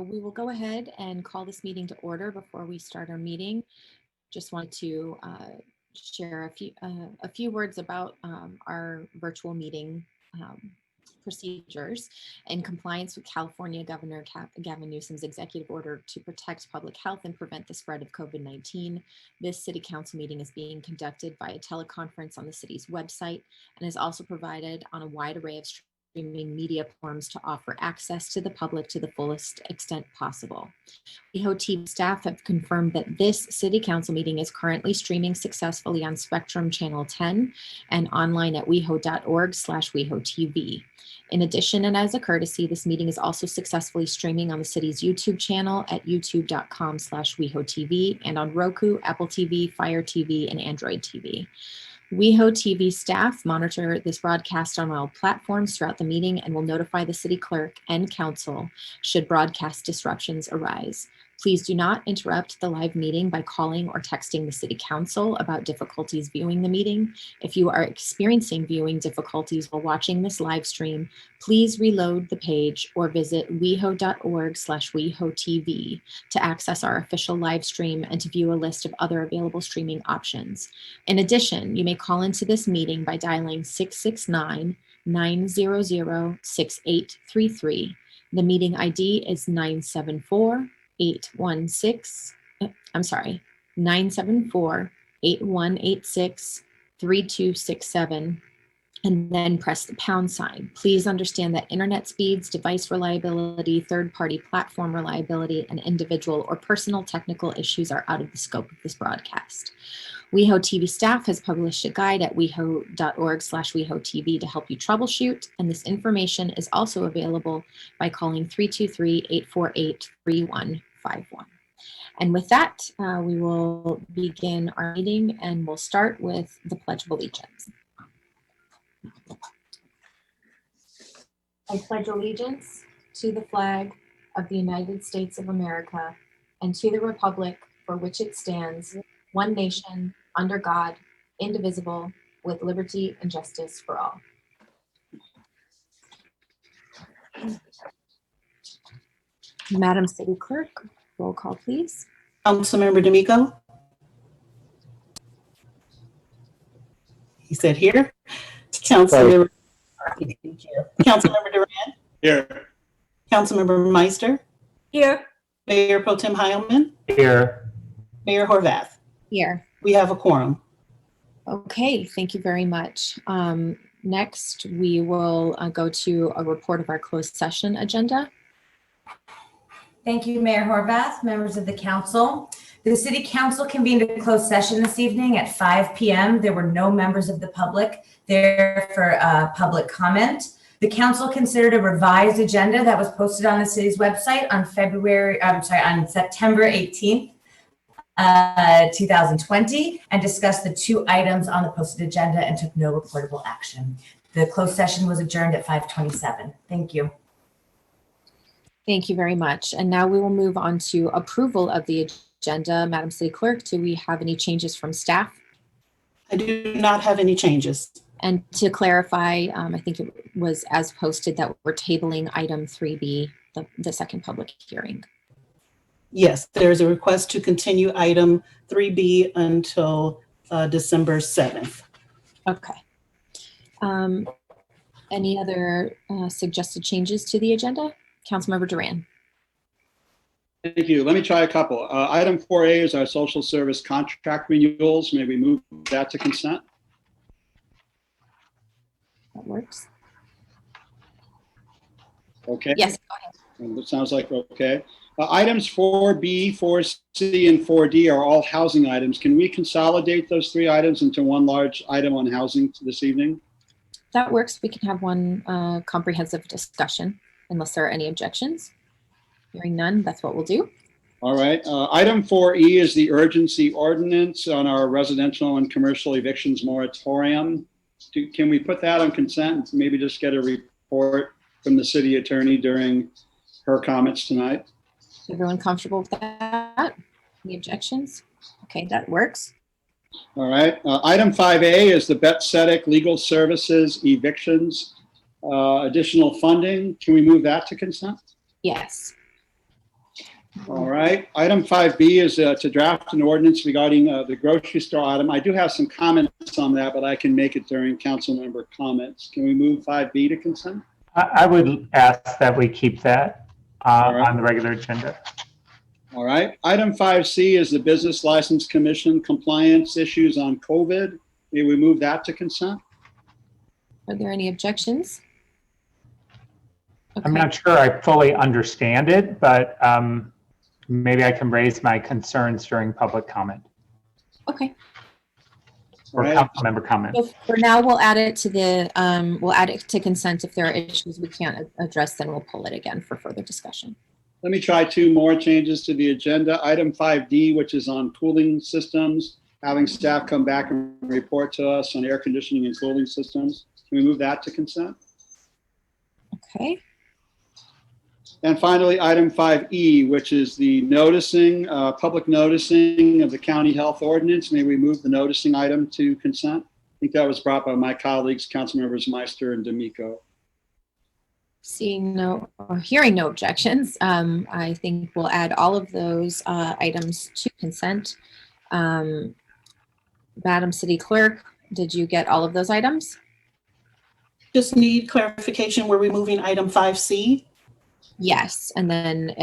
We will go ahead and call this meeting to order. Before we start our meeting, just wanted to share a few words about our virtual meeting procedures. In compliance with California Governor Gavin Newsom's executive order to protect public health and prevent the spread of COVID-19, this City Council meeting is being conducted via teleconference on the city's website and is also provided on a wide array of streaming media platforms to offer access to the public to the fullest extent possible. Weho TV staff have confirmed that this City Council meeting is currently streaming successfully on Spectrum Channel 10 and online at weho.org/WehoTV. In addition, and as a courtesy, this meeting is also successfully streaming on the city's YouTube channel at youtube.com/WehoTV and on Roku, Apple TV, Fire TV, and Android TV. Weho TV staff monitor this broadcast on all platforms throughout the meeting and will notify the city clerk and council should broadcast disruptions arise. Please do not interrupt the live meeting by calling or texting the city council about difficulties viewing the meeting. If you are experiencing viewing difficulties while watching this live stream, please reload the page or visit weho.org/WehoTV to access our official live stream and to view a list of other available streaming options. In addition, you may call into this meeting by dialing 669-900-6833. The meeting ID is 974-8186-3267, and then press the pound sign. Please understand that internet speeds, device reliability, third-party platform reliability, and individual or personal technical issues are out of the scope of this broadcast. Weho TV staff has published a guide at weho.org/WehoTV to help you troubleshoot, and this information is also available by calling 323-848-3151. And with that, we will begin our meeting, and we'll start with the Pledge of Allegiance. I pledge allegiance to the flag of the United States of America and to the republic for which it stands, one nation, under God, indivisible, with liberty and justice for all. Madam City Clerk, roll call, please. Councilmember D'Amico. He said here. Councilmember. Thank you. Councilmember Duran. Here. Councilmember Meister. Here. Mayor Pro Tem Heilman. Here. Mayor Horvath. Here. We have a quorum. Okay, thank you very much. Next, we will go to a report of our closed session agenda. Thank you, Mayor Horvath, members of the council. The City Council convened a closed session this evening at 5 p.m. There were no members of the public there for public comment. The council considered a revised agenda that was posted on the city's website on September 18th, 2020, and discussed the two items on the posted agenda and took no reportable action. The closed session was adjourned at 5:27. Thank you. Thank you very much. And now we will move on to approval of the agenda. Madam City Clerk, do we have any changes from staff? I do not have any changes. And to clarify, I think it was as posted that we're tabling item 3B, the second public hearing. Yes, there is a request to continue item 3B until December 7th. Okay. Any other suggested changes to the agenda? Councilmember Duran. Thank you. Let me try a couple. Item 4A is our social service contract renewals. May we move that to consent? That works. Okay. Yes, go ahead. It sounds like okay. Items 4B, 4C, and 4D are all housing items. Can we consolidate those three items into one large item on housing this evening? That works. We can have one comprehensive discussion unless there are any objections. Hearing none, that's what we'll do. All right. Item 4E is the urgency ordinance on our residential and commercial evictions moratorium. Can we put that on consent and maybe just get a report from the city attorney during her comments tonight? Everyone comfortable with that? Any objections? Okay, that works. All right. Item 5A is the BetCetic legal services evictions additional funding. Can we move that to consent? Yes. All right. Item 5B is to draft an ordinance regarding the grocery store item. I do have some comments on that, but I can make it during council member comments. Can we move 5B to consent? I would ask that we keep that All right. on the regular agenda. All right. Item 5C is the Business License Commission compliance issues on COVID. May we move that to consent? Are there any objections? I'm Okay. not sure I fully understand it, but maybe I can raise my concerns during public comment Okay. or Right. council member comment. So for now, we'll add it to the, we'll add it to consent. If there are issues we can't address, then we'll pull it again for further discussion. Let me try two more changes to the agenda. Item 5D, which is on cooling systems, having staff come back and report to us on air conditioning and cooling systems. Can we move that to consent? Okay. And finally, item 5E, which is the noticing, public noticing of the county health ordinance. May we move the noticing item to consent? I think that was brought by my colleagues, council members Meister and D'Amico. Seeing no, or hearing no objections, I think we'll add all of those items to consent. Madam City Clerk, did you get all of those items? Just need clarification. We're removing item 5C. Yes, and then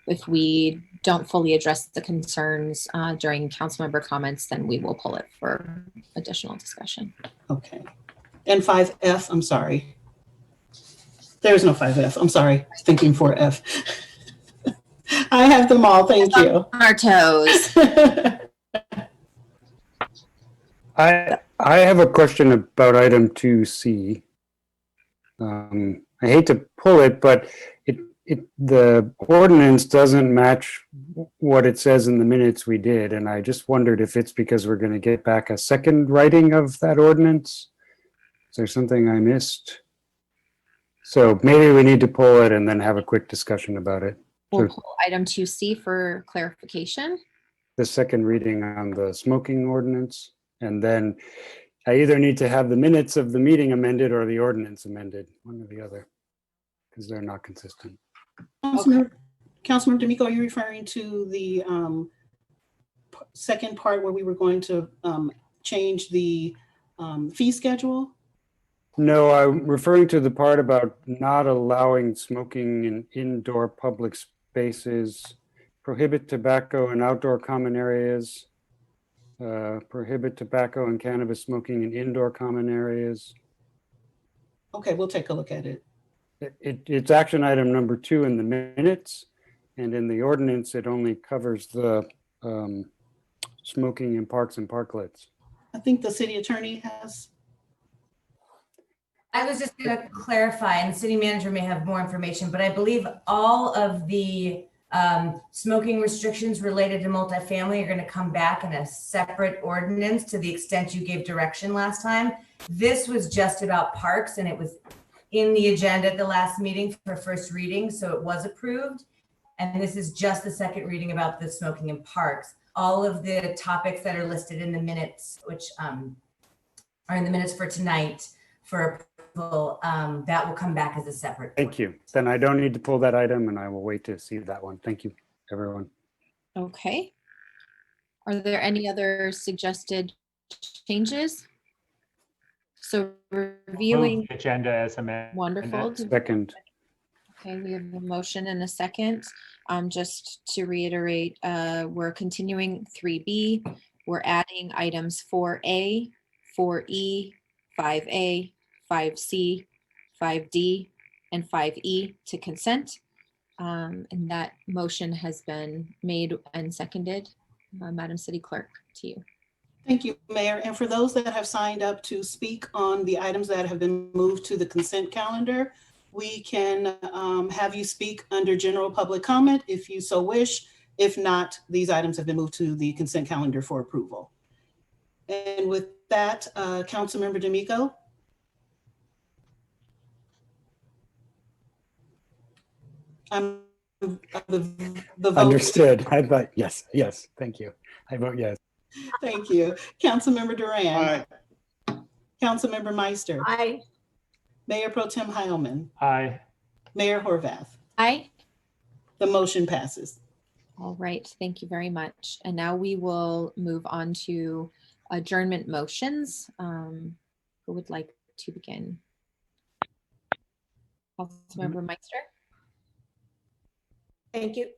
if we don't fully address the concerns during council member comments, then we will pull it for additional discussion. Okay. And 5F, I'm sorry. There's no 5F. I'm sorry. I was thinking 4F. I have them all. Thank you. On our toes. I have a question about item 2C. I hate to pull it, but the ordinance doesn't match what it says in the minutes we did, and I just wondered if it's because we're going to get back a second writing of that ordinance. Is there something I missed? So maybe we need to pull it and then have a quick discussion about it. We'll pull item 2C for clarification. The second reading on the smoking ordinance, and then I either need to have the minutes of the meeting amended or the ordinance amended, one or the other, because they're not consistent. Councilmember D'Amico, are you referring to the second part where we were going to change the fee schedule? No, I'm referring to the part about not allowing smoking in indoor public spaces, prohibit tobacco in outdoor common areas, prohibit tobacco and cannabis smoking in indoor common areas. Okay, we'll take a look at it. It's action item number 2 in the minutes, and in the ordinance, it only covers the smoking in parks and parklets. I think the city attorney has. I was just going to clarify, and the city manager may have more information, but I believe all of the smoking restrictions related to multifamily are going to come back in a separate ordinance to the extent you gave direction last time. This was just about parks, and it was in the agenda at the last meeting for first reading, so it was approved. And this is just the second reading about the smoking in parks. All of the topics that are listed in the minutes, which are in the minutes for tonight for approval, that will come back as a separate. Thank you. Then I don't need to pull that item, and I will wait to see that one. Thank you, everyone. Okay. Are there any other suggested changes? So reviewing, Move the agenda as amended. wonderful. Second. Okay, we have a motion and a second. Just to reiterate, we're continuing 3B. We're adding items 4A, 4E, 5A, 5C, 5D, and 5E to consent. And that motion has been made and seconded. Madam City Clerk, to you. Thank you, Mayor. And for those that have signed up to speak on the items that have been moved to the consent calendar, we can have you speak under general public comment if you so wish. If not, these items have been moved to the consent calendar for approval. And with that, Councilmember D'Amico. The vote. Understood. I thought, yes, thank you. I vote yes. Thank you. Councilmember Duran. Aye. Councilmember Meister. Aye. Mayor Pro Tem Heilman. Aye. Mayor Horvath. Aye. The motion passes. All right, thank you very much. And now we will move on to adjournment motions. Who would like to begin? Councilmember Meister? Thank you.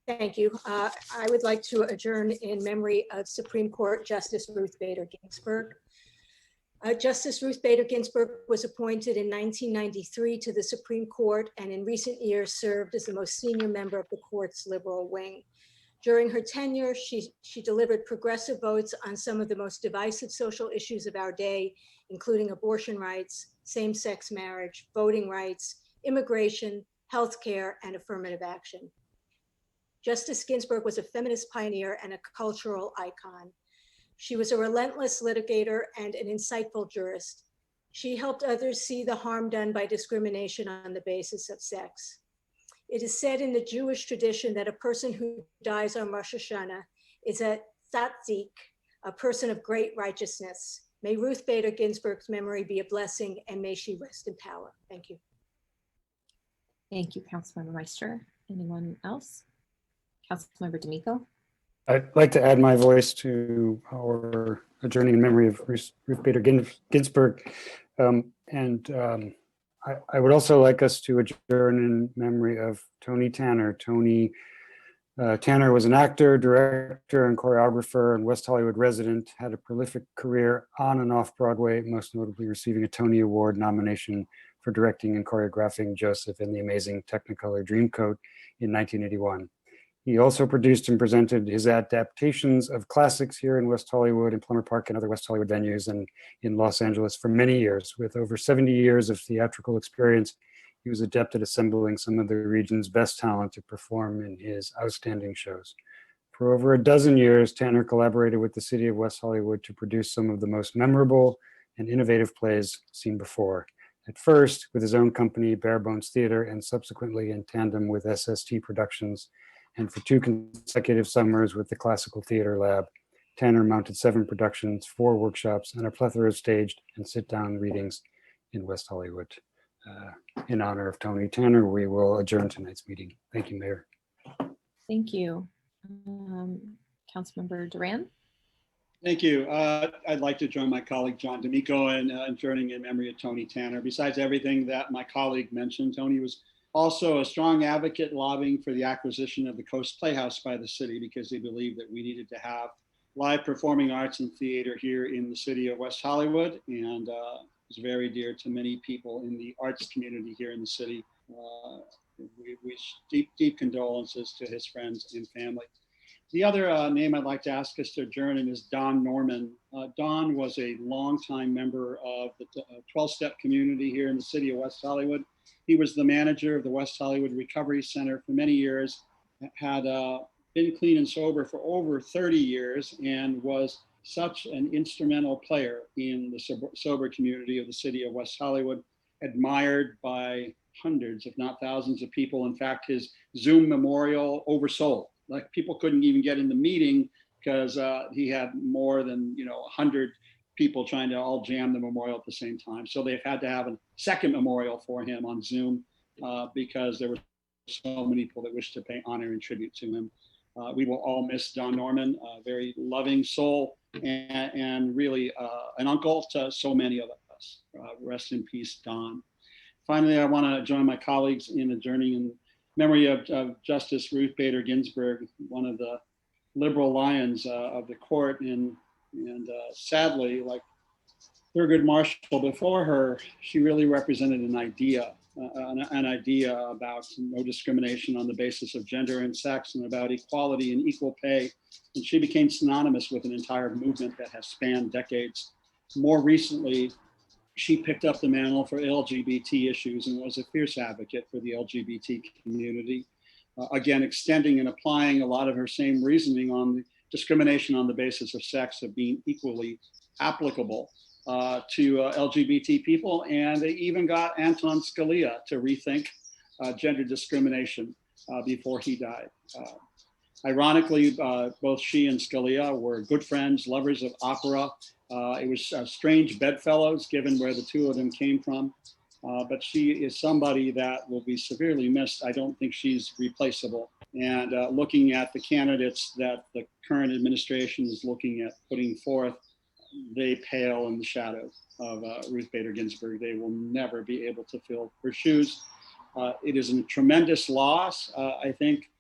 Thank you. I would like to adjourn in memory of Supreme Court Justice Ruth Bader Ginsburg. Justice Ruth Bader Ginsburg was appointed in 1993 to the Supreme Court and in recent years served as the most senior member of the court's liberal wing. During her tenure, she delivered progressive votes on some of the most divisive social issues of our day, including abortion rights, same-sex marriage, voting rights, immigration, healthcare, and affirmative action. Justice Ginsburg was a feminist pioneer and a cultural icon. She was a relentless litigator and an insightful jurist. She helped others see the harm done by discrimination on the basis of sex. It is said in the Jewish tradition that a person who dies on Rosh Hashanah is a tzaddik, a person of great righteousness. May Ruth Bader Ginsburg's memory be a blessing and may she rest in power. Thank you. Thank you, Councilmember Meister. Anyone else? Councilmember D'Amico? I'd like to add my voice to our adjourning in memory of Ruth Bader Ginsburg. I would also like us to adjourn in memory of Tony Tanner. Tony Tanner was an actor, director, and choreographer and West Hollywood resident, had a prolific career on and off Broadway, most notably receiving a Tony Award nomination for directing and choreographing Joseph in the Amazing Technicolor Dreamcoat in 1981. He also produced and presented his adaptations of classics here in West Hollywood, in Plummer Park and other West Hollywood venues, and in Los Angeles for many years. With over 70 years of theatrical experience, he was adept at assembling some of the region's best talent to perform in his outstanding shows. For over a dozen years, Tanner collaborated with the city of West Hollywood to produce some of the most memorable and innovative plays seen before. At first, with his own company, Bare Bones Theater, and subsequently in tandem with SST Productions, and for 2 consecutive summers with the Classical Theater Lab, Tanner mounted 7 productions, 4 workshops, and a plethora of staged and sit-down readings in West Hollywood. In honor of Tony Tanner, we will adjourn tonight's meeting. Thank you, Mayor. Thank you. Councilmember Duran? Thank you. I'd like to join my colleague John D'Amico in adjourning in memory of Tony Tanner. Besides everything that my colleague mentioned, Tony was also a strong advocate lobbying for the acquisition of the Coast Playhouse by the city because he believed that we needed to have live performing arts and theater here in the city of West Hollywood, and is very dear to many people in the arts community here in the city. We wish deep condolences to his friends and family. The other name I'd like to ask us to adjourn in is Don Norman. Don was a longtime member of the 12-step community here in the city of West Hollywood. He was the manager of the West Hollywood Recovery Center for many years, had been clean and sober for over 30 years, and was such an instrumental player in the sober community of the city of West Hollywood, admired by hundreds, if not thousands of people. In fact, his Zoom memorial oversold. Like, people couldn't even get in the meeting because he had more than 100 people trying to all jam the memorial at the same time. So they've had to have a second memorial for him on Zoom because there were so many people that wished to pay honor and tribute to him. We will all miss Don Norman, a very loving soul and really an uncle to so many of us. Rest in peace, Don. Finally, I want to join my colleagues in adjourning in memory of Justice Ruth Bader Ginsburg, one of the liberal lions of the court, and sadly, like Thurgood Marshall before her, she really represented an idea about no discrimination on the basis of gender and sex, and about equality and equal pay. And she became synonymous with an entire movement that has spanned decades. More recently, she picked up the mantle for LGBT issues and was a fierce advocate for the LGBT community. Again, extending and applying a lot of her same reasoning on the discrimination on the basis of sex of being equally applicable to LGBT people. And they even got Anton Scalia to rethink gender discrimination before he died. Ironically, both she and Scalia were good friends, lovers of opera. It was strange bedfellows given where the two of them came from. But she is somebody that will be severely missed. I don't think she's replaceable And looking at the candidates that the current administration is looking at putting forth, they pale in the shadow of Ruth Bader Ginsburg. They will never be able to fill her shoes. It is a tremendous loss, I think,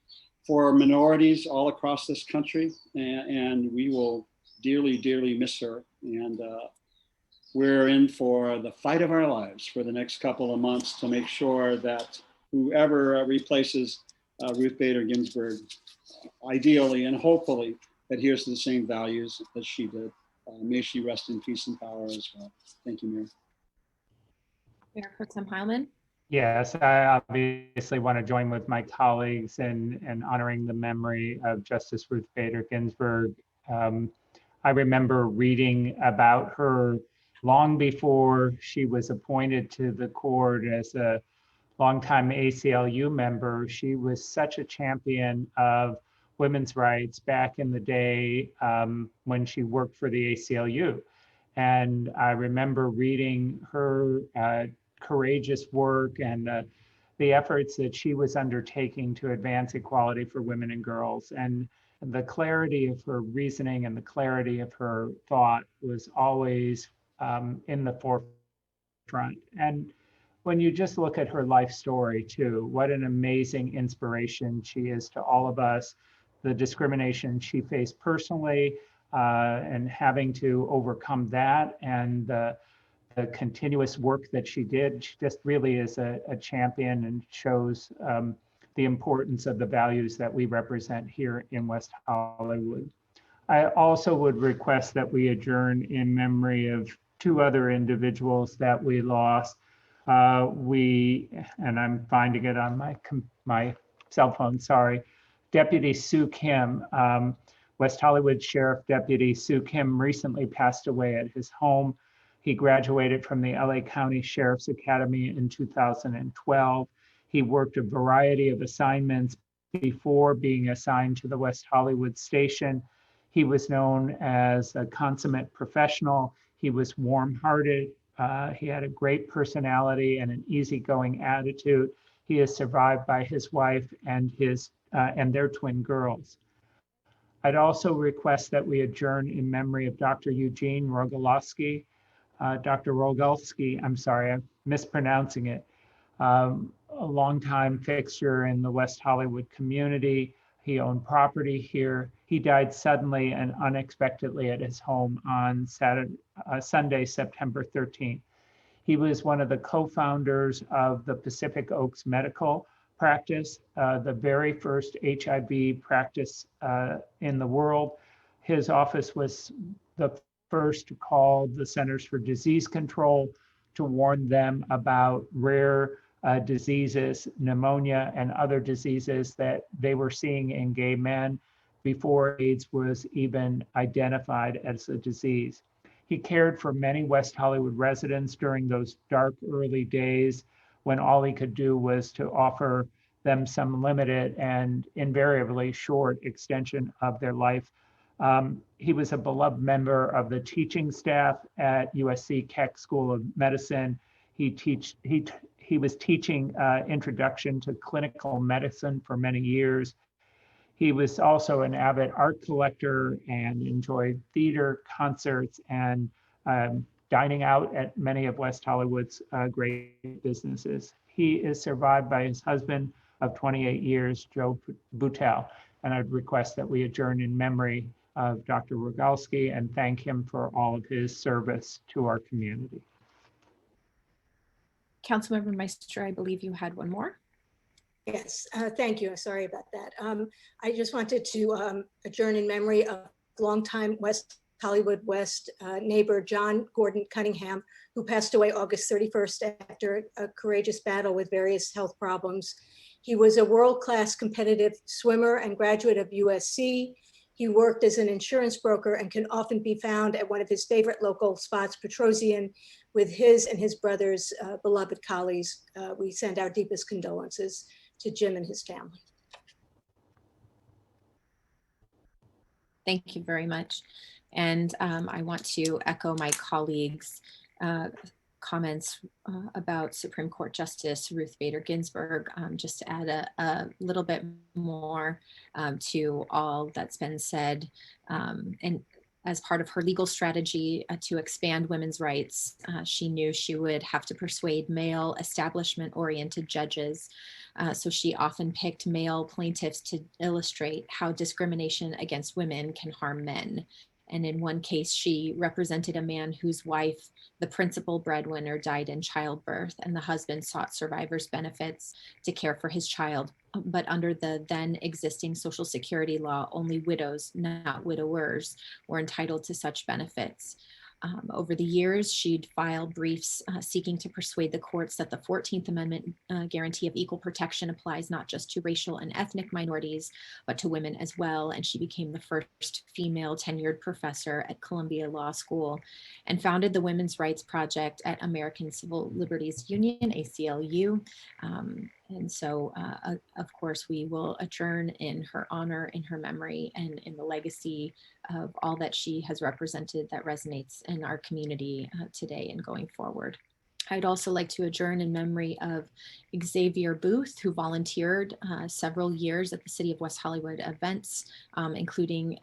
for minorities all across this country, and we will dearly, dearly miss her. And we're in for the fight of our lives for the next couple of months to make sure that whoever replaces Ruth Bader Ginsburg, ideally and hopefully adheres to the same values that she did. May she rest in peace and power as well. Thank you, Mayor. Mayor Pro Tem Heilman. Yes, I obviously want to join with my colleagues in honoring the memory of Justice Ruth Bader Ginsburg. I remember reading about her long before she was appointed to the court as a longtime ACLU member. She was such a champion of women's rights back in the day when she worked for the ACLU. And I remember reading her courageous work and the efforts that she was undertaking to advance equality for women and girls. And the clarity of her reasoning and the clarity of her thought was always in the forefront. And when you just look at her life story too, what an amazing inspiration she is to all of us. The discrimination she faced personally and having to overcome that, and the continuous work that she did. She just really is a champion and shows the importance of the values that we represent here in West Hollywood. I also would request that we adjourn in memory of two other individuals that we lost. And I'm finding it on my cell phone, sorry. Deputy Sue Kim, West Hollywood Sheriff Deputy Sue Kim recently passed away at his home. He graduated from the LA County Sheriff's Academy in 2012. He worked a variety of assignments before being assigned to the West Hollywood station. He was known as a consummate professional. He was warm-hearted. He had a great personality and an easygoing attitude. He is survived by his wife and their twin girls. I'd also request that we adjourn in memory of Dr. Eugene Rogalowski. Dr. Rogalski, I'm sorry, I'm mispronouncing it. A longtime fixture in the West Hollywood community. He owned property here. He died suddenly and unexpectedly at his home on Sunday, September 13th. He was one of the co-founders of the Pacific Oaks Medical Practice, the very first HIV practice in the world. His office was the first to call the Centers for Disease Control to warn them about rare diseases, pneumonia, and other diseases that they were seeing in gay men before AIDS was even identified as a disease. He cared for many West Hollywood residents during those dark early days when all he could do was to offer them some limited and invariably short extension of their life. He was a beloved member of the teaching staff at USC Keck School of Medicine. He was teaching Introduction to Clinical Medicine for many years. He was also an avid art collector and enjoyed theater, concerts, and dining out at many of West Hollywood's great businesses. He is survived by his husband of 28 years, Joe Boutel, and I'd request that we adjourn in memory of Dr. Rogalski and thank him for all of his service to our community. Councilmember Meister, I believe you had one more. Yes, thank you. Sorry about that. I just wanted to adjourn in memory of longtime West Hollywood West neighbor, John Gordon Cunningham, who passed away August 31st after a courageous battle with various health problems. He was a world-class competitive swimmer and graduate of USC. He worked as an insurance broker and can often be found at one of his favorite local spots, Petrosian, with his and his brother's beloved colleagues. We send our deepest condolences to Jim and his family. Thank you very much. And I want to echo my colleagues' comments about Supreme Court Justice Ruth Bader Ginsburg, just to add a little bit more to all that's been said. And as part of her legal strategy to expand women's rights, she knew she would have to persuade male establishment-oriented judges. So she often picked male plaintiffs to illustrate how discrimination against women can harm men. And in one case, she represented a man whose wife, the principal breadwinner, died in childbirth, and the husband sought survivor's benefits to care for his child. But under the then existing Social Security law, only widows, not widowers, were entitled to such benefits. Over the years, she'd filed briefs seeking to persuade the courts that the 14th Amendment guarantee of equal protection applies not just to racial and ethnic minorities, but to women as well. And she became the first female tenured professor at Columbia Law School and founded the Women's Rights Project at American Civil Liberties Union, ACLU. And so, of course, we will adjourn in her honor, in her memory, and in the legacy of all that she has represented that resonates in our community today and going forward. I'd also like to adjourn in memory of Xavier Booth, who volunteered several years at the City of West Hollywood events, including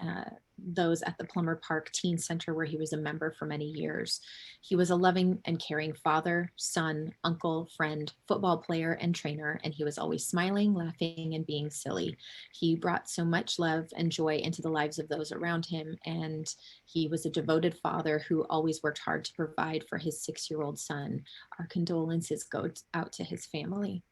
those at the Plummer Park Teen Center, where he was a member for many years. He was a loving and caring father, son, uncle, friend, football player, and trainer, and he was always smiling, laughing, and being silly. He brought so much love and joy into the lives of those around him, and he was a devoted father who always worked hard to provide for his 6-year-old son. Our condolences go out to his family.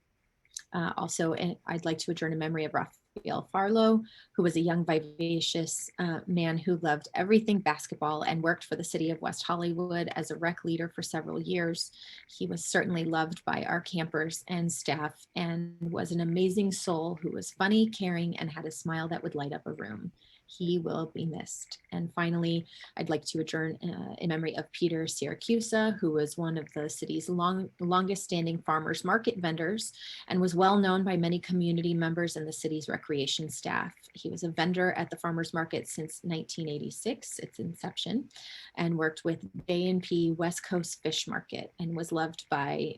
Also, I'd like to adjourn in memory of Raphael Farlow, who was a young, vivacious man who loved everything basketball and worked for the City of West Hollywood as a rec leader for several years. He was certainly loved by our campers and staff and was an amazing soul who was funny, caring, and had a smile that would light up a room. He will be missed. And finally, I'd like to adjourn in memory of Peter Syracusa, who was one of the city's longest standing farmers market vendors and was well known by many community members and the city's recreation staff. He was a vendor at the farmers market since 1986, its inception, and worked with J&P West Coast Fish Market and was loved by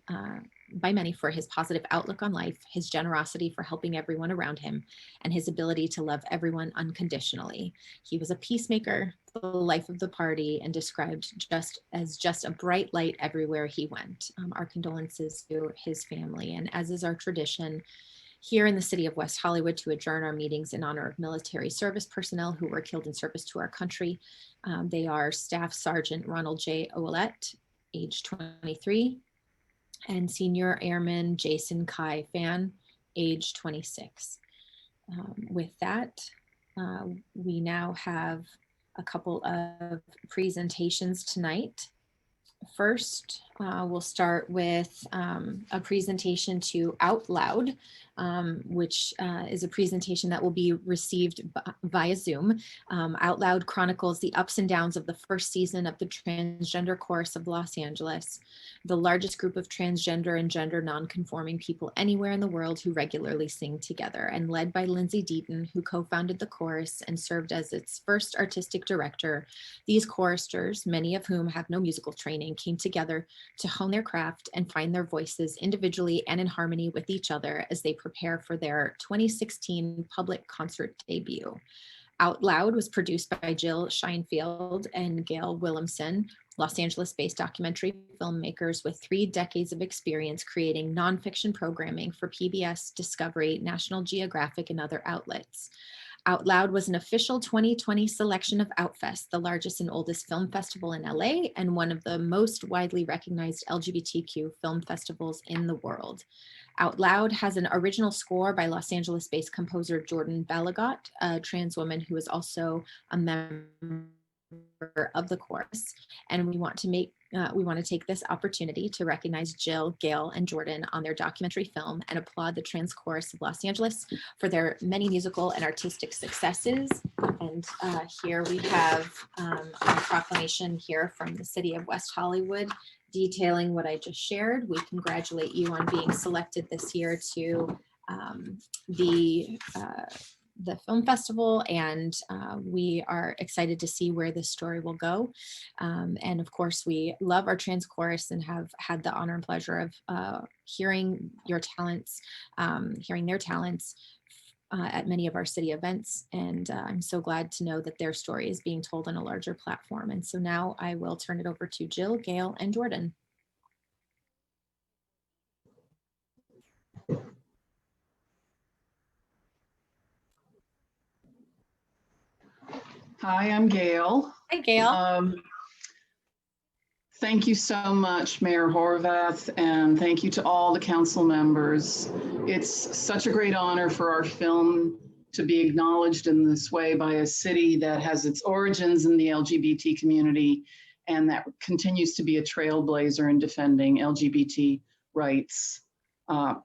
many for his positive outlook on life, his generosity for helping everyone around him, and his ability to love everyone unconditionally. He was a peacemaker, the life of the party, and described just a bright light everywhere he went. Our condolences to his family. And as is our tradition here in the City of West Hollywood, to adjourn our meetings in honor of military service personnel who were killed in service to our country. They are Staff Sergeant Ronald J. Ouellette, age 23, and Senior Airman Jason Kai Fan, age 26. With that, we now have a couple of presentations tonight. First, we'll start with a presentation to Out Loud, which is a presentation that will be received via Zoom. Out Loud chronicles the ups and downs of the first season of the Transgender Chorus of Los Angeles, the largest group of transgender and gender nonconforming people anywhere in the world who regularly sing together, and led by Lindsay Deaton, who co-founded the chorus and served as its first artistic director. These choristers, many of whom have no musical training, came together to hone their craft and find their voices individually and in harmony with each other as they prepare for their 2016 public concert debut. Out Loud was produced by Jill Scheinfeld and Gail Williamson, Los Angeles-based documentary filmmakers with 3 decades of experience creating nonfiction programming for PBS, Discovery, National Geographic, and other outlets. Out Loud was an official 2020 selection of Outfest, the largest and oldest film festival in LA and one of the most widely recognized LGBTQ film festivals in the world. Out Loud has an original score by Los Angeles-based composer Jordan Balagot, a trans woman who is also a member of the chorus. And we want to take this opportunity to recognize Jill, Gail, and Jordan on their documentary film and applaud the Trans Chorus of Los Angeles for their many musical and artistic successes. And here we have a proclamation here from the City of West Hollywood detailing what I just shared. We congratulate you on being selected this year to the the film festival, and we are excited to see where this story will go. And of course, we love our trans chorus and have had the honor and pleasure of hearing your talents, hearing their talents at many of our city events. And I'm so glad to know that their story is being told on a larger platform. And so now I will turn it over to Jill, Gail, and Jordan. Hi, I'm Gail. Hi, Gail. Thank you so much, Mayor Horvath, and thank you to all the council members. It's such a great honor for our film to be acknowledged in this way by a city that has its origins in the LGBT community and that continues to be a trailblazer in defending LGBT rights.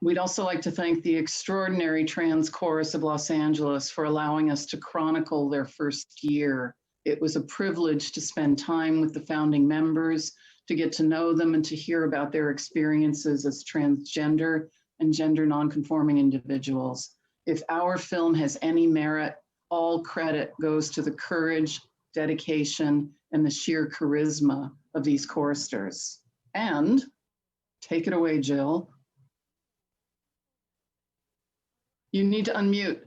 We'd also like to thank the extraordinary Trans Chorus of Los Angeles for allowing us to chronicle their first year. It was a privilege to spend time with the founding members, to get to know them and to hear about their experiences as transgender and gender nonconforming individuals. If our film has any merit, all credit goes to the courage, dedication, and the sheer charisma of these choristers. And take it away, Jill. You need to unmute.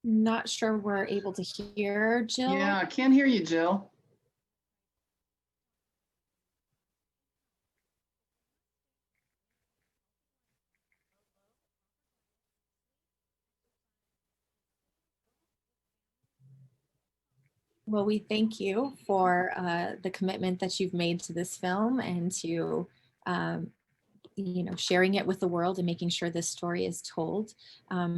Not sure we're able to hear Jill. Yeah, I can't hear you, Jill. Well, we thank you for the commitment that you've made to this film and to sharing it with the world and making sure this story is told.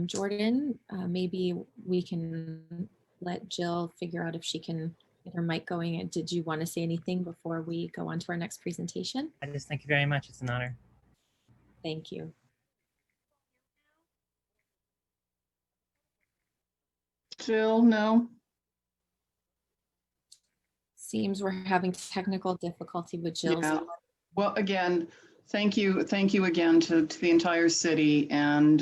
Jordan, maybe we can let Jill figure out if she can get her mic going. And did you want to say anything before we go on to our next presentation? I just thank you very much. It's an honor. Thank you. Jill, no. Seems we're having technical difficulty with Jill. Yeah. Well, again, thank you again to the entire city. And,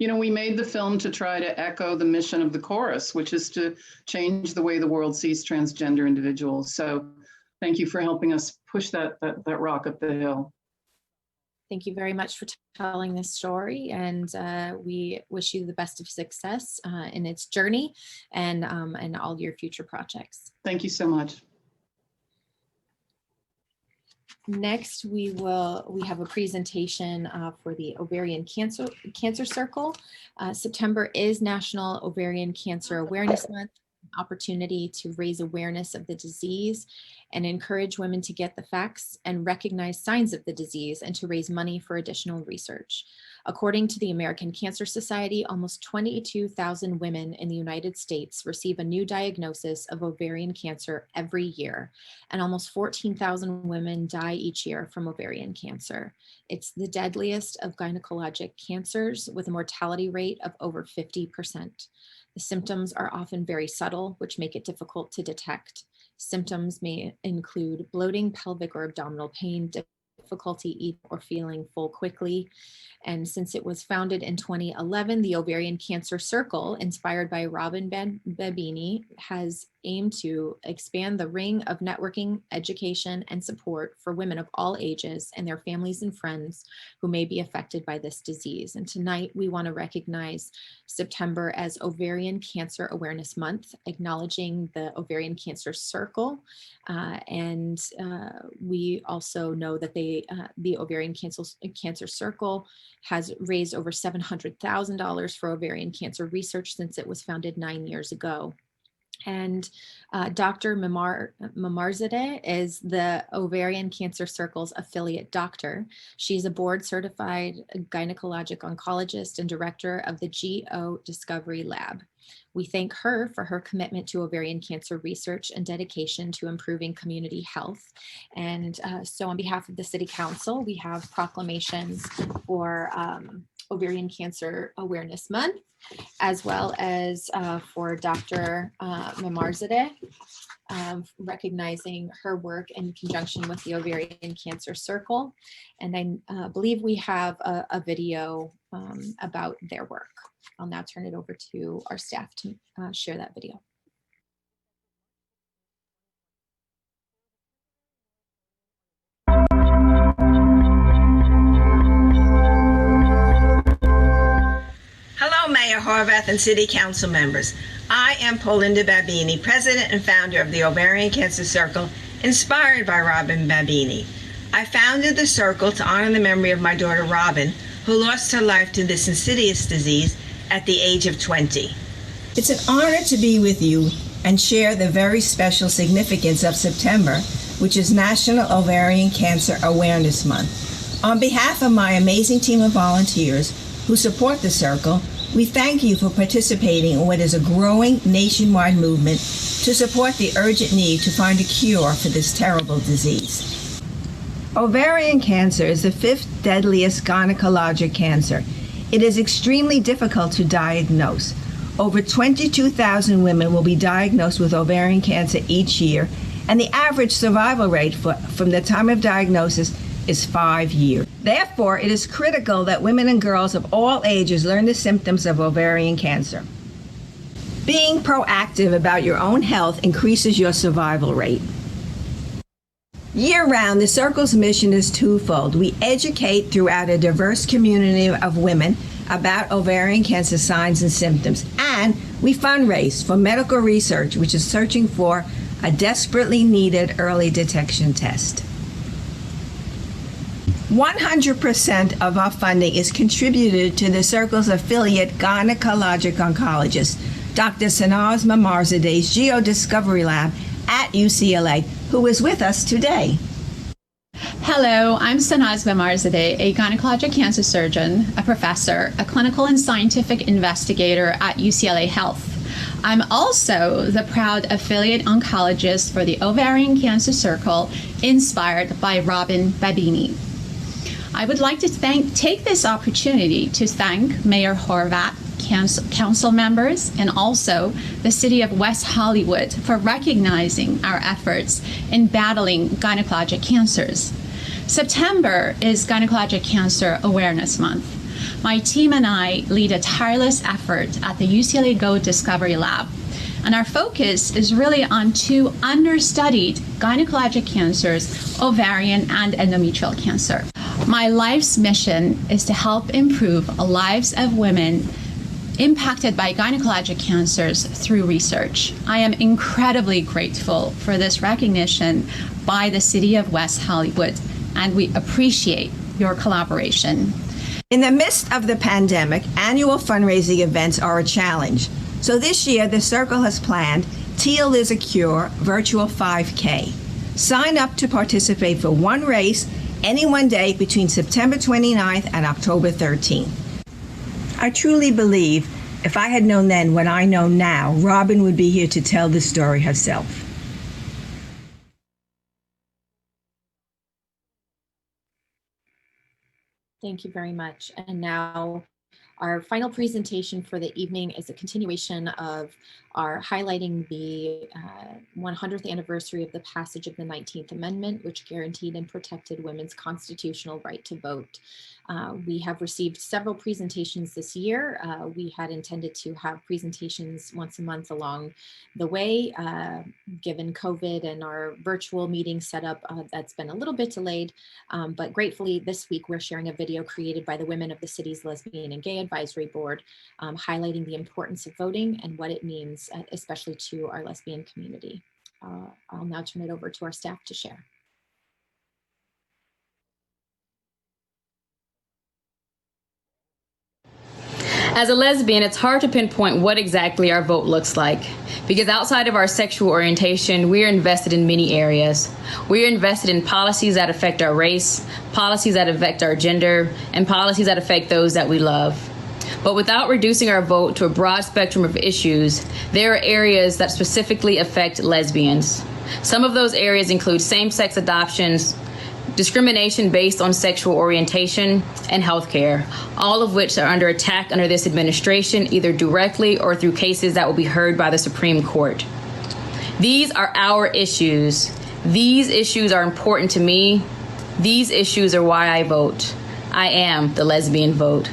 we made the film to try to echo the mission of the chorus, which is to change the way the world sees transgender individuals. So thank you for helping us push that rock up the hill. Thank you very much for telling this story, and we wish you the best of success in its journey and all your future projects. Thank you so much. Next, we have a presentation for the Ovarian Cancer Circle. September is National Ovarian Cancer Awareness Month, an opportunity to raise awareness of the disease and encourage women to get the facts and recognize signs of the disease and to raise money for additional research. According to the American Cancer Society, almost 22,000 women in the United States receive a new diagnosis of ovarian cancer every year, and almost 14,000 women die each year from ovarian cancer. It's the deadliest of gynecologic cancers with a mortality rate of over 50%. The symptoms are often very subtle, which make it difficult to detect. Symptoms may include bloating, pelvic or abdominal pain, difficulty eating or feeling full quickly. And since it was founded in 2011, the Ovarian Cancer Circle, inspired by Robin Babini, has aimed to expand the ring of networking, education, and support for women of all ages and their families and friends who may be affected by this disease. And tonight, we want to recognize September as Ovarian Cancer Awareness Month, acknowledging the Ovarian Cancer Circle. We also know that the Ovarian Cancer Circle has raised over $700,000 for ovarian cancer research since it was founded 9 years ago. And Dr. Mamarzadeh is the Ovarian Cancer Circle's affiliate doctor. She's a board-certified gynecologic oncologist and director of the GO Discovery Lab. We thank her for her commitment to ovarian cancer research and dedication to improving community health. And so on behalf of the City Council, we have proclamations for Ovarian Cancer Awareness Month, as well as for Dr. Memarzadeh, recognizing her work in conjunction with the Ovarian Cancer Circle. And I believe we have a video about their work. I'll now turn it over to our staff to share that video. Hello, Mayor Horvath and City Council members. I am Polinda Babini, President and founder of the Ovarian Cancer Circle, inspired by Robin Babini. I founded the Circle to honor the memory of my daughter Robin, who lost her life to this insidious disease at the age of 20. It's an honor to be with you and share the very special significance of September, which is National Ovarian Cancer Awareness Month. On behalf of my amazing team of volunteers who support the Circle, we thank you for participating in what is a growing nationwide movement to support the urgent need to find a cure for this terrible disease. Ovarian cancer is the 5th deadliest gynecologic cancer. It is extremely difficult to diagnose. Over 22,000 women will be diagnosed with ovarian cancer each year, and the average survival rate from the time of diagnosis is 5 years. Therefore, it is critical that women and girls of all ages learn the symptoms of ovarian cancer. Being proactive about your own health increases your survival rate. Year-round, the Circle's mission is twofold. We educate throughout a diverse community of women about ovarian cancer signs and symptoms, and we fundraise for medical research, which is searching for a desperately needed early detection test. 100% of our funding is contributed to the Circle's affiliate gynecologic oncologist, Dr. Sanaz Memarzadeh's Geodiscovery Lab at UCLA, who is with us today. Hello, I'm Sanaz Memarzadeh, a gynecologic cancer surgeon, a professor, a clinical and scientific investigator at UCLA Health. I'm also the proud affiliate oncologist for the Ovarian Cancer Circle, inspired by Robin Babini. I would like to take this opportunity to thank Mayor Horvath, council members, and also the City of West Hollywood for recognizing our efforts in battling gynecologic cancers. September is Gynecologic Cancer Awareness Month. My team and I lead a tireless effort at the UCLA Go Discovery Lab, and our focus is really on 2 understudied gynecologic cancers, ovarian and endometrial cancer. My life's mission is to help improve the lives of women impacted by gynecologic cancers through research. I am incredibly grateful for this recognition by the City of West Hollywood, and we appreciate your collaboration. In the midst of the pandemic, annual fundraising events are a challenge. So this year, the Circle has planned Teal is a Cure virtual 5K. Sign up to participate for one race any one day between September 29th and October 13th. I truly believe if I had known then what I know now, Robin would be here to tell the story herself. Thank you very much. And now our final presentation for the evening is a continuation of our highlighting the 100th anniversary of the passage of the 19th Amendment, which guaranteed and protected women's constitutional right to vote. We have received several presentations this year. We had intended to have presentations once a month along the way. Given COVID and our virtual meeting setup, that's been a little bit delayed, but gratefully this week we're sharing a video created by the women of the city's Lesbian and Gay Advisory Board, highlighting the importance of voting and what it means, especially to our lesbian community. I'll now turn it over to our staff to share. As a lesbian, it's hard to pinpoint what exactly our vote looks like, because outside of our sexual orientation, we are invested in many areas. We are invested in policies that affect our race, policies that affect our gender, and policies that affect those that we love. But without reducing our vote to a broad spectrum of issues, there are areas that specifically affect lesbians. Some of those areas include same-sex adoptions, discrimination based on sexual orientation, and healthcare, all of which are under attack under this administration, either directly or through cases that will be heard by the Supreme Court. These are our issues. These issues are important to me. These issues are why I vote. I am the lesbian vote.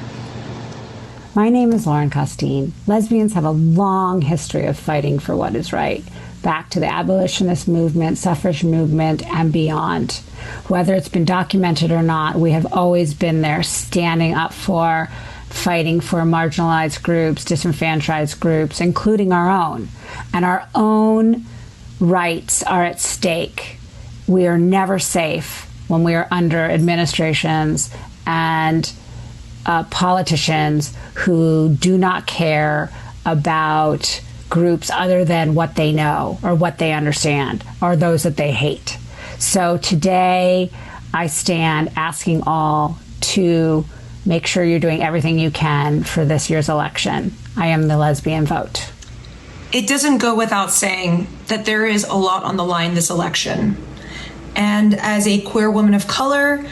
My name is Lauren Costine. Lesbians have a long history of fighting for what is right, back to the abolitionist movement, suffrage movement, and beyond. Whether it's been documented or not, we have always been there standing up for, fighting for marginalized groups, disenfranchised groups, including our own. And our own rights are at stake. We are never safe when we are under administrations and politicians who do not care about groups other than what they know or what they understand or those that they hate. So today I stand asking all to make sure you're doing everything you can for this year's election. I am the lesbian vote. It doesn't go without saying that there is a lot on the line this election. And as a queer woman of color,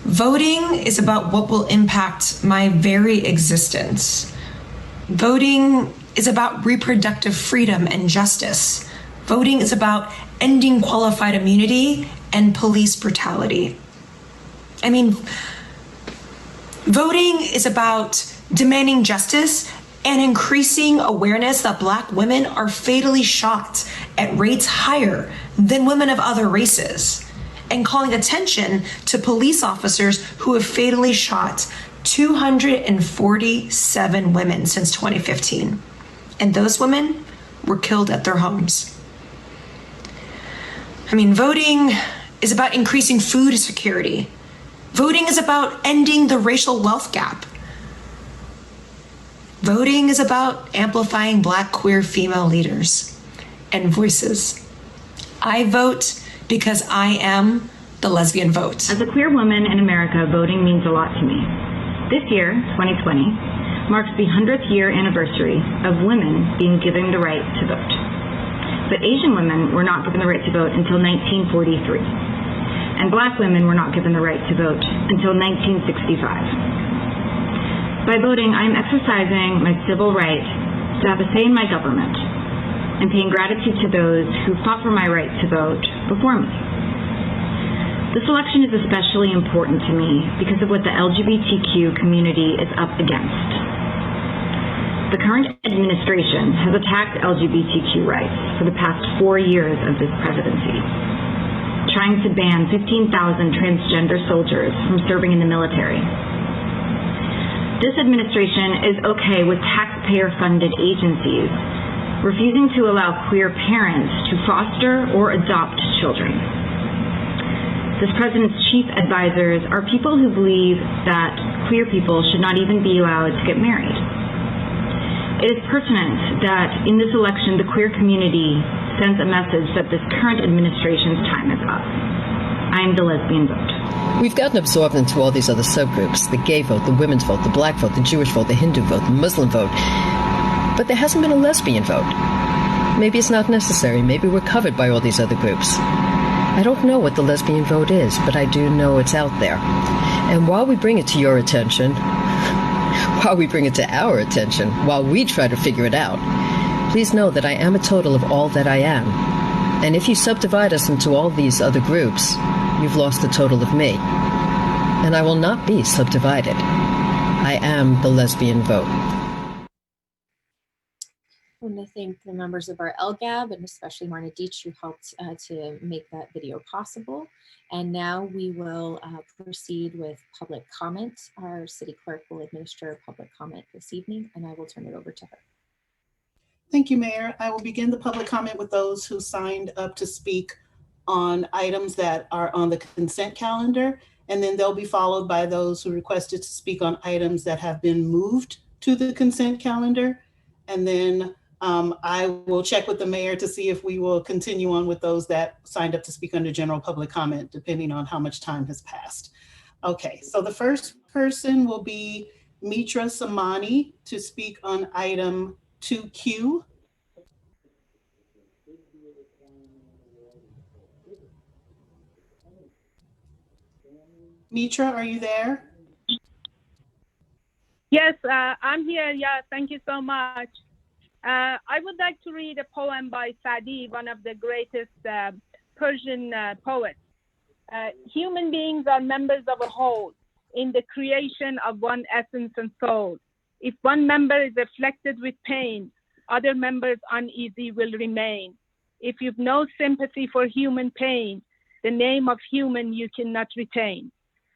voting is about what will impact my very existence. Voting is about reproductive freedom and justice. Voting is about ending qualified immunity and police brutality. I mean, voting is about demanding justice and increasing awareness that Black women are fatally shot at rates higher than women of other races, and calling attention to police officers who have fatally shot 247 women since 2015. And those women were killed at their homes. I mean, voting is about increasing food security. Voting is about ending the racial wealth gap. Voting is about amplifying Black queer female leaders and voices. I vote because I am the lesbian vote. As a queer woman in America, voting means a lot to me. This year, 2020, marks the 100th year anniversary of women being given the right to vote. But Asian women were not given the right to vote until 1943. And Black women were not given the right to vote until 1965. By voting, I am exercising my civil right to have a say in my government and paying gratitude to those who fought for my right to vote before me. This election is especially important to me because of what the LGBTQ community is up against. The current administration has attacked LGBTQ rights for the past 4 years of this presidency, trying to ban 15,000 transgender soldiers from serving in the military. This administration is okay with taxpayer-funded agencies refusing to allow queer parents to foster or adopt children. This president's chief advisors are people who believe that queer people should not even be allowed to get married. It is pertinent that in this election, the queer community sends a message that this current administration's time is up. I am the lesbian vote. We've gotten absorbed into all these other subgroups, the gay vote, the women's vote, the Black vote, the Jewish vote, the Hindu vote, the Muslim vote. But there hasn't been a lesbian vote. Maybe it's not necessary. Maybe we're covered by all these other groups. I don't know what the lesbian vote is, but I do know it's out there. And while we bring it to your attention, while we bring it to our attention, while we try to figure it out, please know that I am a total of all that I am. And if you subdivide us into all these other groups, you've lost the total of me. And I will not be subdivided. I am the lesbian vote. I want to thank the members of our LGAB and especially Marna Deitch, who helped to make that video possible. And now we will proceed with public comment. Our city clerk will administer public comment this evening, and I will turn it over to her. Thank you, Mayor. I will begin the public comment with those who signed up to speak on items that are on the consent calendar, and then they'll be followed by those who requested to speak on items that have been moved to the consent calendar. And then I will check with the mayor to see if we will continue on with those that signed up to speak under general public comment, depending on how much time has passed. Okay, so the first person will be Mitra Samani to speak on item 2Q. Mitra, are you there? Yes, I'm here. Yeah, thank you so much. I would like to read a poem by Sadi, one of the greatest Persian poets. Human beings are members of a whole in the creation of one essence and soul. If one member is afflicted with pain, other members uneasy will remain. If you've no sympathy for human pain, the name of human you cannot retain.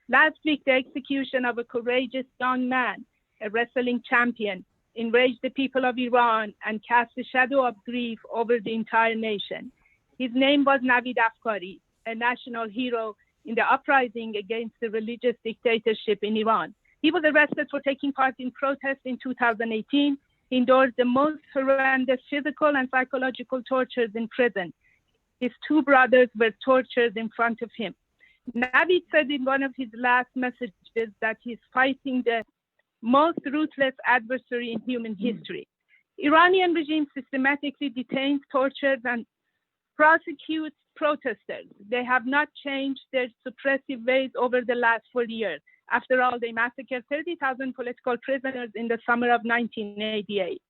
Last week, the execution of a courageous young man, a wrestling champion, enraged the people of Iran and cast a shadow of grief over the entire nation. His name was Navid Afkari, a national hero in the uprising against the religious dictatorship in Iran. He was arrested for taking part in protests in 2018. He endured the most horrendous physical and psychological tortures in prison. His two brothers were tortured in front of him. Navid said in one of his last messages that he's fighting the most ruthless adversary in human history. Iranian regime systematically detains, tortures, and prosecutes protesters. They have not changed their suppressive ways over the last 40 years. After all, they massacred 30,000 political prisoners in the summer of 1988.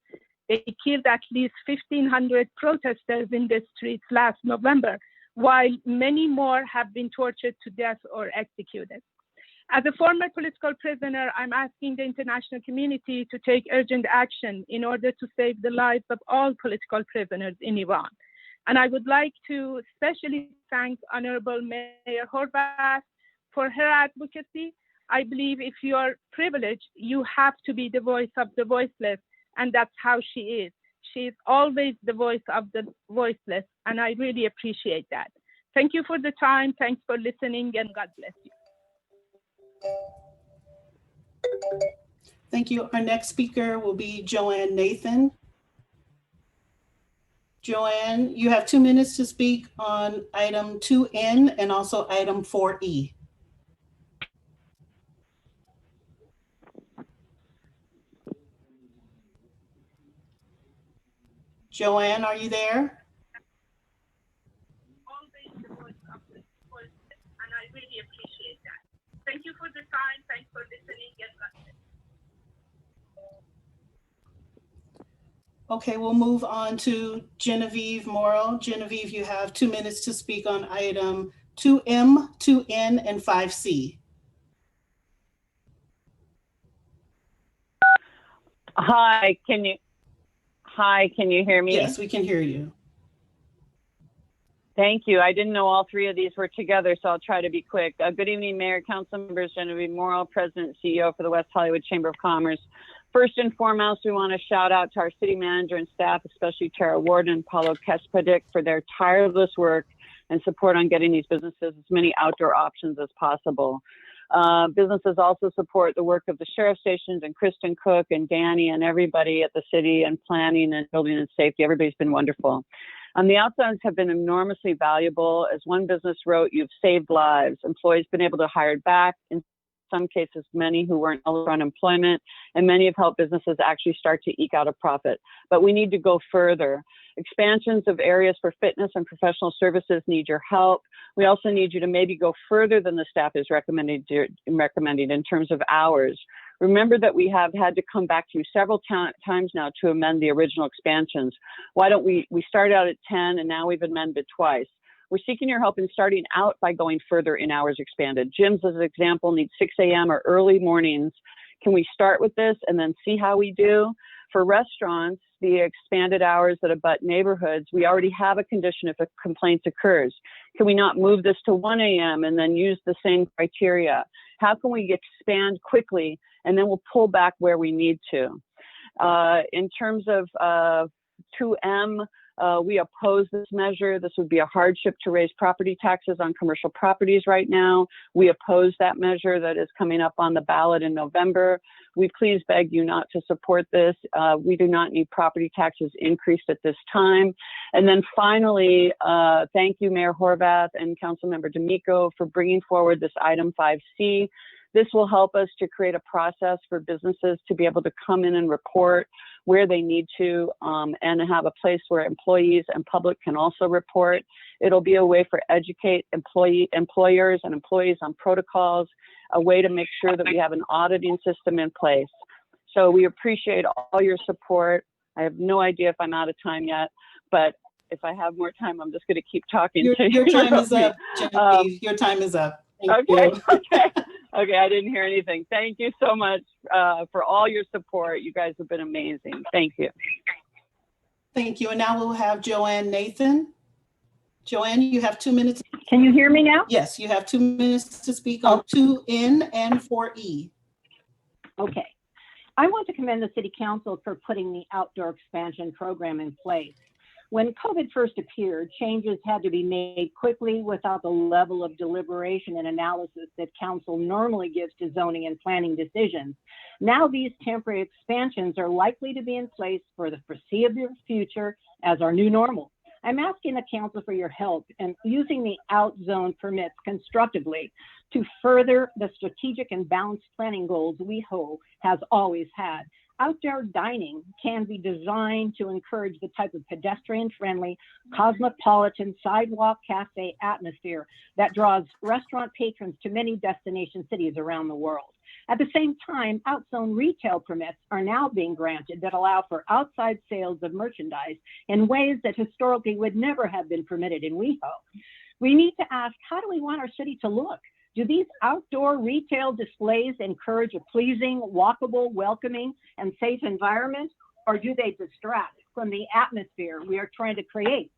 They killed at least 1,500 protesters in the streets last November, while many more have been tortured to death or executed. As a former political prisoner, I'm asking the international community to take urgent action in order to save the lives of all political prisoners in Iran. And I would like to especially thank Honorable Mayor Horvath for her advocacy. I believe if you're privileged, you have to be the voice of the voiceless, and that's how she is. She is always the voice of the voiceless, and I really appreciate that. Thank you for the time. Thanks for listening, and God bless you. Thank you. Our next speaker will be Joanne Nathan. Joanne, you have 2 minutes to speak on item 2N and also item 4E. Joanne, are you there? Always the voice of the voiceless, and I really appreciate that. Thank you for the time. Thanks for listening, and God bless. Okay, we'll move on to Genevieve Morrow. Genevieve, you have 2 minutes to speak on item 2M, 2N, and 5C. Hi, can you hear me? Yes, we can hear you. Thank you. I didn't know all 3 of these were together, so I'll try to be quick. Good evening, Mayor, Council members, Genevieve Morrow, President and CEO for the West Hollywood Chamber of Commerce. First and foremost, we want to shout out to our city manager and staff, especially Tara Warden and Paulo Kespedik, for their tireless work and support on getting these businesses as many outdoor options as possible. Businesses also support the work of the sheriff stations and Kristen Cook and Danny and everybody at the city and planning and building and safety. Everybody's been wonderful. The outsides have been enormously valuable. As one business wrote, you've saved lives. Employees been able to hire back. In some cases, many who weren't eligible for unemployment, and many have helped businesses actually start to eke out a profit. But we need to go further. Expansions of areas for fitness and professional services need your help. We also need you to maybe go further than the staff is recommending in terms of hours. Remember that we have had to come back to you several times now to amend the original expansions. Why don't we started out at 10 and now we've amended twice. We're seeking your help in starting out by going further in hours expanded. Gyms, as an example, need 6 a.m. or early mornings. Can we start with this and then see how we do? For restaurants, the expanded hours that abut neighborhoods, we already have a condition if a complaint occurs. Can we not move this to 1 a.m. and then use the same criteria? How can we expand quickly and then we'll pull back where we need to? In terms of 2M, we oppose this measure. This would be a hardship to raise property taxes on commercial properties right now. We oppose that measure that is coming up on the ballot in November. We please beg you not to support this. We do not need property taxes increased at this time. And then finally, thank you, Mayor Horvath and Councilmember D'Amico for bringing forward this item 5C. This will help us to create a process for businesses to be able to come in and report where they need to and have a place where employees and public can also report. It'll be a way for educate employers and employees on protocols a way to make sure that we have an auditing system in place. So we appreciate all your support. I have no idea if I'm out of time yet, but if I have more time, I'm just going to keep talking. Your time is up, Genevieve. Your time is up. Thank you. Okay, I didn't hear anything. Thank you so much for all your support. You guys have been amazing. Thank you. Thank you. And now we'll have Joanne Nathan. Joanne, you have 2 minutes. Can you hear me now? Yes, you have 2 minutes to speak on 2N and 4E. Okay. I want to commend the City Council for putting the outdoor expansion program in place. When COVID first appeared, changes had to be made quickly without the level of deliberation and analysis that Council normally gives to zoning and planning decisions. Now these temporary expansions are likely to be in place for the foreseeable future as our new normal. I'm asking the Council for your help in using the out-zone permits constructively to further the strategic and balanced planning goals Weho has always had. Outdoor dining can be designed to encourage the type of pedestrian-friendly, cosmopolitan sidewalk cafe atmosphere that draws restaurant patrons to many destination cities around the world. At the same time, out-zone retail permits are now being granted that allow for outside sales of merchandise in ways that historically would never have been permitted in Weho. We need to ask, how do we want our city to look? Do these outdoor retail displays encourage a pleasing, walkable, welcoming, and safe environment, or do they distract from the atmosphere we are trying to create?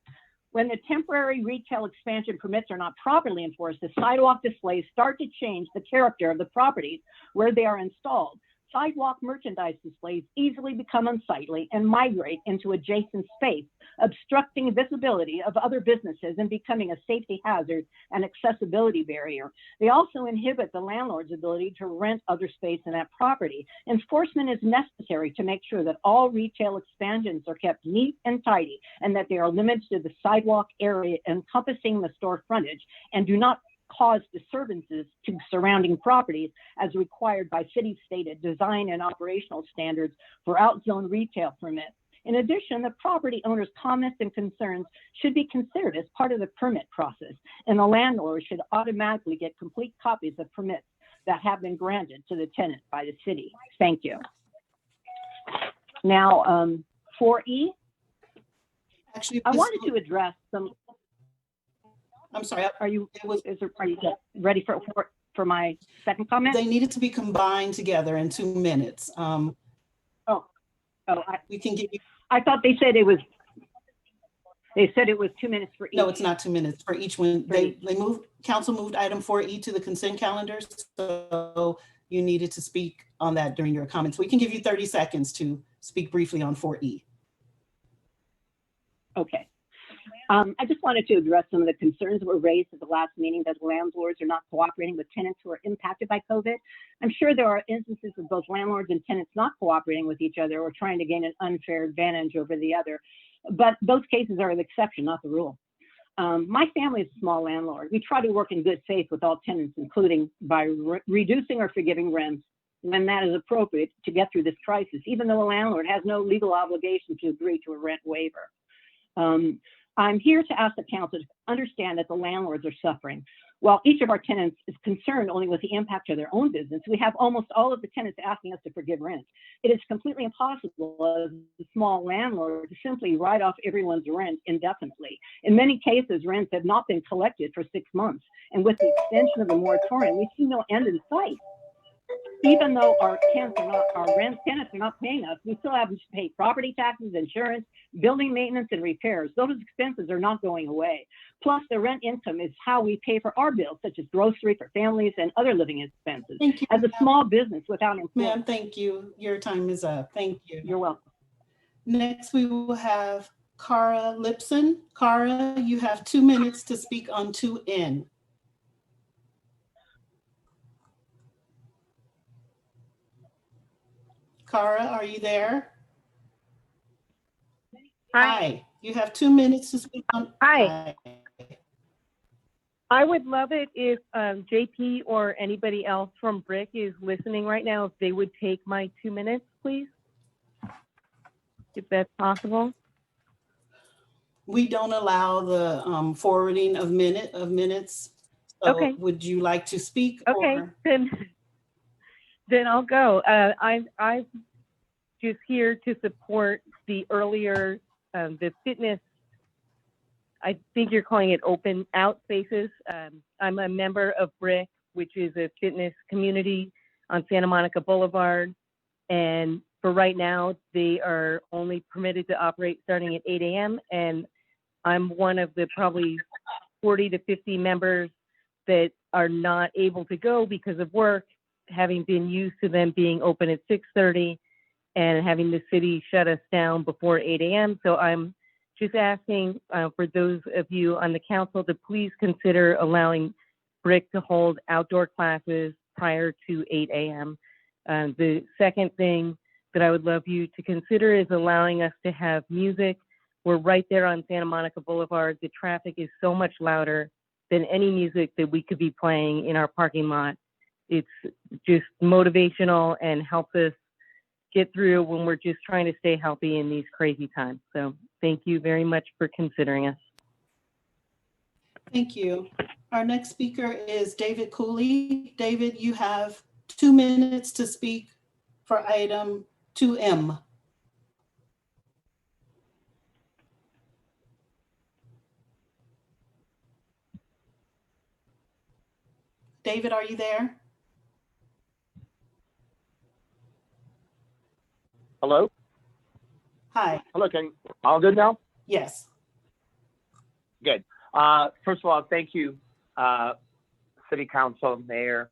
When the temporary retail expansion permits are not properly enforced, the sidewalk displays start to change the character of the properties where they are installed. Sidewalk merchandise displays easily become unsightly and migrate into adjacent space, obstructing visibility of other businesses and becoming a safety hazard and accessibility barrier. They also inhibit the landlord's ability to rent other space in that property. Enforcement is necessary to make sure that all retail expansions are kept neat and tidy and that they are limited to the sidewalk area encompassing the store frontage and do not cause disturbances to surrounding properties as required by city-stated design and operational standards for out-zone retail permits. In addition, the property owner's comments and concerns should be considered as part of the permit process, and the landlord should automatically get complete copies of permits that have been granted to the tenant by the city. Thank you. Now, 4E. Actually, I wanted to address some. I'm sorry. Are you ready for my second comment? They needed to be combined together in 2 minutes. We can give you. I thought they said it was. They said it was 2 minutes for each. No, it's not 2 minutes for each one. Council moved item 4E to the consent calendar, so you needed to speak on that during your comments. We can give you 30 seconds to speak briefly on 4E. Okay. I just wanted to address some of the concerns that were raised at the last meeting that landlords are not cooperating with tenants who are impacted by COVID. I'm sure there are instances of both landlords and tenants not cooperating with each other or trying to gain an unfair advantage over the other. But those cases are the exception, not the rule. My family is a small landlord. We try to work in good faith with all tenants, including by reducing or forgiving rents when that is appropriate to get through this crisis, even though a landlord has no legal obligation to agree to a rent waiver. I'm here to ask the council to understand that the landlords are suffering. While each of our tenants is concerned only with the impact of their own business, we have almost all of the tenants asking us to forgive rent. It is completely impossible as a small landlord to simply write off everyone's rent indefinitely. In many cases, rents have not been collected for 6 months. And with the extension of the moratorium, we see no end in sight. Even though our tenants are not paying us, we still have to pay property taxes, insurance, building maintenance, and repairs. Those expenses are not going away. Plus, the rent income is how we pay for our bills, such as grocery for families and other living expenses. Thank you. As a small business without employees. Ma'am, thank you. Your time is up. Thank you. You're welcome. Next, we will have Cara Lipson. Cara, you have 2 minutes to speak on 2N. Cara, are you there? Hi. You have 2 minutes to speak on. Hi. I would love it if JP or anybody else from BRIC is listening right now, if they would take my 2 minutes, please. If that's possible. We don't allow the forwarding of minutes. Okay. Would you like to speak? Okay, or- then I'll go. I'm just here to support the earlier, the fitness. I think you're calling it open out spaces. I'm a member of BRIC, which is a fitness community on Santa Monica Boulevard. And for right now, they are only permitted to operate starting at 8 a.m. And I'm one of the probably 40 to 50 members that are not able to go because of work, having been used to them being open at 6:30 and having the city shut us down before 8 a.m. So I'm just asking for those of you on the council to please consider allowing BRIC to hold outdoor classes prior to 8 a.m. The second thing that I would love you to consider is allowing us to have music. We're right there on Santa Monica Boulevard. The traffic is so much louder than any music that we could be playing in our parking lot. It's just motivational and helps us get through when we're just trying to stay healthy in these crazy times. So thank you very much for considering us. Thank you. Our next speaker is David Cooley. David, you have 2 minutes to speak for item 2M. David, are you there? Hello? Hi. Hello, all good now? Yes. Good. First of all, thank you, City Council, Mayor.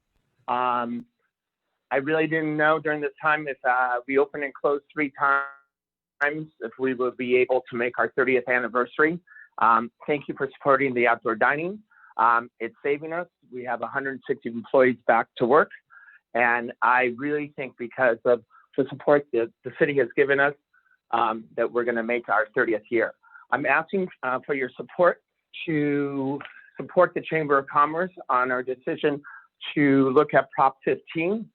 I really didn't know during this time if we opened and closed 3 times, if we would be able to make our 30th anniversary. Thank you for supporting the outdoor dining. It's saving us. We have 160 employees back to work. And I really think because of the support that the city has given us, that we're gonna make our 30th year. I'm asking for your support to support the Chamber of Commerce on our decision to look at Prop 15.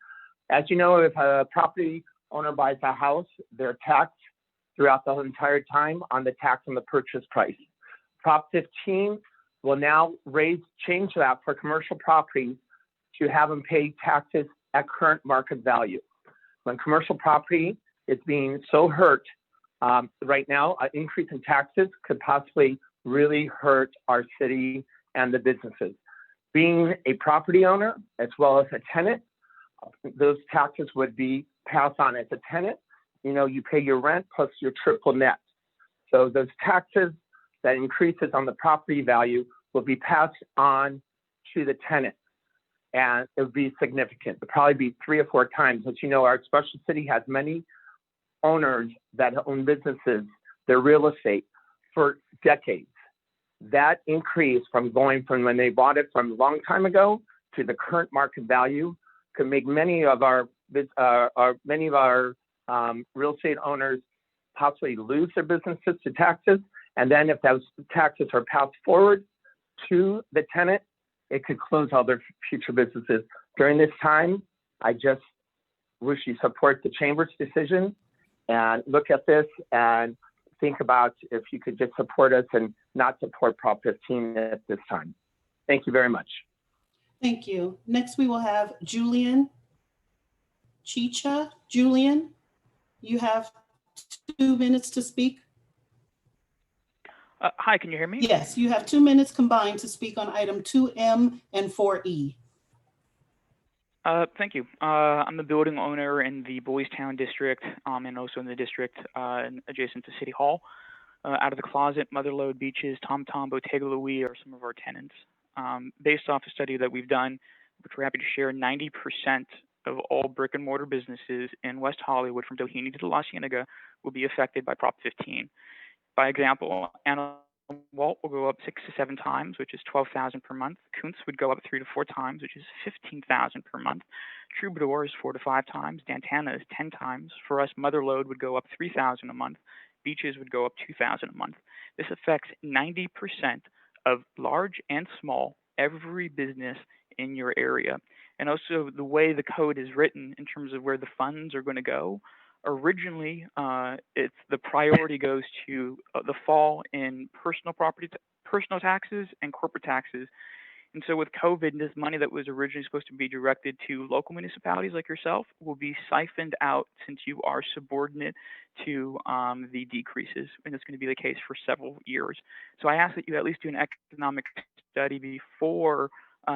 As you know, if a property owner buys a house, they're taxed throughout the entire time on the tax on the purchase price. Prop 15 will now change that for commercial properties to have them pay taxes at current market value. When commercial property is being so hurt right now, an increase in taxes could possibly really hurt our city and the businesses. Being a property owner as well as a tenant, those taxes would be passed on as a tenant. You know, you pay your rent plus your triple net. So those taxes that increases on the property value will be passed on to the tenant. And it would be significant. It'll probably be 3 or 4 times. As you know, our special city has many owners that own businesses, their real estate for decades. That increase from going from when they bought it from a long time ago to the current market value could make many of our real estate owners possibly lose their businesses to taxes. And then if those taxes are passed forward to the tenant, it could close all their future businesses. During this time, I just wish you support the Chamber's decision and look at this and think about if you could just support us and not support Prop 15 at this time. Thank you very much. Thank you. Next, we will have Julian Chicha. Julian, you have 2 minutes to speak. Hi, can you hear me? Yes, you have 2 minutes combined to speak on item 2M and 4E. Thank you. I'm the building owner in the Boys Town district and also in the district adjacent to City Hall. Out of the Closet, Motherlode, Beaches, Tom Tom, Bottega Louis are some of our tenants. Based off a study that we've done, which we're happy to share, 90% of all brick and mortar businesses in West Hollywood from Doheny to La Cienega will be affected by Prop 15. By example, Anna Walt will go up 6 to 7 times, which is $12,000 per month. Kuntz would go up 3 to 4 times, which is $15,000 per month. Troubadour is 4 to 5 times. Dantana is 10 times. For us, Motherlode would go up $3,000 a month. Beaches would go up $2,000 a month. This affects 90% of large and small, every business in your area. And also the way the code is written in terms of where the funds are going to go. Originally, it's the priority goes to the fall in personal taxes and corporate taxes. And so with COVID, this money that was originally supposed to be directed to local municipalities like yourself will be siphoned out since you are subordinate to the decreases. And it's going to be the case for several years. So I ask that you at least do an economic study before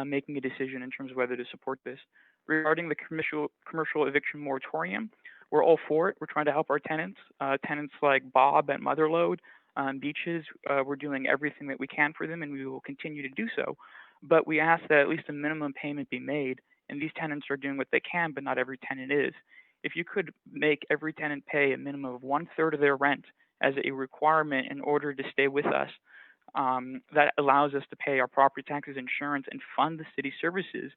making a decision in terms of whether to support this. Regarding the commercial eviction moratorium, we're all for it. We're trying to help our tenants, tenants like Bob at Motherlode, Beaches. We're doing everything that we can for them, and we will continue to do so. But we ask that at least a minimum payment be made, and these tenants are doing what they can, but not every tenant is. If you could make every tenant pay a minimum of 1/3 of their rent as a requirement in order to stay with us, that allows us to pay our property taxes, insurance, and fund the city services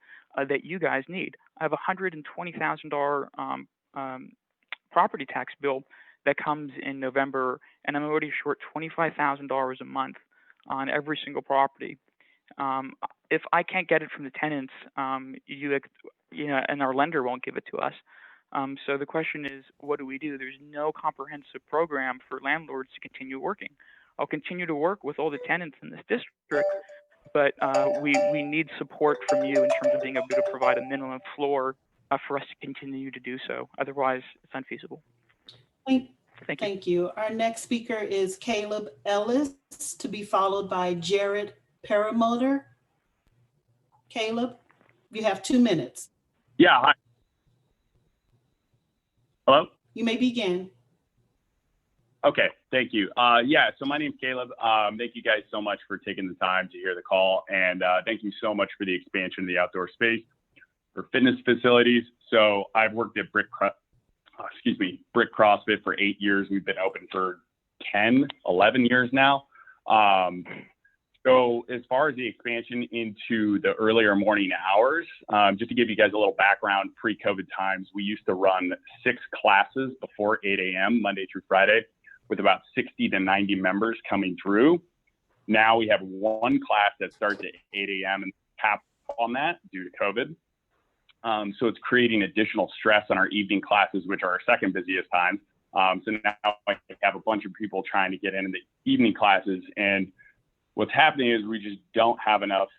that you guys need. I have a $120,000 property tax bill that comes in November, and I'm already short $25,000 a month on every single property. If I can't get it from the tenants, and our lender won't give it to us. So the question is, what do we do? There's no comprehensive program for landlords to continue working. I'll continue to work with all the tenants in this district, but we need support from you in terms of being able to provide a minimum floor for us to continue to do so. Otherwise, it's unfeasible. Thank you. Our next speaker is Caleb Ellis, to be followed by Jared Paramotor. Caleb, you have 2 minutes. Yeah. Hi. Hello? You may begin. Okay, thank you. Yeah, so my name's Caleb. Thank you guys so much for taking the time to hear the call. And thank you so much for the expansion of the outdoor space for fitness facilities. So I've worked at Brick CrossFit for 8 years. We've been open for 10, 11 years now. So as far as the expansion into the earlier morning hours, just to give you guys a little background, pre-COVID times, we used to run 6 classes before 8 a.m. Monday through Friday, with about 60 to 90 members coming through. Now we have 1 class that starts at 8 a.m. and cap on that due to COVID. So it's creating additional stress on our evening classes, which are our second busiest time. So now I have a bunch of people trying to get in the evening classes, and what's happening is we just don't have enough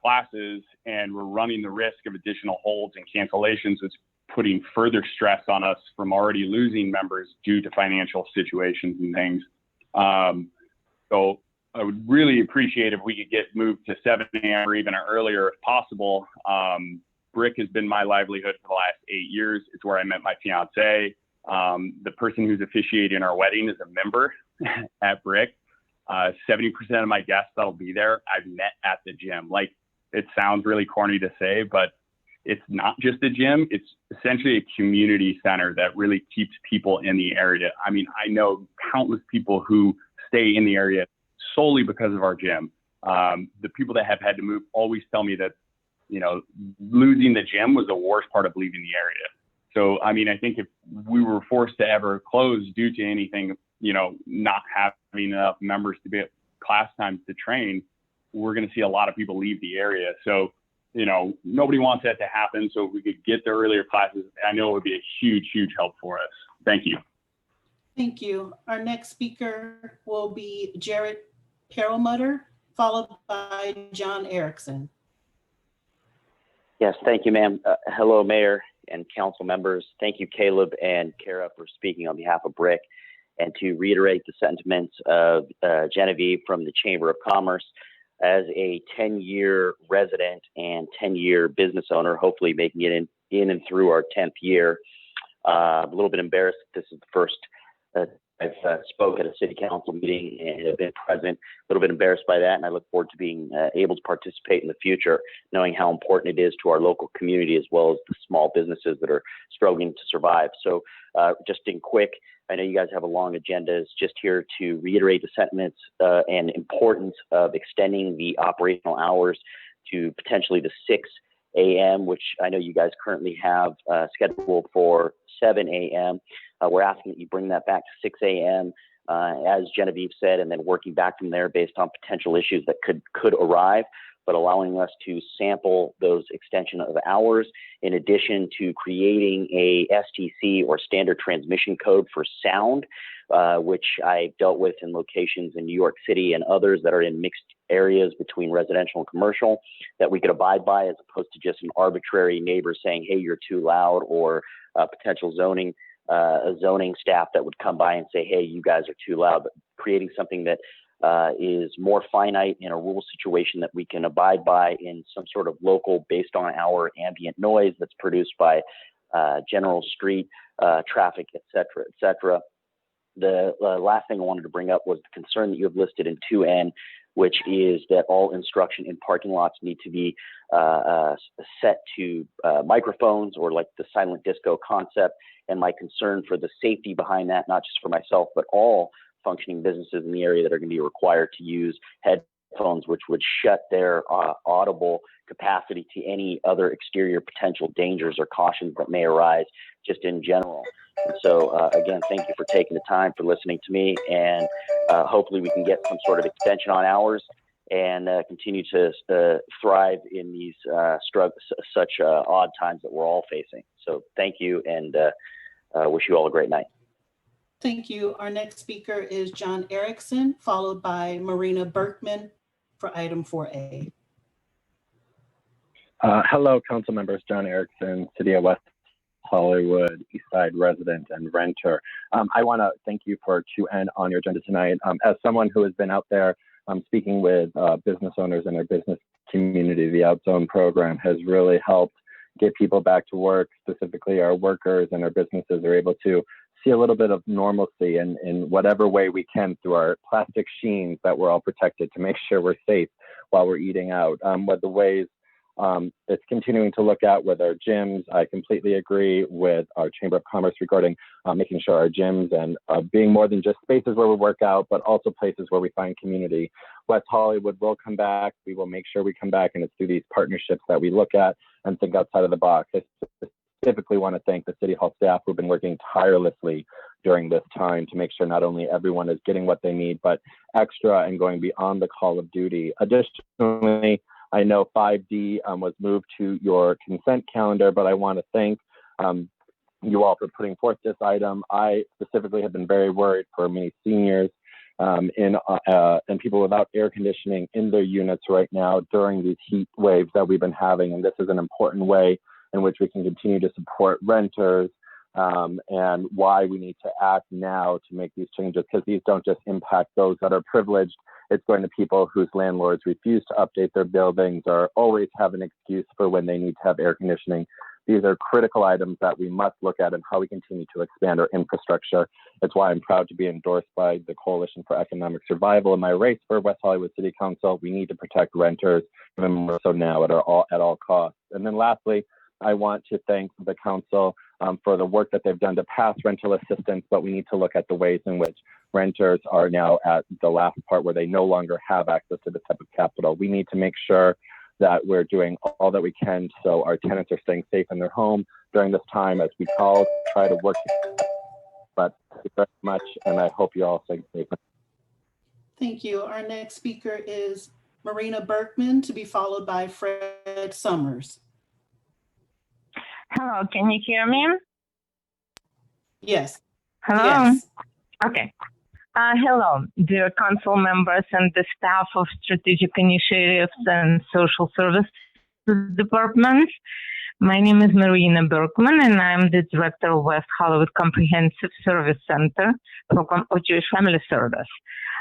classes, and we're running the risk of additional holds and cancellations. It's putting further stress on us from already losing members due to financial situations and things. So I would really appreciate if we could get moved to 7 a.m. or even earlier if possible. Brick has been my livelihood for the last 8 years. It's where I met my fiance. The person who's officiating our wedding is a member at Brick. 70% of my guests that'll be there, I've met at the gym. Like, it sounds really corny to say, but it's not just a gym. It's essentially a community center that really keeps people in the area. I mean, I know countless people who stay in the area solely because of our gym. The people that have had to move always tell me that, you know, losing the gym was the worst part of leaving the area. So, I mean, I think if we were forced to ever close due to anything, you know, not having enough members to be at class times to train, we're going to see a lot of people leave the area. So, you know, nobody wants that to happen. So if we could get the earlier classes, I know it would be a huge, huge help for us. Thank you. Thank you. Our next speaker will be Jared Perlmutter, followed by John Erickson. Yes, thank you, ma'am. Hello, Mayor and council members. Thank you, Caleb and Kara, for speaking on behalf of Brick, and to reiterate the sentiments of Genevieve from the Chamber of Commerce. As a 10-year resident and 10-year business owner, hopefully making it in and through our 10th year, a little bit embarrassed. This is the first I've spoke at a city council meeting and have been present, a little bit embarrassed by that, and I look forward to being able to participate in the future, knowing how important it is to our local community as well as the small businesses that are struggling to survive. So just in quick, I know you guys have a long agenda, is just here to reiterate the sentiments and importance of extending the operational hours to potentially to 6 a.m., which I know you guys currently have scheduled for 7 a.m. We're asking that you bring that back to 6 a.m., as Genevieve said, and then working back from there based on potential issues that could arrive, but allowing us to sample those extension of hours, in addition to creating a STC or standard transmission code for sound, which I dealt with in locations in New York City and others that are in mixed areas between residential and commercial, that we could abide by, as opposed to just an arbitrary neighbor saying, hey, you're too loud, or potential zoning staff that would come by and say, hey, you guys are too loud, but creating something that is more finite in a rural situation that we can abide by in some sort of local, based on our ambient noise that's produced by general street traffic, et cetera. The last thing I wanted to bring up was the concern that you have listed in 2N, which is that all instruction in parking lots need to be set to microphones, or like the silent disco concept. And my concern for the safety behind that, not just for myself, but all functioning businesses in the area that are going to be required to use headphones, which would shut their audible capacity to any other exterior potential dangers or cautions that may arise just in general. And so again, thank you for taking the time, for listening to me, and hopefully we can get some sort of extension on hours and continue to thrive in these such odd times that we're all facing. So thank you, and wish you all a great night. Thank you. Our next speaker is John Erickson, followed by Marina Berkman for item 4A. Hello, council members. John Erickson, City of West Hollywood, East Side resident and renter. I want to thank you for 2N on your agenda tonight. As someone who has been out there speaking with business owners in their business community, the Outzone program has really helped get people back to work. Specifically, our workers and our businesses are able to see a little bit of normalcy in whatever way we can through our plastic sheens that we're all protected to make sure we're safe while we're eating out. What the ways it's continuing to look at with our gyms. I completely agree with our Chamber of Commerce regarding making sure our gyms and being more than just spaces where we work out, but also places where we find community. West Hollywood will come back. We will make sure we come back, and it's through these partnerships that we look at and think outside of the box. I specifically want to thank the City Hall staff who've been working tirelessly during this time to make sure not only everyone is getting what they need, but extra and going beyond the call of duty. Additionally, I know 5D was moved to your consent calendar, but I want to thank you all for putting forth this item. I specifically have been very worried for many seniors and people without air conditioning in their units right now during these heat waves that we've been having. And this is an important way in which we can continue to support renters, and why we need to act now to make these changes, because these don't just impact those that are privileged. It's going to people whose landlords refuse to update their buildings or always have an excuse for when they need to have air conditioning. These are critical items that we must look at and how we continue to expand our infrastructure. It's why I'm proud to be endorsed by the Coalition for Economic Survival. In my race for West Hollywood City Council, we need to protect renters, even more so now at all costs. And then lastly, I want to thank the council for the work that they've done to pass rental assistance, but we need to look at the ways in which renters are now at the last part where they no longer have access to this type of capital. We need to make sure that we're doing all that we can so our tenants are staying safe in their home during this time as we try to work together. But thank you very much, and I hope you all stay safe. Thank you. Our next speaker is Marina Berkman, to be followed by Fred Summers. Hello, can you hear me? Yes. Hello? Yes. Okay. Hello, dear council members and the staff of Strategic Initiatives and Social Services Departments. My name is Marina Berkman, and I'm the Director of West Hollywood Comprehensive Service Center Program of Jewish Family Service.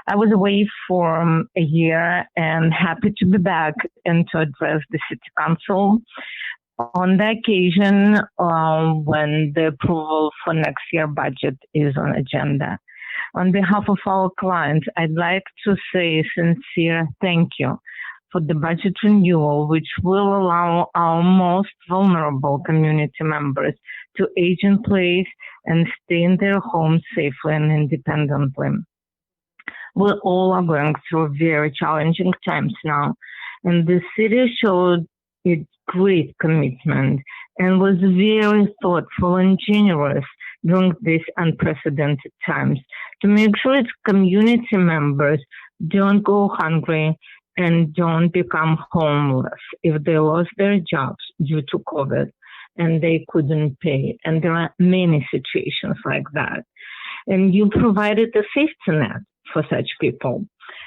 I was away for a year and happy to be back and to address the City Council on the occasion when the approval for next year budget is on agenda. On behalf of our clients, I'd like to say a sincere thank you for the budget renewal, which will allow our most vulnerable community members to age in place and stay in their homes safely and independently. We all are going through very challenging times now, and the city showed its great commitment and was very thoughtful and generous during these unprecedented times to make sure its community members don't go hungry and don't become homeless if they lost their jobs due to COVID and they couldn't pay. And there are many situations like that. and you provided a safety net for such people.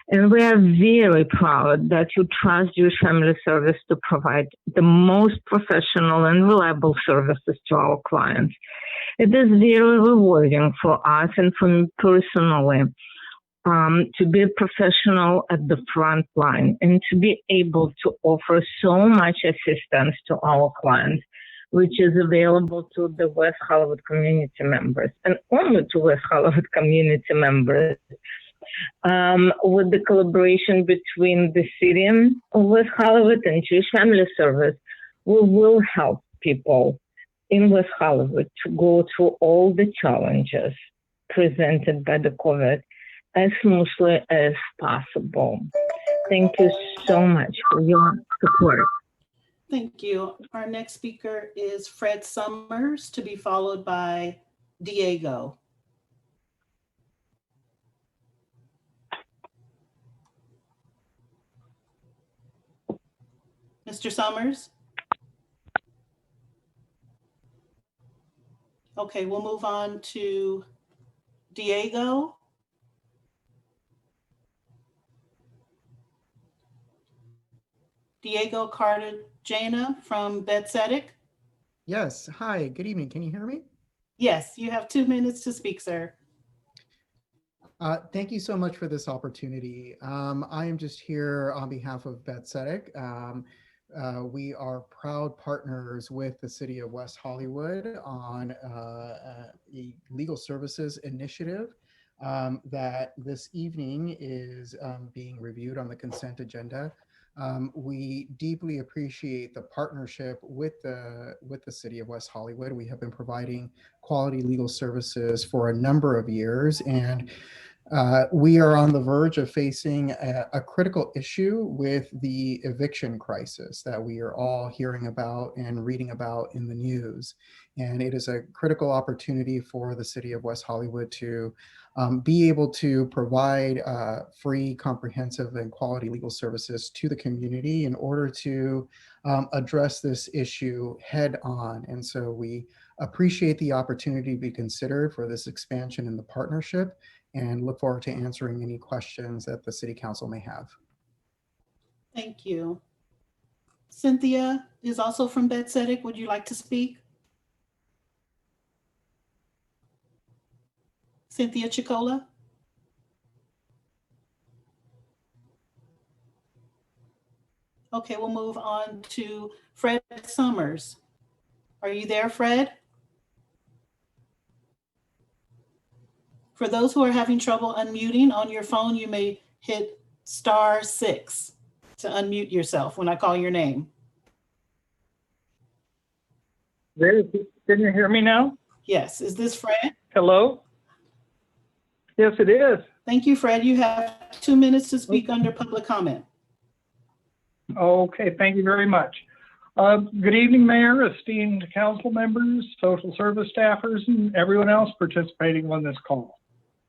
And we are very proud that you trust Jewish Family Service to provide the most professional and reliable services to our clients. It is very rewarding for us and for me personally to be a professional at the front line and to be able to offer so much assistance to our clients, which is available to the West Hollywood community members and only to West Hollywood community members. With the collaboration between the city of West Hollywood and Jewish Family Service, we will help people in West Hollywood to go through all the challenges presented by the COVID as smoothly as possible. Thank you so much for your support. Thank you. Our next speaker is Fred Summers, to be followed by Diego. Mr. Summers? Okay, we'll move on to Diego. Diego Cartagena from Bethsaida. Yes, hi, good evening. Can you hear me? Yes, you have 2 minutes to speak, sir. Thank you so much for this opportunity. I am just here on behalf of Bethsaida. We are proud partners with the City of West Hollywood on a legal services initiative that this evening is being reviewed on the consent agenda. We deeply appreciate the partnership with the City of West Hollywood. We have been providing quality legal services for a number of years, and we are on the verge of facing a critical issue with the eviction crisis that we are all hearing about and reading about in the news. And it is a critical opportunity for the City of West Hollywood to be able to provide free, comprehensive, and quality legal services to the community in order to address this issue head on. And so we appreciate the opportunity to be considered for this expansion in the partnership, and look forward to answering any questions that the City Council may have. Thank you. Cynthia is also from Bethsaida. Would you like to speak? Cynthia Chicola? Okay, we'll move on to Fred Summers. Are you there, Fred? For those who are having trouble unmuting on your phone, you may hit *6 to unmute yourself when I call your name. Can you hear me now? Yes. Is this Fred? Hello? Yes, it is. Thank you, Fred. You have 2 minutes to speak under public comment. Okay, thank you very much. Good evening, Mayor, esteemed council members, social service staffers, and everyone else participating on this call.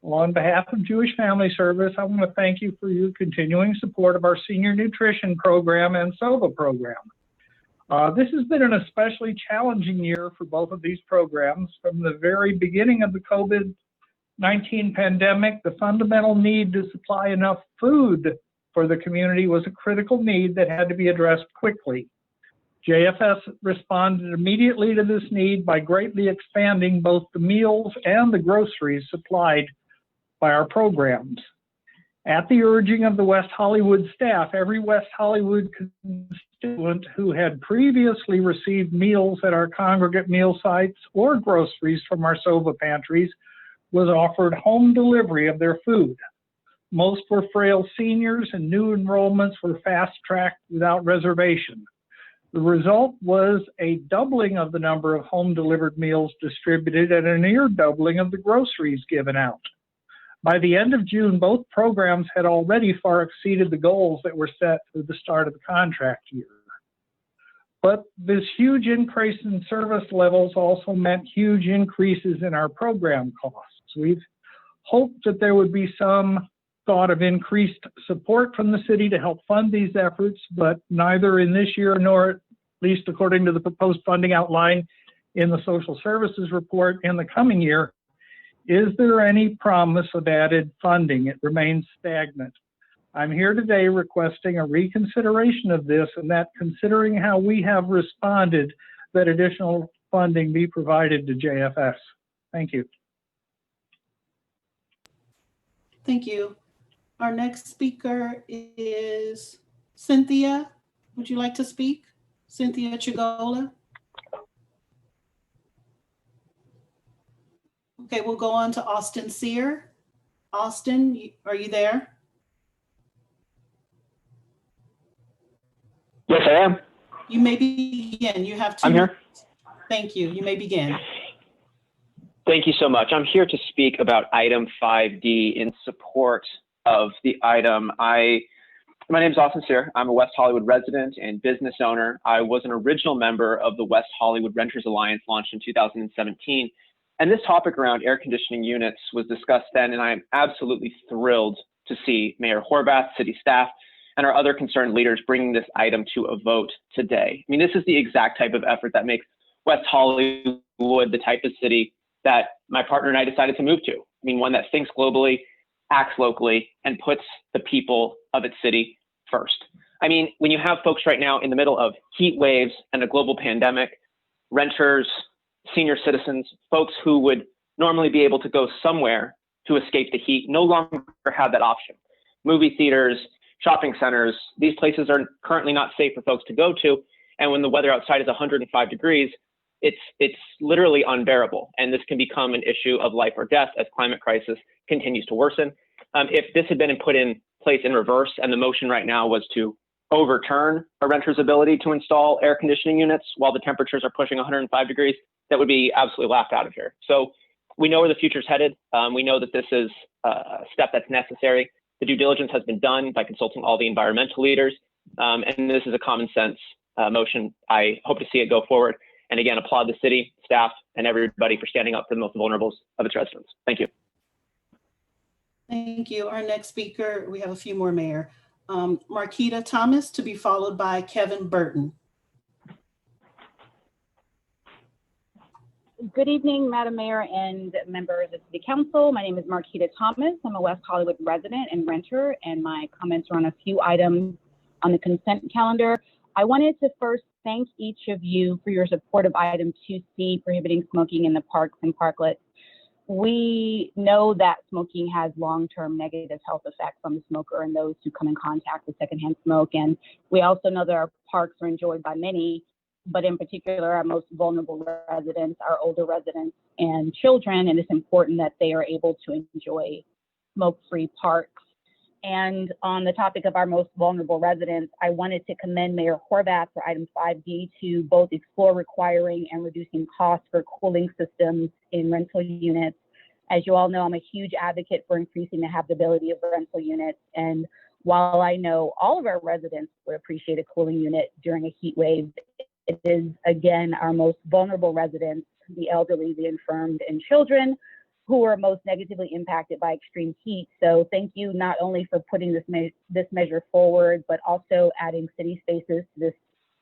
Well, on behalf of Jewish Family Service, I want to thank you for your continuing support of our senior nutrition program and SOVA program. This has been an especially challenging year for both of these programs. From the very beginning of the COVID-19 pandemic, the fundamental need to supply enough food for the community was a critical need that had to be addressed quickly. JFS responded immediately to this need by greatly expanding both the meals and the groceries supplied by our programs. At the urging of the West Hollywood staff, every West Hollywood constituent who had previously received meals at our congregate meal sites or groceries from our SOVA pantries was offered home delivery of their food. Most were frail seniors, and new enrollments were fast-tracked without reservation. The result was a doubling of the number of home-delivered meals distributed and a near doubling of the groceries given out. By the end of June, both programs had already far exceeded the goals that were set for the start of the contract year. But this huge increase in service levels also meant huge increases in our program costs. We've hoped that there would be some thought of increased support from the city to help fund these efforts, but neither in this year nor, at least according to the proposed funding outline in the social services report, in the coming year, Is there any promise of added funding? It remains stagnant. I'm here today requesting a reconsideration of this, and that considering how we have responded, that additional funding be provided to JFS. Thank you. Thank you. Our next speaker is Cynthia. Would you like to speak? Cynthia Chigola. Okay, we'll go on to Austin Sear. Austin, are you there? Yes, I am. You may begin. You have 2 I'm here. minutes. Thank you. You may begin. Thank you so much. I'm here to speak about item 5D in support of the item. My name is Austin Sear. I'm a West Hollywood resident and business owner. I was an original member of the West Hollywood Renters Alliance launched in 2017. And this topic around air conditioning units was discussed then, and I am absolutely thrilled to see Mayor Horvath, city staff, and our other concerned leaders bringing this item to a vote today. I mean, this is the exact type of effort that makes West Hollywood the type of city that my partner and I decided to move to. I mean, one that thinks globally, acts locally, and puts the people of its city first. I mean, when you have folks right now in the middle of heat waves and a global pandemic, renters, senior citizens, folks who would normally be able to go somewhere to escape the heat no longer have that option. Movie theaters, shopping centers, these places are currently not safe for folks to go to. And when the weather outside is 105 degrees, it's literally unbearable. And this can become an issue of life or death as climate crisis continues to worsen. If this had been put in place in reverse and the motion right now was to overturn a renter's ability to install air conditioning units while the temperatures are pushing 105 degrees, that would be absolutely laughed out of here. So we know where the future's headed. We know that this is a step that's necessary. The due diligence has been done by consulting all the environmental leaders. And this is a common sense motion. I hope to see it go forward. And again, applaud the city, staff, and everybody for standing up for the most vulnerable of its residents. Thank you. Thank you. Our next speaker, we have a few more, Mayor. Marquita Thomas, to be followed by Kevin Burton. Good evening, Madam Mayor and members of City Council. My name is Marquita Thomas. I'm a West Hollywood resident and renter, and my comments are on a few items on the consent calendar. I wanted to first thank each of you for your support of item 2C, prohibiting smoking in the parks and parklets. We know that smoking has long-term negative health effects on the smoker and those who come in contact with secondhand smoke. And we also know that our parks are enjoyed by many, but in particular, our most vulnerable residents, our older residents and children. And it's important that they are able to enjoy smoke-free parks. And on the topic of our most vulnerable residents, I wanted to commend Mayor Horvath for item 5D to both explore requiring and reducing costs for cooling systems in rental units. As you all know, I'm a huge advocate for increasing the habitability of rental units. And while I know all of our residents would appreciate a cooling unit during a heat wave, it is, again, our most vulnerable residents, the elderly, the infirmed, and children, who are most negatively impacted by extreme heat. So thank you not only for putting this measure forward, but also adding city spaces to this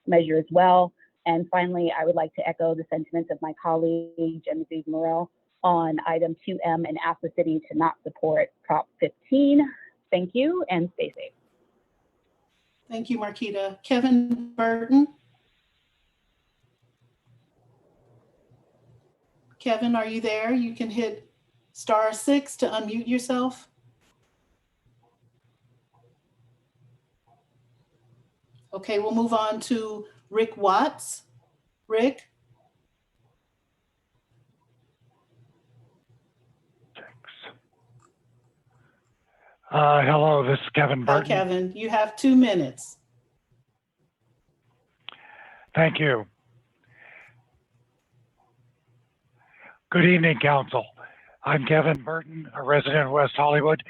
measure as well. And finally, I would like to echo the sentiments of my colleague, Genevieve Morel, on item 2M and ask the city to not support Prop 15. Thank you and stay safe. Thank you, Marquita. Kevin Burton. Kevin, are you there? You can hit *6 to unmute yourself. Okay, we'll move on to Rick Watts. Rick? Hello, this is Kevin Burton. Hi, Kevin. You have 2 minutes. Thank you. Good evening, Council. I'm Kevin Burton, a resident of West Hollywood.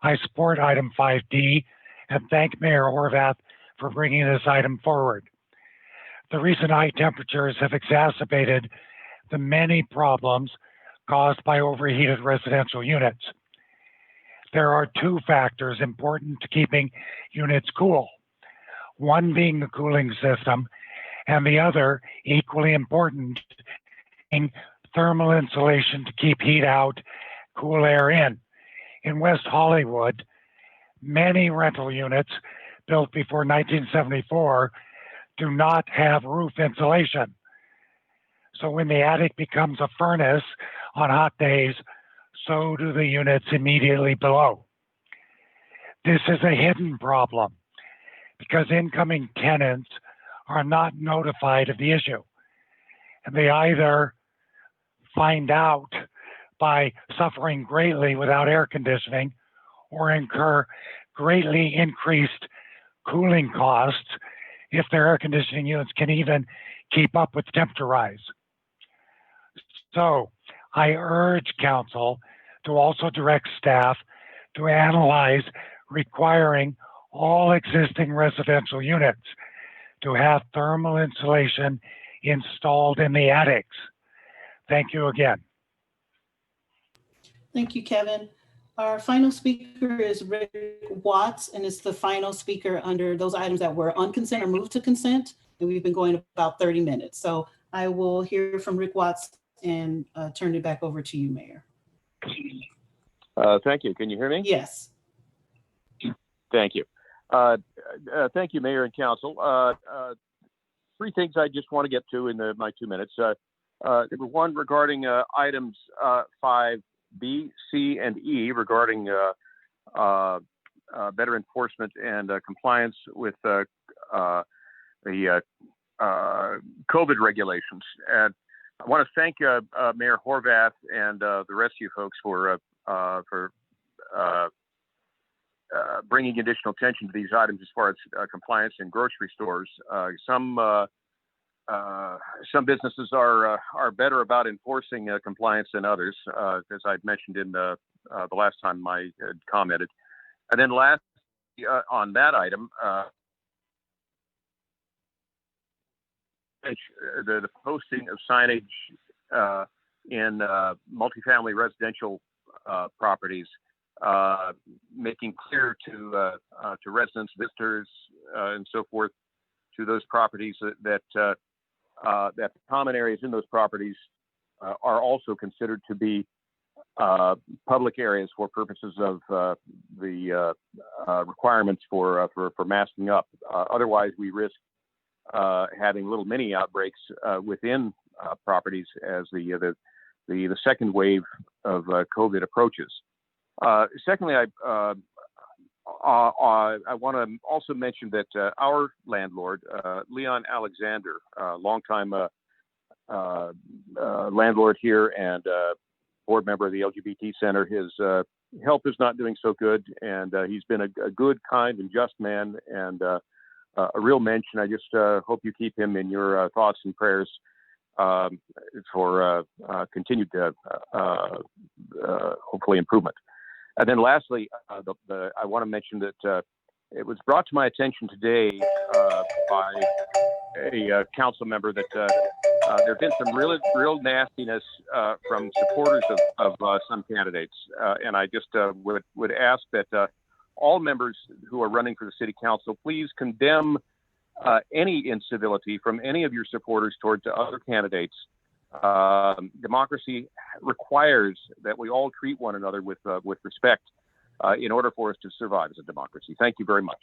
I support item 5D and thank Mayor Horvath for bringing this item forward. The recent high temperatures have exacerbated the many problems caused by overheated residential units. There are 2 factors important to keeping units cool, one being the cooling system, and the other, equally important, being thermal insulation to keep heat out, cool air in. In West Hollywood, many rental units built before 1974 do not have roof insulation. So when the attic becomes a furnace on hot days, so do the units immediately below. This is a hidden problem because incoming tenants are not notified of the issue. And they either find out by suffering greatly without air conditioning or incur greatly increased cooling costs if their air conditioning units can even keep up with temperature rise. So I urge council to also direct staff to analyze requiring all existing residential units to have thermal insulation installed in the attics. Thank you again. Thank you, Kevin. Our final speaker is Rick Watts, and it's the final speaker under those items that were on consent or moved to consent. And we've been going about 30 minutes. So I will hear from Rick Watts and turn it back over to you, Mayor. Thank you. Can you hear me? Yes. Thank you. Thank you, Mayor and Council. Three things I just want to get to in my 2 minutes. Number one, regarding items 5B, C, and E, regarding better enforcement and compliance with the COVID regulations. And I want to thank Mayor Horvath and the rest of you folks for bringing additional attention to these items as far as compliance in grocery stores. Some businesses are better about enforcing compliance than others, as I'd mentioned in the last time I had commented. And then last, on that item, the posting of signage in multifamily residential properties, making clear to residents, visitors, and so forth, to those properties that the common areas in those properties are also considered to be public areas for purposes of the requirements for masking up. Otherwise, we risk having little mini outbreaks within properties as the second wave of COVID approaches. Secondly, I want to also mention that our landlord, Leon Alexander, longtime landlord here and board member of the LGBT Center, his health is not doing so good, and he's been a good, kind, and just man, and a real mensch. I just hope you keep him in your thoughts and prayers for continued, hopefully, improvement. And then lastly, I want to mention that it was brought to my attention today by a council member that there have been some real nastiness from supporters of some candidates. And I just would ask that all members who are running for the city council, please condemn any incivility from any of your supporters towards other candidates. Democracy requires that we all treat one another with respect in order for us to survive as a democracy. Thank you very much.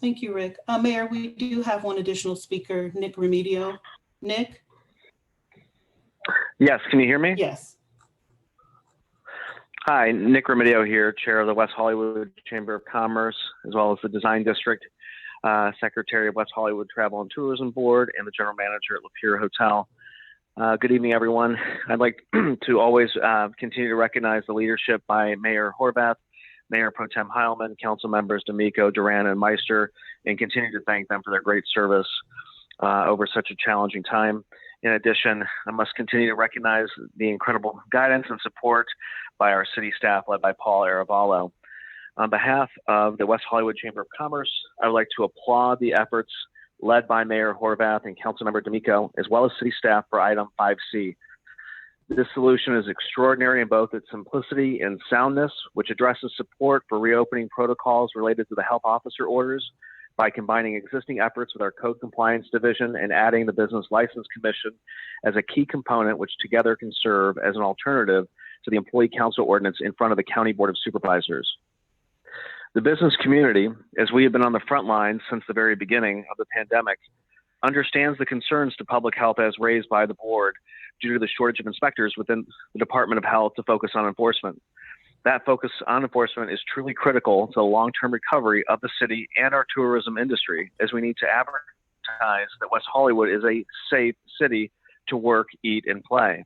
Thank you, Rick. Mayor, we do have one additional speaker, Nick Remedio. Nick? Yes, can you hear me? Yes. Hi, Nick Remedio here, Chair of the West Hollywood Chamber of Commerce, as well as the Design District, Secretary of West Hollywood Travel and Tourism Board, and the General Manager at Lapeer Hotel. Good evening, everyone. I'd like to always continue to recognize the leadership by Mayor Horvath, Mayor Pro Tem Heilman, Council Members D'Amico, Duran, and Meister, and continue to thank them for their great service over such a challenging time. In addition, I must continue to recognize the incredible guidance and support by our city staff led by Paul Aravallo. On behalf of the West Hollywood Chamber of Commerce, I would like to applaud the efforts led by Mayor Horvath and Councilmember D'Amico, as well as city staff for item 5C. This solution is extraordinary in both its simplicity and soundness, which addresses support for reopening protocols related to the health officer orders, by combining existing efforts with our Code Compliance Division and adding the Business License Commission as a key component, which together can serve as an alternative to the Employee Council Ordinance in front of the County Board of Supervisors. The business community, as we have been on the front lines since the very beginning of the pandemic, understands the concerns to public health as raised by the board due to the shortage of inspectors within the Department of Health to focus on enforcement. That focus on enforcement is truly critical to the long-term recovery of the city and our tourism industry, as we need to advertise that West Hollywood is a safe city to work, eat, and play.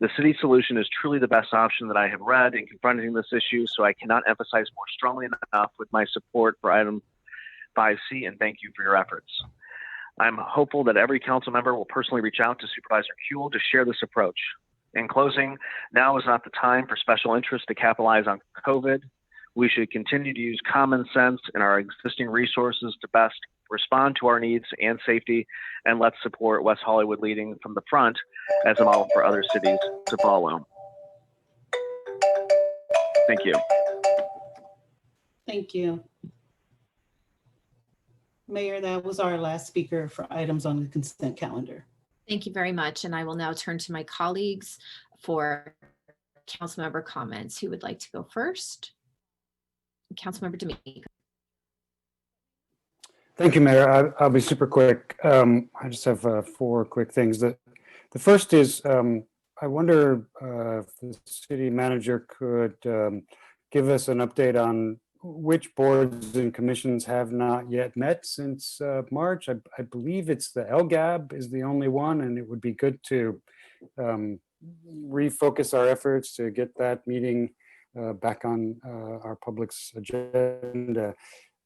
The city solution is truly the best option that I have read in confronting this issue, so I cannot emphasize more strongly enough with my support for item 5C, and thank you for your efforts. I'm hopeful that every council member will personally reach out to Supervisor Kuehl to share this approach. In closing, now is not the time for special interests to capitalize on COVID. We should continue to use common sense and our existing resources to best respond to our needs and safety, and let's support West Hollywood leading from the front as a model for other cities to follow. Thank you. Thank you. Mayor, that was our last speaker for items on the consent calendar. Thank you very much. And I will now turn to my colleagues for council member comments. Who would like to go first? Councilmember D'Amico. Thank you, Mayor. I'll be super quick. I just have 4 quick things. The first is, I wonder if the city manager could give us an update on which boards and commissions have not yet met since March. I believe it's the LGAB is the only one, and it would be good to refocus our efforts to get that meeting back on our public's agenda.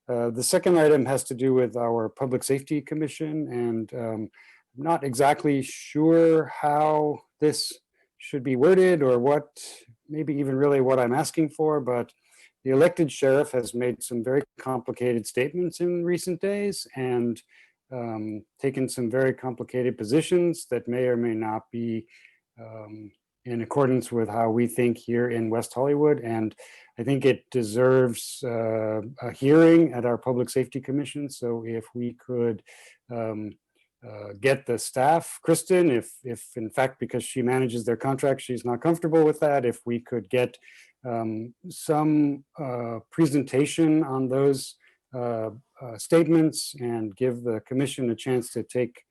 The second item has to do with our Public Safety Commission, and I'm not exactly sure how this should be worded or what, maybe even really what I'm asking for, but the elected sheriff has made some very complicated statements in recent days and taken some very complicated positions that may or may not be in accordance with how we think here in West Hollywood. And I think it deserves a hearing at our Public Safety Commission. So if we could get the staff, Kristen, if in fact, because she manages their contract, she's not comfortable with that, if we could get some presentation on those statements and give the commission a chance to take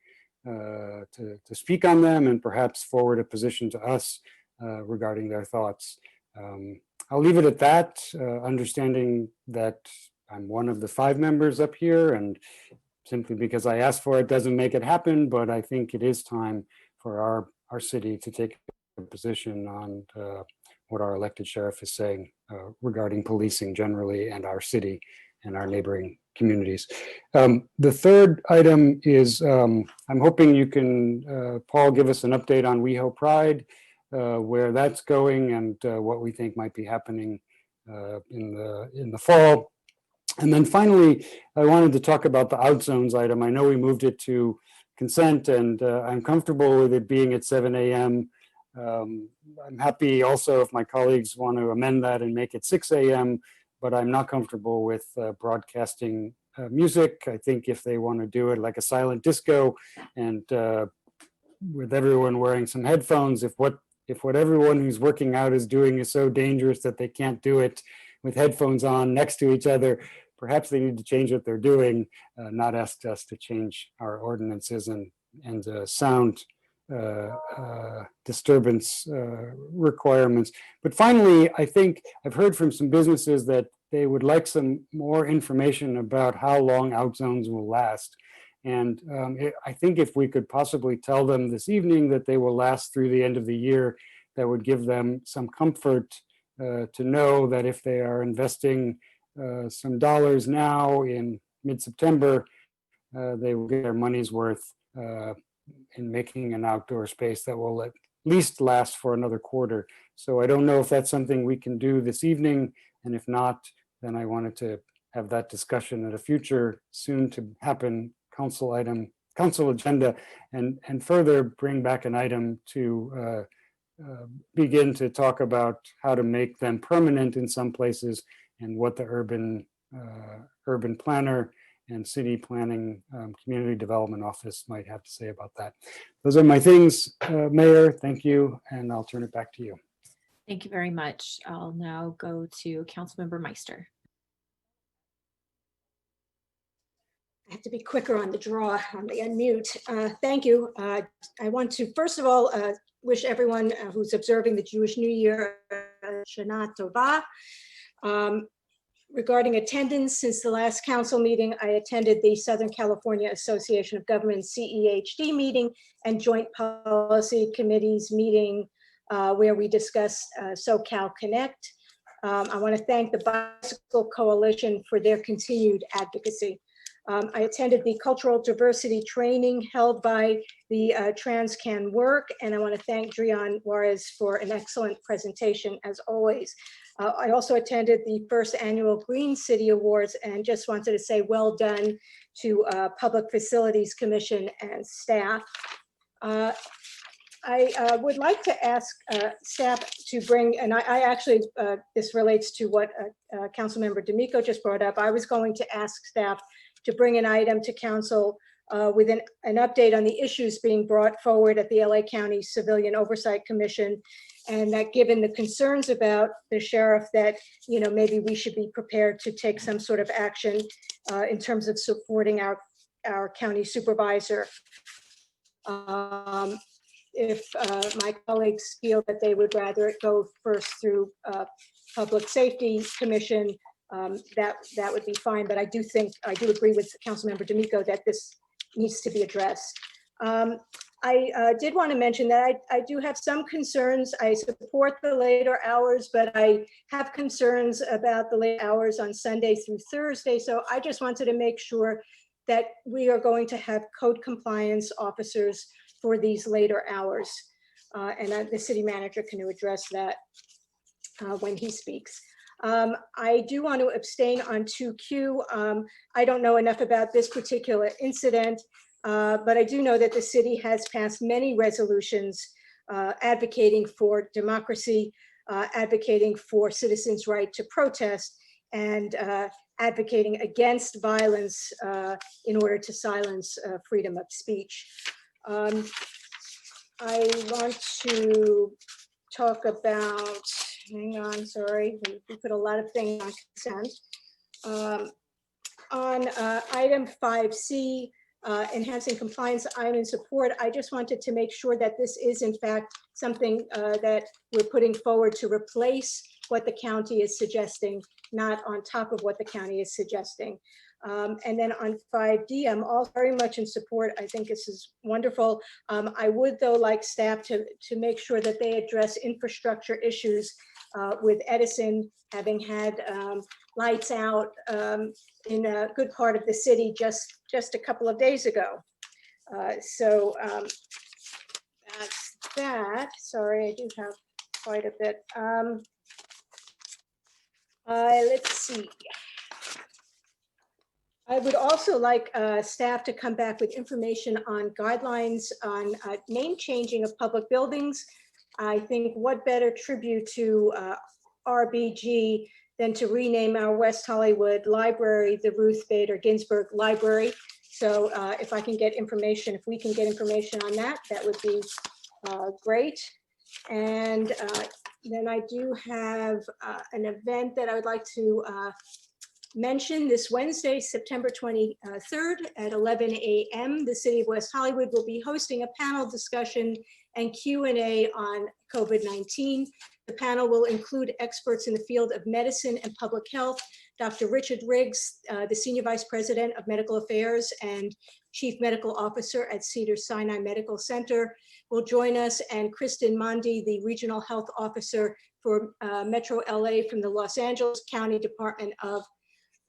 to speak on them and perhaps forward a position to us regarding their thoughts. I'll leave it at that, understanding that I'm one of the 5 members up here, and simply because I asked for it doesn't make it happen, but I think it is time for our city to take a position on what our elected sheriff is saying regarding policing generally and our city and our neighboring communities. The third item is I'm hoping you can, Paul, give us an update on Weho Pride, where that's going and what we think might be happening in the fall. And then finally, I wanted to talk about the out zones item. I know we moved it to consent, and I'm comfortable with it being at 7 a.m. I'm happy also if my colleagues want to amend that and make it 6 a.m., but I'm not comfortable with broadcasting music. I think if they want to do it like a silent disco and with everyone wearing some headphones, if what everyone who's working out is doing is so dangerous that they can't do it with headphones on next to each other, perhaps they need to change what they're doing, not ask us to change our ordinances and sound disturbance requirements. But finally, I think I've heard from some businesses that they would like some more information about how long out zones will last. And I think if we could possibly tell them this evening that they will last through the end of the year, that would give them some comfort to know that if they are investing some dollars now in mid-September, they will get their money's worth in making an outdoor space that will at least last for another quarter. So I don't know if that's something we can do this evening, and if not, then I wanted to have that discussion at a future soon to happen council agenda, and further bring back an item to begin to talk about how to make them permanent in some places and what the urban planner and City Planning Community Development Office might have to say about that. Those are my things, Mayor. Thank you, and I'll turn it back to you. Thank you very much. I'll now go to Councilmember Meister. I have to be quicker on the draw, on the unmute. Thank you. I want to, first of all, wish everyone who's observing the Jewish New Year, Shana Tova. Regarding attendance, since the last council meeting, I attended the Southern California Association of Government CEHD meeting and Joint Policy Committee's meeting where we discussed SoCal Connect. I want to thank the Bicycle Coalition for their continued advocacy. I attended the cultural diversity training held by the Trans Can Work, and I want to thank Drian Juarez for an excellent presentation as always. I also attended the first annual Green City Awards and just wanted to say well done to Public Facilities Commission and staff. I would like to ask staff to bring, and I actually, this relates to what Councilmember D'Amico just brought up. I was going to ask staff to bring an item to council with an update on the issues being brought forward at the LA County Civilian Oversight Commission, and that given the concerns about the sheriff, that maybe we should be prepared to take some sort of action in terms of supporting our county supervisor. If my colleagues feel that they would rather it go first through Public Safety Commission, that would be fine. But I do agree with Councilmember D'Amico that this needs to be addressed. I did want to mention that I do have some concerns. I support the later hours, but I have concerns about the late hours on Sunday through Thursday. So I just wanted to make sure that we are going to have code compliance officers for these later hours. And the city manager can address that when he speaks. I do want to abstain on 2Q. I don't know enough about this particular incident, but I do know that the city has passed many resolutions advocating for democracy, advocating for citizens' right to protest, and advocating against violence in order to silence freedom of speech. I want to talk about, hang on, sorry, we put a lot of things on consent. On item 5C, enhancing compliance, I'm in support. I just wanted to make sure that this is in fact something that we're putting forward to replace what the county is suggesting, not on top of what the county is suggesting. And then on 5D, I'm all very much in support. I think this is wonderful. I would though like staff to make sure that they address infrastructure issues with Edison having had lights out in a good part of the city just a couple of days ago. So that's that. Sorry, I do have quite a bit. Let's see. I would also like staff to come back with information on guidelines on name changing of public buildings. I think what better tribute to RBG than to rename our West Hollywood Library the Ruth Bader Ginsburg Library. So if I can get information, if we can get information on that, that would be great. And then I do have an event that I would like to mention this Wednesday, September 23rd at 11 a.m. The City of West Hollywood will be hosting a panel discussion and Q&A on COVID-19. The panel will include experts in the field of medicine and public health. Dr. Richard Riggs, the Senior Vice President of Medical Affairs and Chief Medical Officer at Cedars-Sinai Medical Center, will join us, and Kristen Mondi, the Regional Health Officer for Metro LA from the Los Angeles County Department of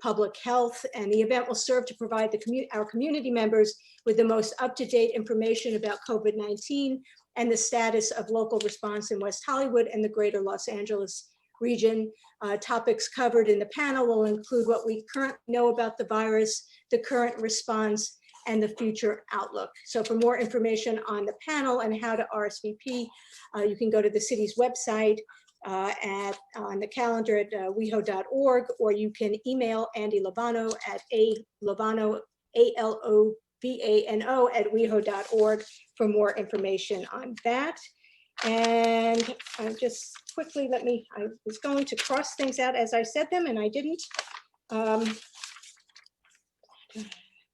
Public Health. And the event will serve to provide our community members with the most up-to-date information about COVID-19 and the status of local response in West Hollywood and the greater Los Angeles region. Topics covered in the panel will include what we currently know about the virus, the current response, and the future outlook. So for more information on the panel and how to RSVP, you can go to the city's website on the calendar at weho.org, or you can email Andy Lovano at alovano, ALOVANO at weho.org for more information on that. And just quickly, I was going to cross things out as I said them, and I didn't.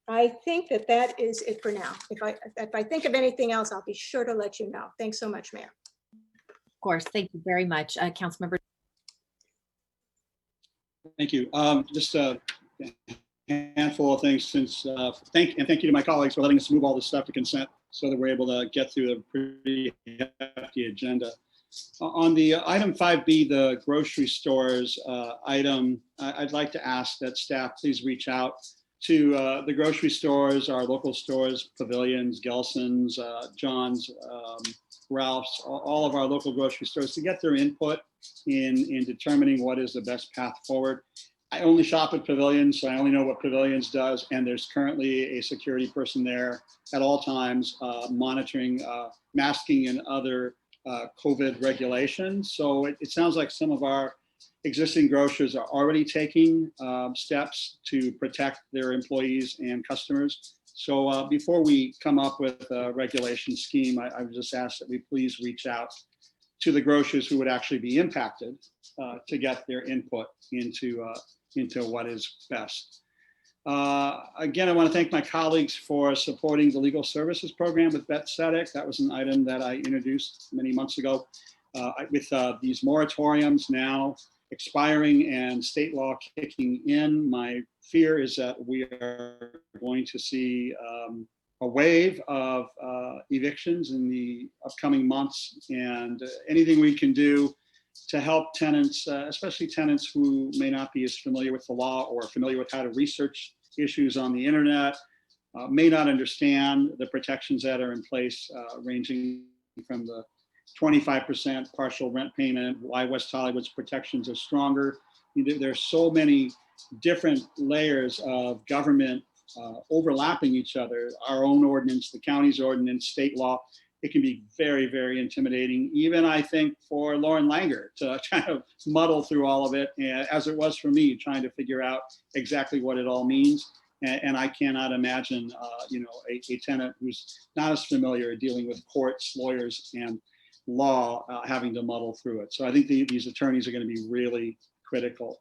I think that is it for now. If I think of anything else, I'll be sure to let you know. Thanks so much, Mayor. Of course, thank you very much. Councilmember. Thank you. Just a handful of things since, thank you to my colleagues for letting us move all this stuff to consent so that we're able to get through the pretty hefty agenda. On the item 5B, the grocery stores item, I'd like to ask that staff please reach out to the grocery stores, our local stores, Pavilions, Gelson's, John's, Ralph's, all of our local grocery stores to get their input in determining what is the best path forward. I only shop at Pavilions, so I only know what Pavilions does, and there's currently a security person there at all times monitoring masking and other COVID regulations. So it sounds like some of our existing grocers are already taking steps to protect their employees and customers. So before we come up with a regulation scheme, I would just ask that we please reach out to the grocers who would actually be impacted to get their input into what is best. Again, I want to thank my colleagues for supporting the legal services program with Beth Sedek. That was an item that I introduced many months ago. With these moratoriums now expiring and state law kicking in, my fear is that we are going to see a wave of evictions in the upcoming months, and anything we can do to help tenants, especially tenants who may not be as familiar with the law or familiar with how to research issues on the internet, may not understand the protections that are in place, ranging from the 25% partial rent payment, why West Hollywood's protections are stronger. There's so many different layers of government overlapping each other, our own ordinance, the county's ordinance, state law. It can be very, very intimidating, even I think for Lauren Langer to kind of muddle through all of it, as it was for me, trying to figure out exactly what it all means. And I cannot imagine, a tenant who's not as familiar dealing with courts, lawyers, and law having to muddle through it. So I think these attorneys are going to be really critical.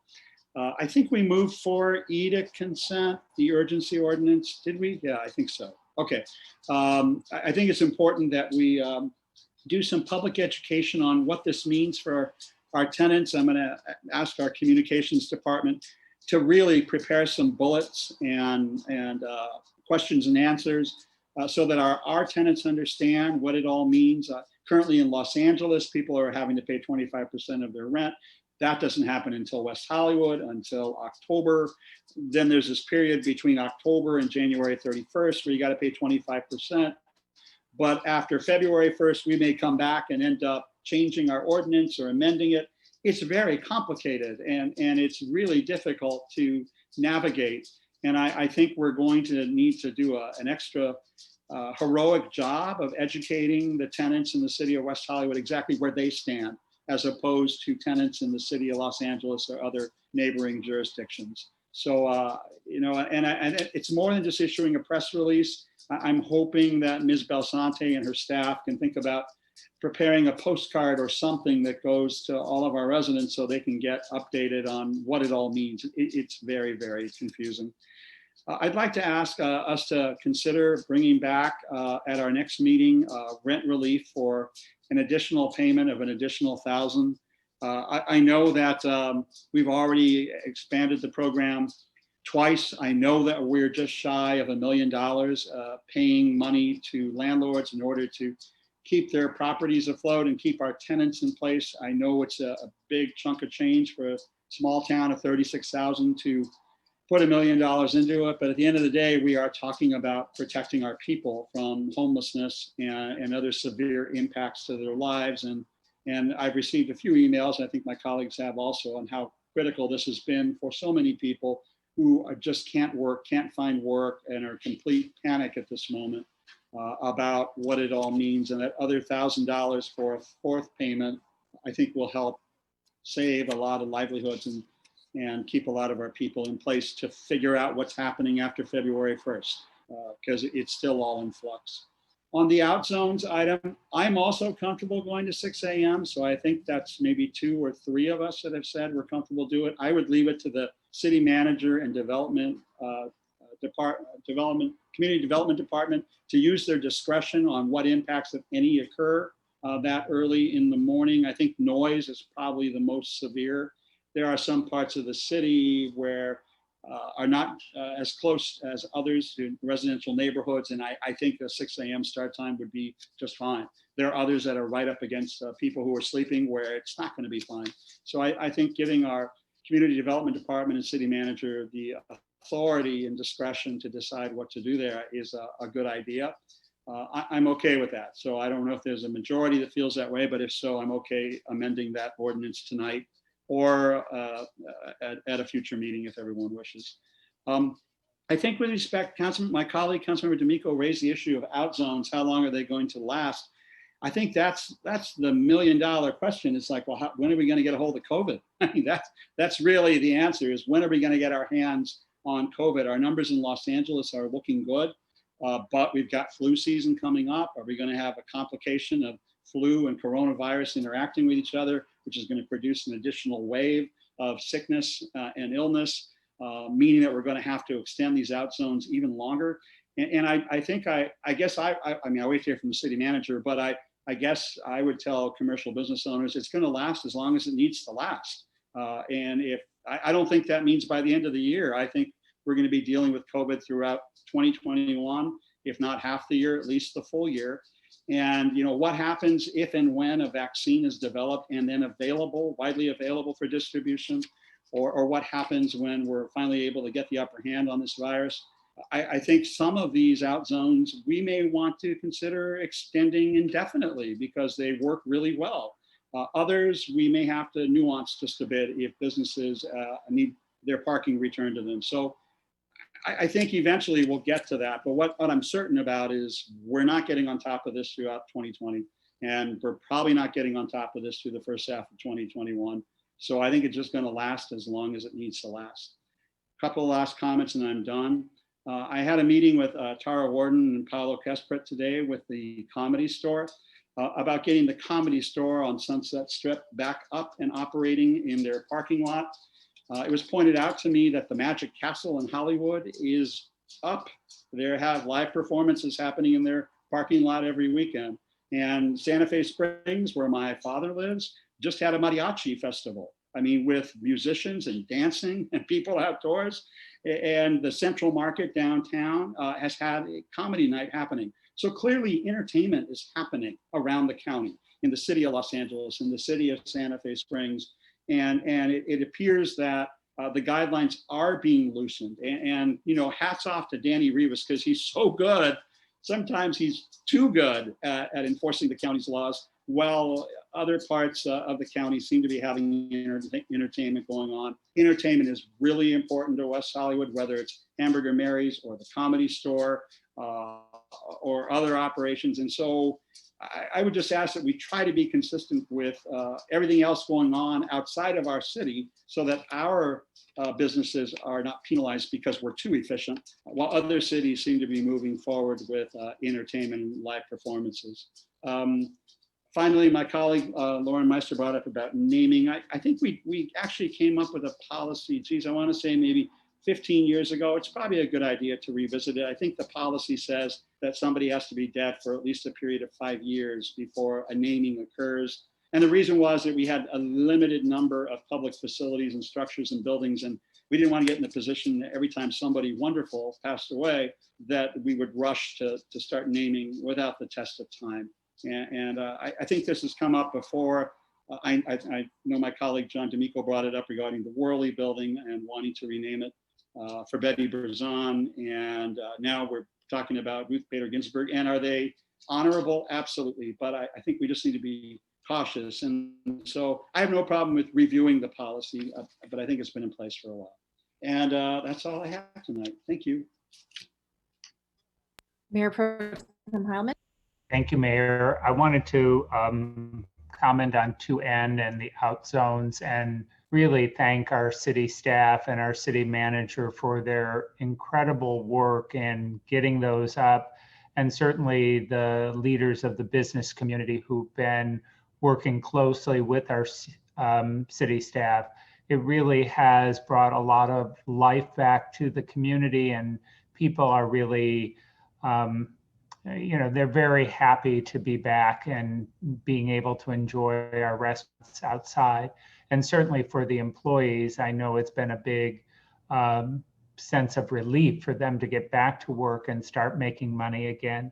I think we moved for E to consent, the urgency ordinance. Did we? Yeah, I think so. Okay. I think it's important that we do some public education on what this means for our tenants. I'm going to ask our communications department to really prepare some bullets and questions and answers so that our tenants understand what it all means. Currently in Los Angeles, people are having to pay 25% of their rent. That doesn't happen until West Hollywood, until October. Then there's this period between October and January 31st where you got to pay 25%. But after February 1st, we may come back and end up changing our ordinance or amending it. It's very complicated and it's really difficult to navigate. And I think we're going to need to do an extra heroic job of educating the tenants in the city of West Hollywood exactly where they stand, as opposed to tenants in the city of Los Angeles or other neighboring jurisdictions. So, and it's more than just issuing a press release. I'm hoping that Ms. Belsante and her staff can think about preparing a postcard or something that goes to all of our residents so they can get updated on what it all means. It's very, very confusing. I'd like to ask us to consider bringing back at our next meeting rent relief for an additional payment of an additional $1,000. I know that we've already expanded the program twice. I know that we're just shy of $1 million paying money to landlords in order to keep their properties afloat and keep our tenants in place. I know it's a big chunk of change for a small town of 36,000 to put $1 million into it. But at the end of the day, we are talking about protecting our people from homelessness and other severe impacts to their lives. And I've received a few emails, I think my colleagues have also, on how critical this has been for so many people who just can't work, can't find work, and are in complete panic at this moment about what it all means. And that other $1,000 for a fourth payment, I think will help save a lot of livelihoods and keep a lot of our people in place to figure out what's happening after February 1st, because it's still all in flux. On the out zones item, I'm also comfortable going to 6 a.m. So I think that's maybe 2 or 3 of us that have said we're comfortable do it. I would leave it to the city manager and community development department to use their discretion on what impacts, if any, occur that early in the morning. I think noise is probably the most severe. There are some parts of the city where are not as close as others to residential neighborhoods, and I think a 6 a.m. start time would be just fine. There are others that are right up against people who are sleeping where it's not going to be fine. So I think giving our community development department and city manager the authority and discretion to decide what to do there is a good idea. I'm okay with that. So I don't know if there's a majority that feels that way, but if so, I'm okay amending that ordinance tonight or at a future meeting if everyone wishes. I think with respect, my colleague, Councilmember D'Amico, raised the issue of out zones. How long are they going to last? I think that's the $1 million question. It's like, well, when are we going to get a hold of COVID? I mean, that's really the answer, is when are we going to get our hands on COVID? Our numbers in Los Angeles are looking good, but we've got flu season coming up. Are we going to have a complication of flu and coronavirus interacting with each other, which is going to produce an additional wave of sickness and illness, meaning that we're going to have to extend these out zones even longer? And I think I guess I mean, I wait to hear from the city manager, but I guess I would tell commercial business owners it's going to last as long as it needs to last. And if I don't think that means by the end of the year, I think we're going to be dealing with COVID throughout 2021, if not half the year, at least the full year. And what happens if and when a vaccine is developed and then widely available for distribution, or what happens when we're finally able to get the upper hand on this virus? I think some of these out zones we may want to consider extending indefinitely because they work really well. Others we may have to nuance just a bit if businesses need their parking returned to them. So I think eventually we'll get to that. But what I'm certain about is we're not getting on top of this throughout 2020, and we're probably not getting on top of this through the first half of 2021. So I think it's just going to last as long as it needs to last. A couple of last comments and I'm done. I had a meeting with Tara Warden and Paolo Kespret today with the Comedy Store about getting the Comedy Store on Sunset Strip back up and operating in their parking lot. It was pointed out to me that the Magic Castle in Hollywood is up. They have live performances happening in their parking lot every weekend. And Santa Fe Springs, where my father lives, just had a mariachi festival. I mean, with musicians and dancing and people outdoors. And the Central Market downtown has had a comedy night happening. So clearly entertainment is happening around the county, in the city of Los Angeles, in the city of Santa Fe Springs. And it appears that the guidelines are being loosened. And hats off to Danny Rivas, because he's so good. Sometimes he's too good at enforcing the county's laws, while other parts of the county seem to be having entertainment going on. Entertainment is really important to West Hollywood, whether it's Hamburger Mary's or the Comedy Store or other operations. And so I would just ask that we try to be consistent with everything else going on outside of our city, so that our businesses are not penalized because we're too efficient, while other cities seem to be moving forward with entertainment and live performances. Finally, my colleague Lauren Meister brought up about naming. I think we actually came up with a policy, geez, I want to say maybe 15 years ago. It's probably a good idea to revisit it. I think the policy says that somebody has to be dead for at least a period of 5 years before a naming occurs. And the reason was that we had a limited number of public facilities and structures and buildings, and we didn't want to get in the position that every time somebody wonderful passed away, that we would rush to start naming without the test of time. And I think this has come up before. I know my colleague John D'Amico brought it up regarding the Worley building and wanting to rename it for Betty Berzon. And now we're talking about Ruth Bader Ginsburg. And are they honorable? Absolutely. But I think we just need to be cautious. And so I have no problem with reviewing the policy, but I think it's been in place for a while. And that's all I have tonight. Thank you. Mayor Pro Tem Heilman. Thank you, Mayor. I wanted to comment on 2N and the out zones and really thank our city staff and our city manager for their incredible work in getting those up, and certainly the leaders of the business community who've been working closely with our city staff. It really has brought a lot of life back to the community, and people are really, they're very happy to be back and being able to enjoy our restaurants outside. And certainly for the employees, I know it's been a big sense of relief for them to get back to work and start making money again.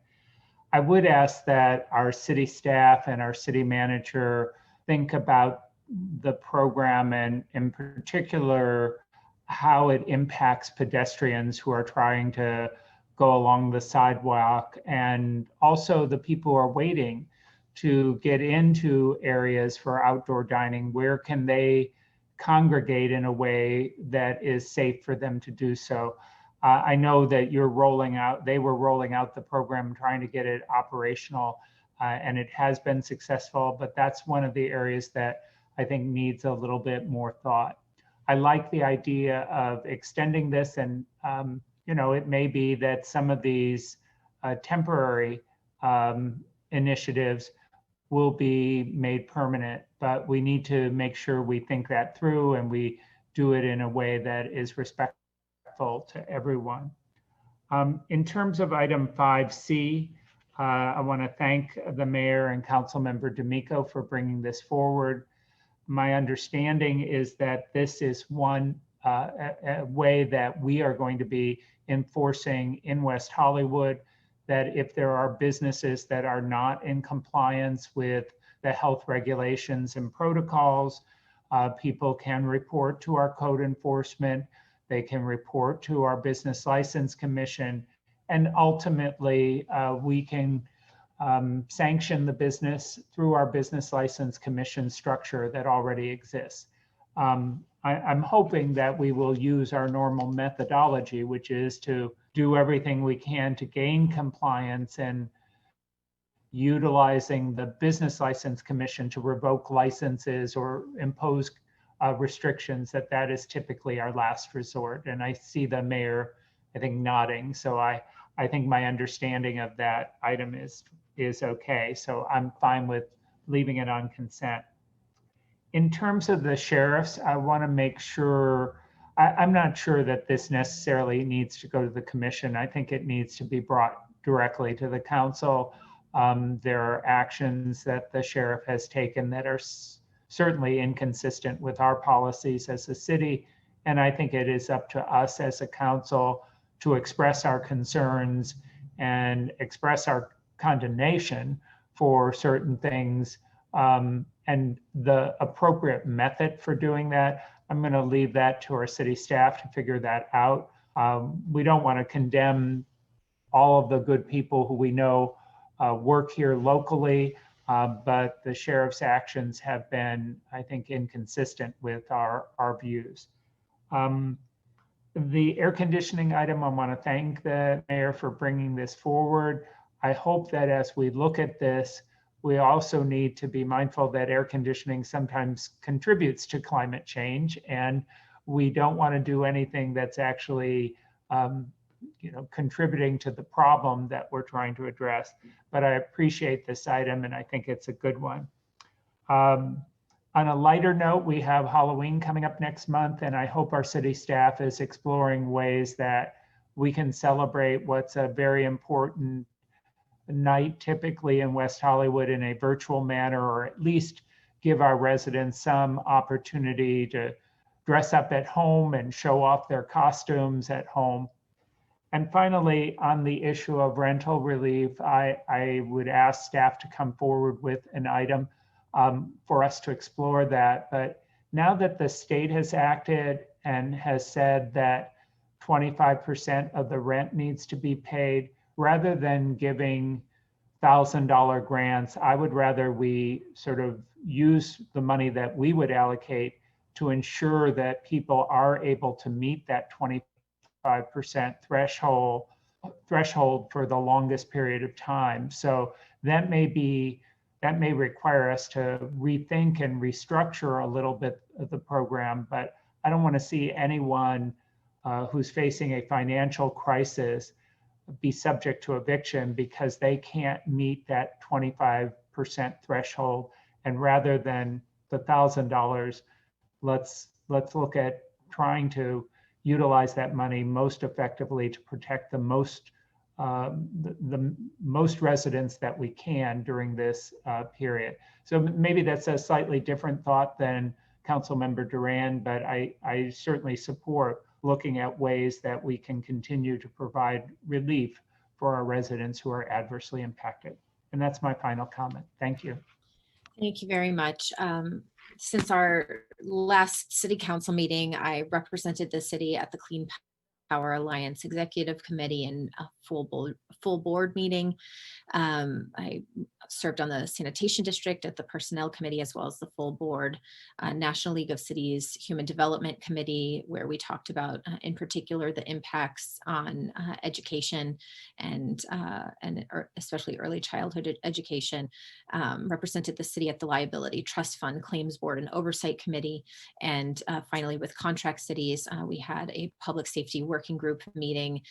I would ask that our city staff and our city manager think about the program and in particular how it impacts pedestrians who are trying to go along the sidewalk, and also the people who are waiting to get into areas for outdoor dining. Where can they congregate in a way that is safe for them to do so? I know that they were rolling out the program, trying to get it operational, and it has been successful, but that's one of the areas that I think needs a little bit more thought. I like the idea of extending this, and it may be that some of these temporary initiatives will be made permanent, but we need to make sure we think that through and we do it in a way that is respectful to everyone. In terms of item 5C, I want to thank the mayor and council member D'Amico for bringing this forward. My understanding is that this is one a way that we are going to be enforcing in West Hollywood, that if there are businesses that are not in compliance with the health regulations and protocols, people can report to our code enforcement, they can report to our Business License Commission, and ultimately we can sanction the business through our Business License Commission structure that already exists. I'm hoping that we will use our normal methodology, which is to do everything we can to gain compliance, and utilizing the Business License Commission to revoke licenses or impose restrictions, that is typically our last resort. And I see the mayor, I think, nodding. So I think my understanding of that item is okay. So I'm fine with leaving it on consent. In terms of the sheriffs, I want to make sure, I'm not sure that this necessarily needs to go to the commission. I think it needs to be brought directly to the council. There are actions that the sheriff has taken that are certainly inconsistent with our policies as a city. And I think it is up to us as a council to express our concerns and express our condemnation for certain things. And the appropriate method for doing that, I'm going to leave that to our city staff to figure that out. We don't want to condemn all of the good people who we know work here locally, but the sheriff's actions have been, I think, inconsistent with our views. The air conditioning item, I want to thank the mayor for bringing this forward. I hope that as we look at this, we also need to be mindful that air conditioning sometimes contributes to climate change, and we don't want to do anything that's actually contributing to the problem that we're trying to address. But I appreciate this item, and I think it's a good one. On a lighter note, we have Halloween coming up next month, and I hope our city staff is exploring ways that we can celebrate what's a very important night typically in West Hollywood in a virtual manner, or at least give our residents some opportunity to dress up at home and show off their costumes at home. And finally, on the issue of rental relief, I would ask staff to come forward with an item for us to explore that. But now that the state has acted and has said that 25% of the rent needs to be paid, rather than giving $1,000 grants, I would rather we sort of use the money that we would allocate to ensure that people are able to meet that 25% threshold for the longest period of time. So that may be that may require us to rethink and restructure a little bit of the program, but I don't want to see anyone who's facing a financial crisis be subject to eviction because they can't meet that 25% threshold. And rather than the $1,000, let's look at trying to utilize that money most effectively to protect the most residents that we can during this period. So maybe that's a slightly different thought than Councilmember Duran, but I certainly support looking at ways that we can continue to provide relief for our residents who are adversely impacted. And that's my final comment. Thank you. Thank you very much. Since our last city council meeting, I represented the city at the Clean Power Alliance Executive Committee and a full board meeting. I served on the Sanitation District at the Personnel Committee as well as the full board, National League of Cities Human Development Committee, where we talked about in particular the impacts on education and especially early childhood education. Represented the city at the Liability Trust Fund Claims Board and Oversight Committee. And finally, with contract cities, we had a public safety working group meeting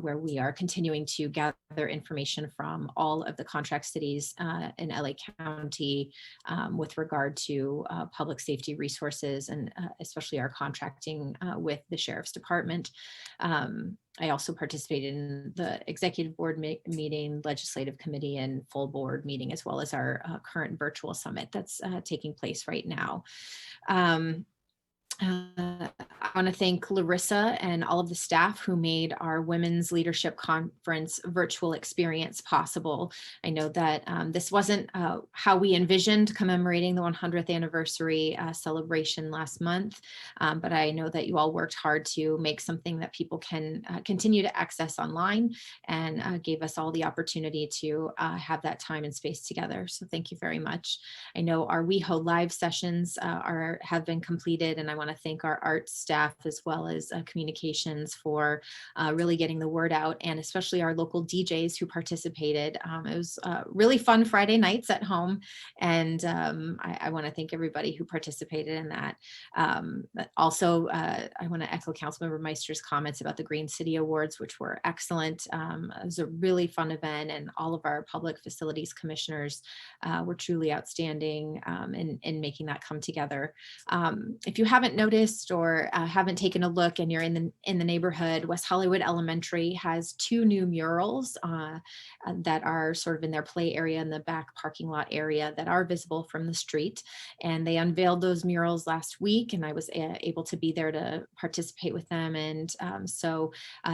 where we are continuing to gather information from all of the contract cities in LA County with regard to public safety resources and especially our contracting with the Sheriff's Department. I also participated in the executive board meeting, legislative committee, and full board meeting, as well as our current virtual summit that's taking place right now. I want to thank Larissa and all of the staff who made our Women's Leadership Conference virtual experience possible. I know that this wasn't how we envisioned commemorating the 100th anniversary celebration last month, but I know that you all worked hard to make something that people can continue to access online and gave us all the opportunity to have that time and space together. So thank you very much. I know our Weho live sessions have been completed, and I want to thank our art staff as well as communications for really getting the word out, and especially our local DJs who participated. It was really fun Friday nights at home, and I want to thank everybody who participated in that. But also, I want to echo Councilmember Meister's comments about the Green City Awards, which were excellent. It was a really fun event, and all of our public facilities commissioners were truly outstanding in making that come together. If you haven't noticed or haven't taken a look and you're in the neighborhood, West Hollywood Elementary has 2 new murals that are sort of in their play area in the back parking lot area that are visible from the street. And they unveiled those murals last week, and I was able to be there to participate with them. And so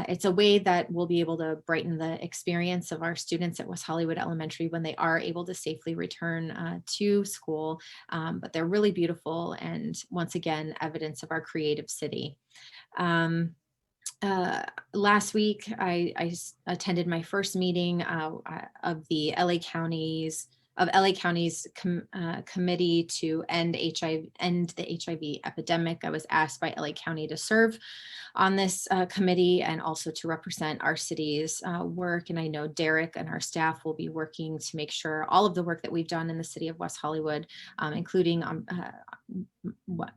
it's a way that we'll be able to brighten the experience of our students at West Hollywood Elementary when they are able to safely return to school. But they're really beautiful, and once again, evidence of our creative city. Last week, I attended my first meeting of the LA County's committee to end the HIV epidemic. I was asked by LA County to serve on this committee and also to represent our city's work. And I know Derek and our staff will be working to make sure all of the work that we've done in the city of West Hollywood, including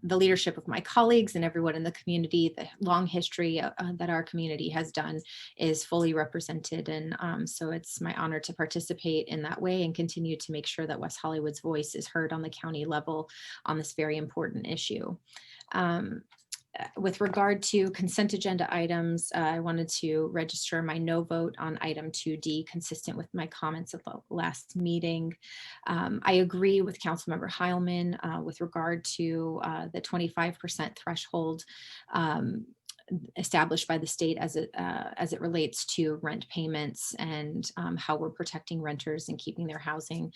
the leadership of my colleagues and everyone in the community, the long history that our community has done, is fully represented. And so it's my honor to participate in that way and continue to make sure that West Hollywood's voice is heard on the county level on this very important issue. With regard to consent agenda items, I wanted to register my no vote on item 2D, consistent with my comments at the last meeting. I agree with Councilmember Heilman with regard to the 25% threshold established by the state as it relates to rent payments and how we're protecting renters and keeping their housing.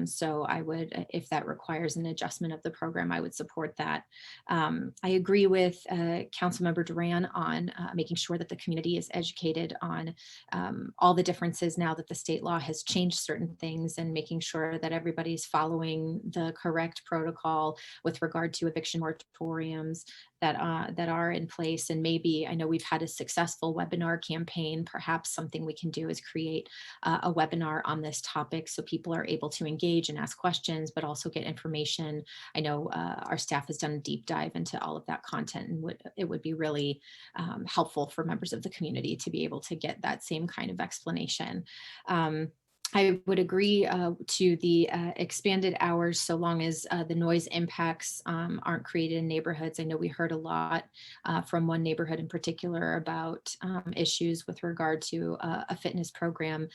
So I would, if that requires an adjustment of the program, I would support that. I agree with Councilmember Duran on making sure that the community is educated on all the differences now that the state law has changed certain things, and making sure that everybody's following the correct protocol with regard to eviction moratoriums that are in place, and maybe, I know we've had a successful webinar campaign. Perhaps something we can do is create a webinar on this topic so people are able to engage and ask questions, but also get information. I know our staff has done a deep dive into all of that content, and it would be really helpful for members of the community to be able to get that same kind of explanation. I would agree to the expanded hours so long as the noise impacts aren't created in neighborhoods. I know we heard a lot from one neighborhood in particular about issues with regard to a fitness program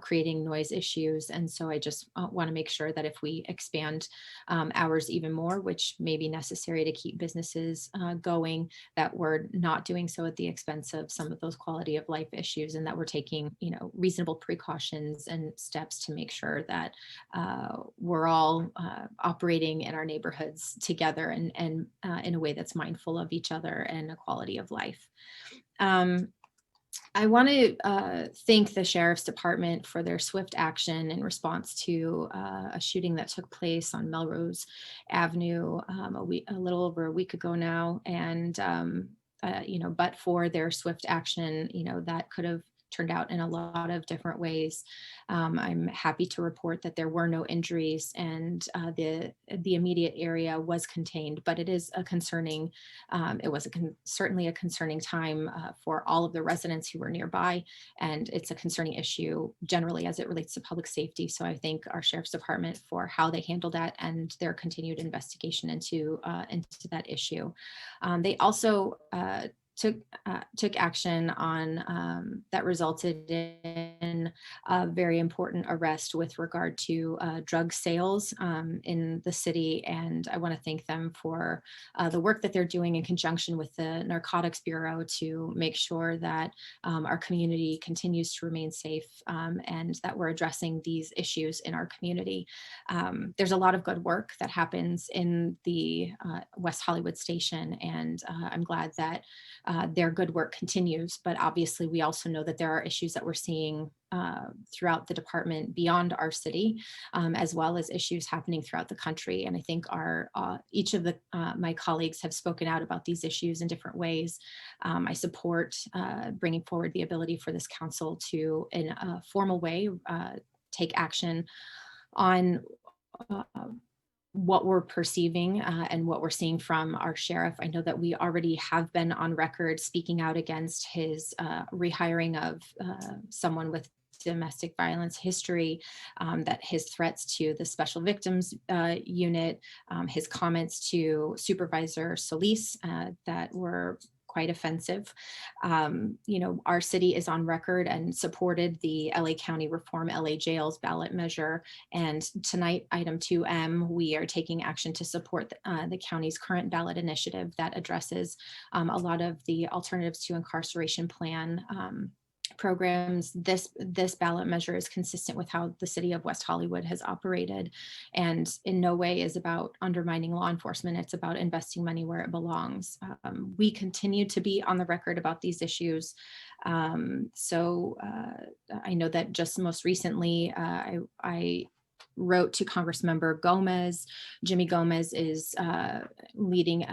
creating noise issues. And so I just want to make sure that if we expand hours even more, which may be necessary to keep businesses going, that we're not doing so at the expense of some of those quality of life issues, and that we're taking, reasonable precautions and steps to make sure that we're all operating in our neighborhoods together and in a way that's mindful of each other and a quality of life. I want to thank the Sheriff's Department for their swift action in response to a shooting that took place on Melrose Avenue a little over a week ago now. And, but for their swift action, that could have turned out in a lot of different ways. I'm happy to report that there were no injuries, and the immediate area was contained, but it is a concerning, it was certainly a concerning time for all of the residents who were nearby, and it's a concerning issue generally as it relates to public safety. So I thank our Sheriff's Department for how they handled that and their continued investigation into that issue. They also took action on that resulted in a very important arrest with regard to drug sales in the city. And I want to thank them for the work that they're doing in conjunction with the Narcotics Bureau to make sure that our community continues to remain safe and that we're addressing these issues in our community. There's a lot of good work that happens in the West Hollywood station, and I'm glad that their good work continues, but obviously we also know that there are issues that we're seeing throughout the department beyond our city, as well as issues happening throughout the country. And I think each of my colleagues have spoken out about these issues in different ways. I support bringing forward the ability for this council to, in a formal way, take action on what we're perceiving and what we're seeing from our sheriff. I know that we already have been on record speaking out against his rehiring of someone with domestic violence history, that his threats to the special victims unit, his comments to Supervisor Solis that were quite offensive. Our city is on record and supported the LA County Reform LA Jails ballot measure. And tonight, item 2M, we are taking action to support the county's current ballot initiative that addresses a lot of the alternatives to incarceration plan programs. This ballot measure is consistent with how the city of West Hollywood has operated, and in no way is about undermining law enforcement. It's about investing money where it belongs. We continue to be on the record about these issues. So I know that just most recently, I wrote to Congressmember Gomez. Jimmy Gomez is leading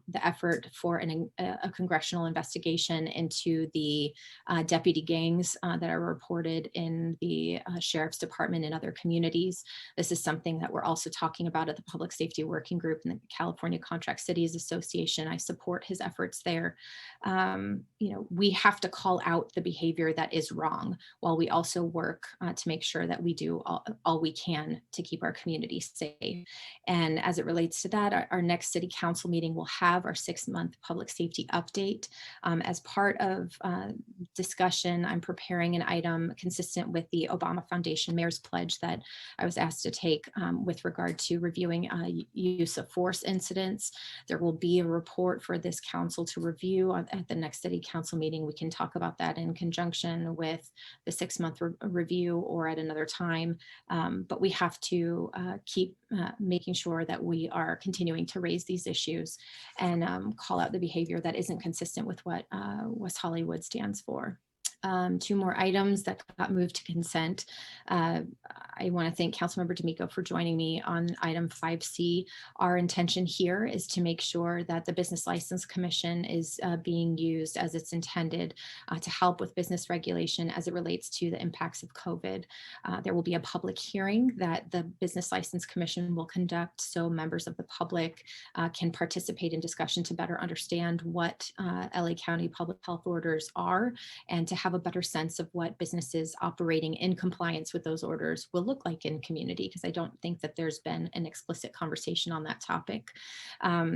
the effort for a congressional investigation into the deputy gangs that are reported in the Sheriff's Department and other communities. This is something that we're also talking about at the Public Safety Working Group and the California Contract Cities Association. I support his efforts there. We have to call out the behavior that is wrong, while we also work to make sure that we do all we can to keep our community safe. And as it relates to that, our next city council meeting will have our 6-month public safety update. As part of discussion, I'm preparing an item consistent with the Obama Foundation Mayor's Pledge that I was asked to take with regard to reviewing use of force incidents. There will be a report for this council to review at the next city council meeting. We can talk about that in conjunction with the 6-month review or at another time. But we have to keep making sure that we are continuing to raise these issues and call out the behavior that isn't consistent with what West Hollywood stands for. 2 more items that got moved to consent. I want to thank Councilmember D'Amico for joining me on item 5C. Our intention here is to make sure that the Business License Commission is being used as it's intended to help with business regulation as it relates to the impacts of COVID. There will be a public hearing that the Business License Commission will conduct so members of the public can participate in discussion to better understand what LA County public health orders are and to have a better sense of what businesses operating in compliance with those orders will look like in community, because I don't think that there's been an explicit conversation on that topic.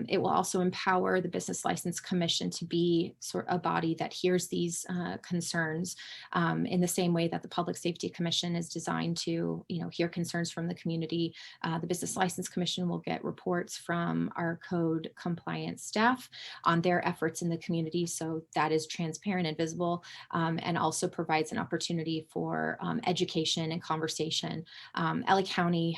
It will also empower the Business License Commission to be sort of a body that hears these concerns in the same way that the Public Safety Commission is designed to, hear concerns from the community. The Business License Commission will get reports from our code compliance staff on their efforts in the community, so that is transparent and visible, and also provides an opportunity for education and conversation. LA County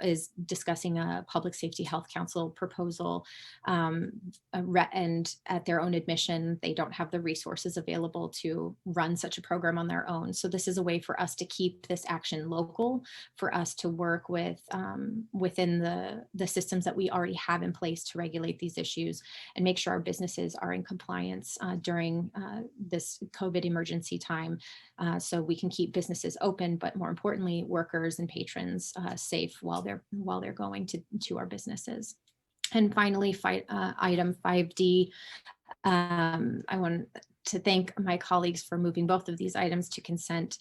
is discussing a Public Safety Health Council proposal, and at their own admission, they don't have the resources available to run such a program on their own. So this is a way for us to keep this action local, for us to work with within the systems that we already have in place to regulate these issues and make sure our businesses are in compliance during this COVID emergency time, so we can keep businesses open, but more importantly, workers and patrons safe while they're going to our businesses. And finally, item 5D, I want to thank my colleagues for moving both of these items to consent.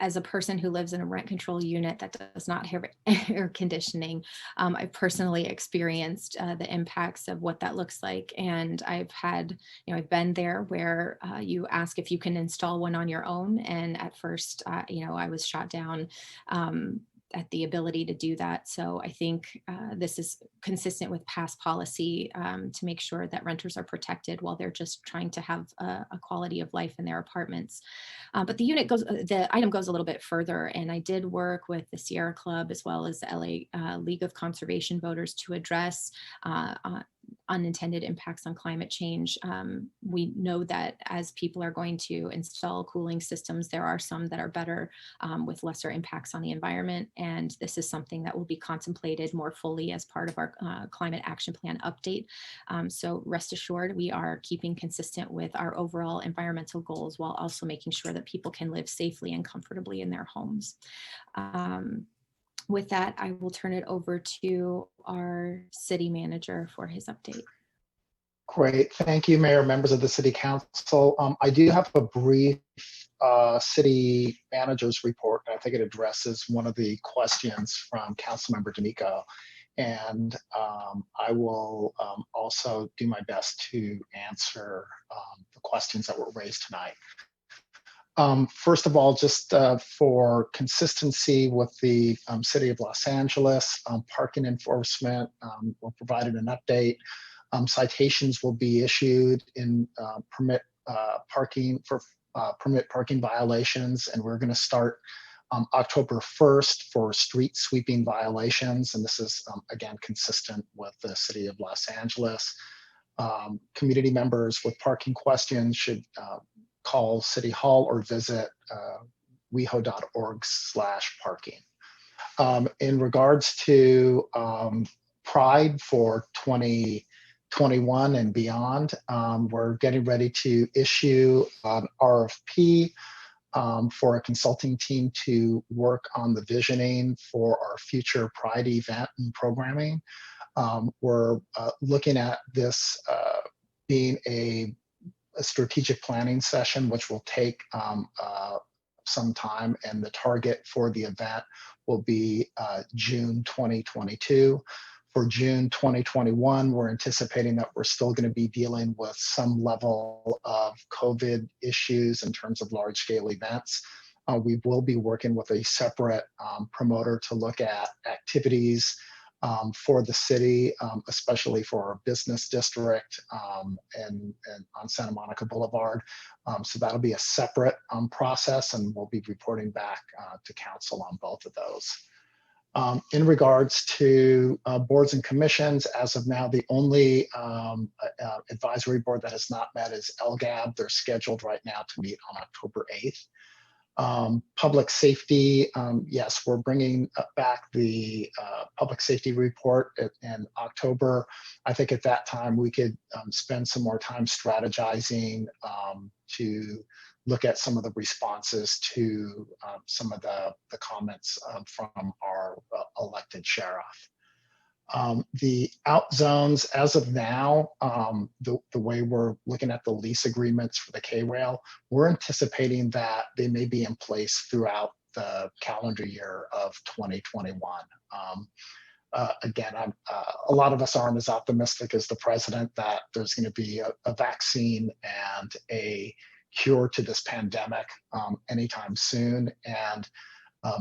As a person who lives in a rent control unit that does not have air conditioning, I've personally experienced the impacts of what that looks like. And I've been there where you ask if you can install one on your own. And at first, I was shot down at the ability to do that. So I think this is consistent with past policy to make sure that renters are protected while they're just trying to have a quality of life in their apartments. But the item goes a little bit further, and I did work with the Sierra Club as well as the LA League of Conservation Voters to address unintended impacts on climate change. We know that as people are going to install cooling systems, there are some that are better with lesser impacts on the environment. And this is something that will be contemplated more fully as part of our climate action plan update. So rest assured, we are keeping consistent with our overall environmental goals while also making sure that people can live safely and comfortably in their homes. With that, I will turn it over to our city manager for his update. Great. Thank you, Mayor, members of the City Council. I do have a brief city manager's report. I think it addresses one of the questions from Councilmember D'Amico. And I will also do my best to answer the questions that were raised tonight. First of all, just for consistency with the City of Los Angeles, parking enforcement, we're provided an update. Citations will be issued in permit parking violations, and we're going to start October 1st for street sweeping violations, and this is again consistent with the City of Los Angeles. Community members with parking questions should call City Hall or visit weho.org/parking. In regards to Pride for 2021 and beyond, we're getting ready to issue an RFP for a consulting team to work on the visioning for our future Pride event and programming. We're looking at this being a strategic planning session, which will take some time, and the target for the event will be June 2022. For June 2021, we're anticipating that we're still going to be dealing with some level of COVID issues in terms of large-scale events. We will be working with a separate promoter to look at activities for the city, especially for our business district and on Santa Monica Boulevard. So that'll be a separate process, and we'll be reporting back to council on both of those. In regards to boards and commissions, as of now, the only advisory board that has not met is LGAB. They're scheduled right now to meet on October 8th. Public safety, yes, we're bringing back the public safety report in October. I think at that time we could spend some more time strategizing to look at some of the responses to some of the comments from our elected sheriff. The out zones, as of now, the way we're looking at the lease agreements for the K-Rail, we're anticipating that they may be in place throughout the calendar year of 2021. Again, a lot of us aren't as optimistic as the president that there's going to be a vaccine and a cure to this pandemic anytime soon. And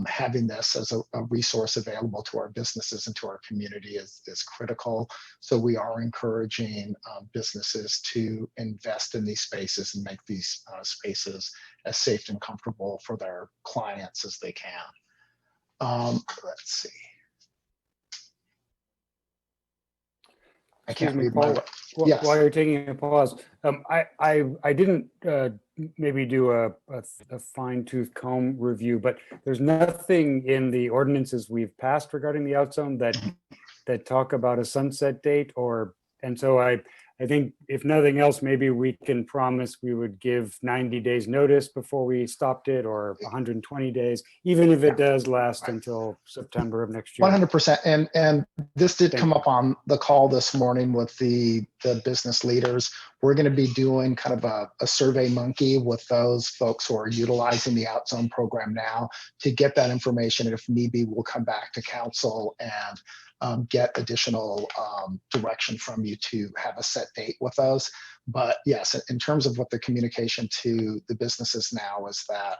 having this as a resource available to our businesses and to our community is critical. So we are encouraging businesses to invest in these spaces and make these spaces as safe and comfortable for their clients as they can. Let's see. I can't read my. Yes. While you're taking a pause, I didn't maybe do a fine-tooth comb review, but there's nothing in the ordinances we've passed regarding the outzone that talk about a sunset date, and so I think if nothing else, maybe we can promise we would give 90 days notice before we stopped it, or 120 days, even if it does last until September of next year. 100%. And this did come up on the call this morning with the business leaders. We're going to be doing kind of a survey monkey with those folks who are utilizing the outzone program now to get that information. And if need be, we'll come back to council and get additional direction from you to have a set date with those. But yes, in terms of what the communication to the businesses now is that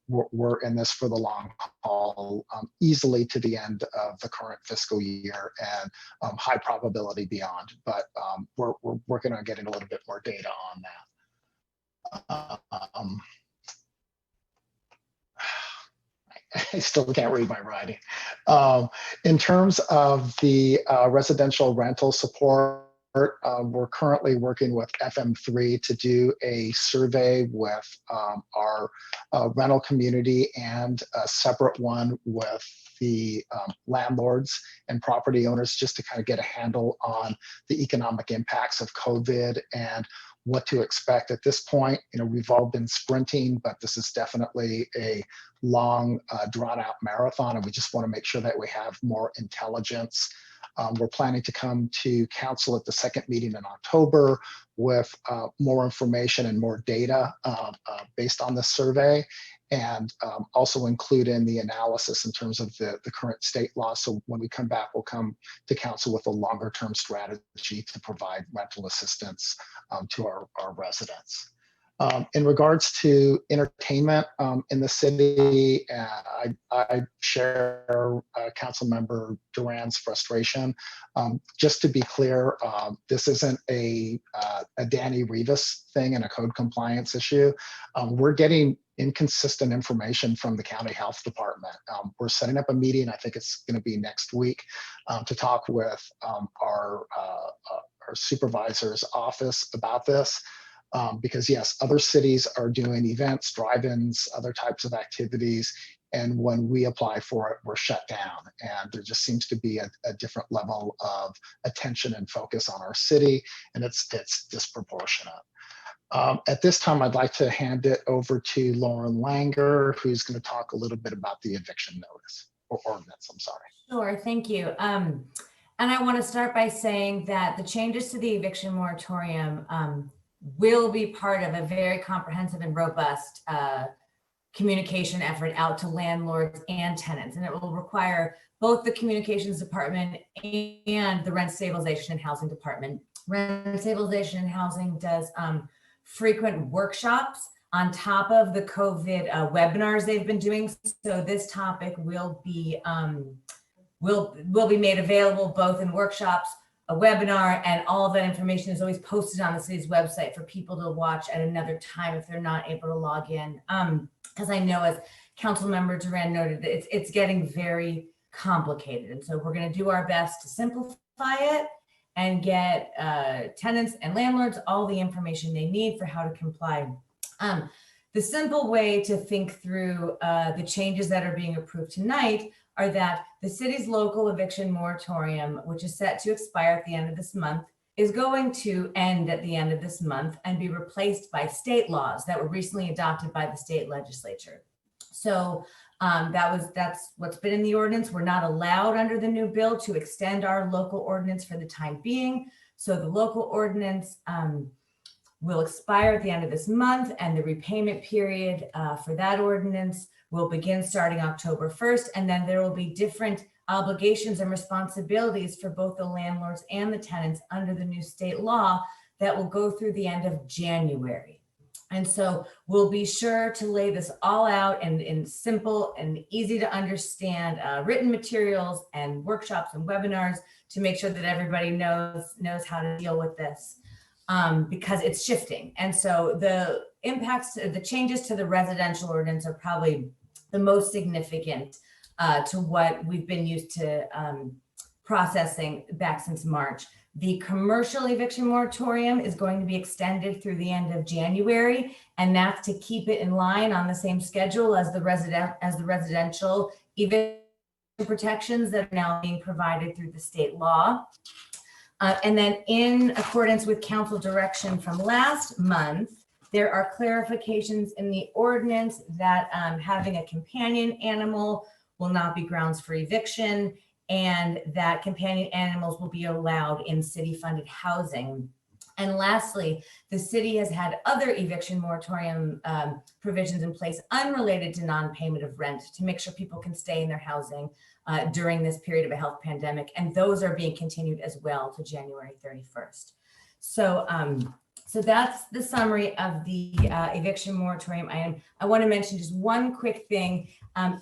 we're in this for the long haul, easily to the end of the current fiscal year, and high probability beyond. But we're working on getting a little bit more data on that. I still can't read my writing. In terms of the residential rental support, we're currently working with FM3 to do a survey with our rental community, and a separate one with the landlords and property owners, just to kind of get a handle on the economic impacts of COVID and what to expect at this point. You know, we've all been sprinting, but this is definitely a long, drawn out marathon, and we just want to make sure that we have more intelligence. We're planning to come to council at the second meeting in October with more information and more data based on the survey, and also include in the analysis in terms of the current state law. So when we come back, we'll come to council with a longer term strategy to provide rental assistance to our residents. In regards to entertainment in the city, I share Councilmember Duran's frustration. Just to be clear, this isn't a Danny Rivas thing and a code compliance issue. We're getting inconsistent information from the county health department. We're setting up a meeting, I think it's going to be next week, to talk with our supervisor's office about this. Because yes, other cities are doing events, drive-ins, other types of activities, and when we apply for it, we're shut down. And there just seems to be a different level of attention and focus on our city, and it's disproportionate. At this time, I'd like to hand it over to Lauren Langer, who's going to talk a little bit about the eviction notice, or ordinance, I'm sorry. Sure, thank you. And I want to start by saying that the changes to the eviction moratorium will be part of a very comprehensive and robust communication effort out to landlords and tenants. And it will require both the communications department and the rent stabilization and housing department. Rent stabilization and housing does frequent workshops on top of the COVID webinars they've been doing. So this topic will be made available both in workshops, a webinar, and all of that information is always posted on the city's website for people to watch at another time if they're not able to log in. Because I know, as Councilmember Duran noted, it's getting very complicated. And so we're going to do our best to simplify it and get tenants and landlords all the information they need for how to comply. the simple way to think through the changes that are being approved tonight are that the city's local eviction moratorium, which is set to expire at the end of this month, is going to end at the end of this month and be replaced by state laws that were recently adopted by the state legislature. So that's what's been in the ordinance. We're not allowed under the new bill to extend our local ordinance for the time being. So the local ordinance will expire at the end of this month, and the repayment period for that ordinance will begin starting October 1st. And then there will be different obligations and responsibilities for both the landlords and the tenants under the new state law that will go through the end of January. And so we'll be sure to lay this all out in simple and easy to understand written materials and workshops and webinars to make sure that everybody knows how to deal with this because it's shifting. And so the impacts, the changes to the residential ordinance are probably the most significant to what we've been used to processing back since March. The commercial eviction moratorium is going to be extended through the end of January, and that's to keep it in line on the same schedule as the residential eviction protections that are now being provided through the state law. And then in accordance with council direction from last month, there are clarifications in the ordinance that having a companion animal will not be grounds for eviction, and that companion animals will be allowed in city-funded housing. And lastly, the city has had other eviction moratorium provisions in place unrelated to non-payment of rent to make sure people can stay in their housing during this period of a health pandemic. And those are being continued as well to January 31st. So that's the summary of the eviction moratorium item. I want to mention just one quick thing.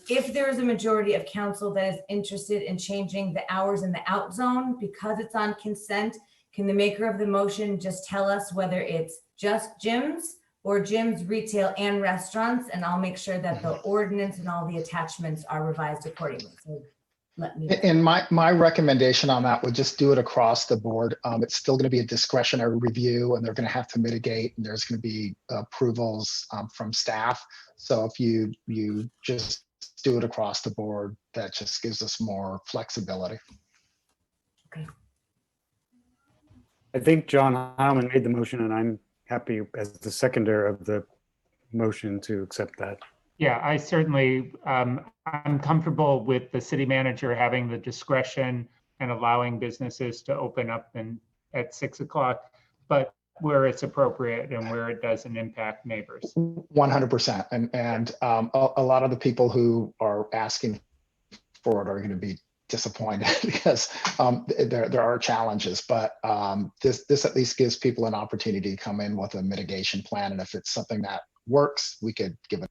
If there is a majority of council that is interested in changing the hours in the out zone because it's on consent, can the maker of the motion just tell us whether it's just gyms or gyms, retail, and restaurants? And I'll make sure that the ordinance and all the attachments are revised accordingly. So let me know. And my recommendation on that would just do it across the board. It's still going to be a discretionary review, and they're going to have to mitigate, and there's going to be approvals from staff. So if you just do it across the board, that just gives us more flexibility. Okay. I think John Heilman made the motion, and I'm happy as the seconder of the motion to accept that. Yeah, I certainly, I'm comfortable with the city manager having the discretion and allowing businesses to open up at 6 o'clock, but where it's appropriate and where it doesn't impact neighbors. 100%. And a lot of the people who are asking for it are going to be disappointed because there are challenges, but this at least gives people an opportunity to come in with a mitigation plan. And if it's something that works, we could give it.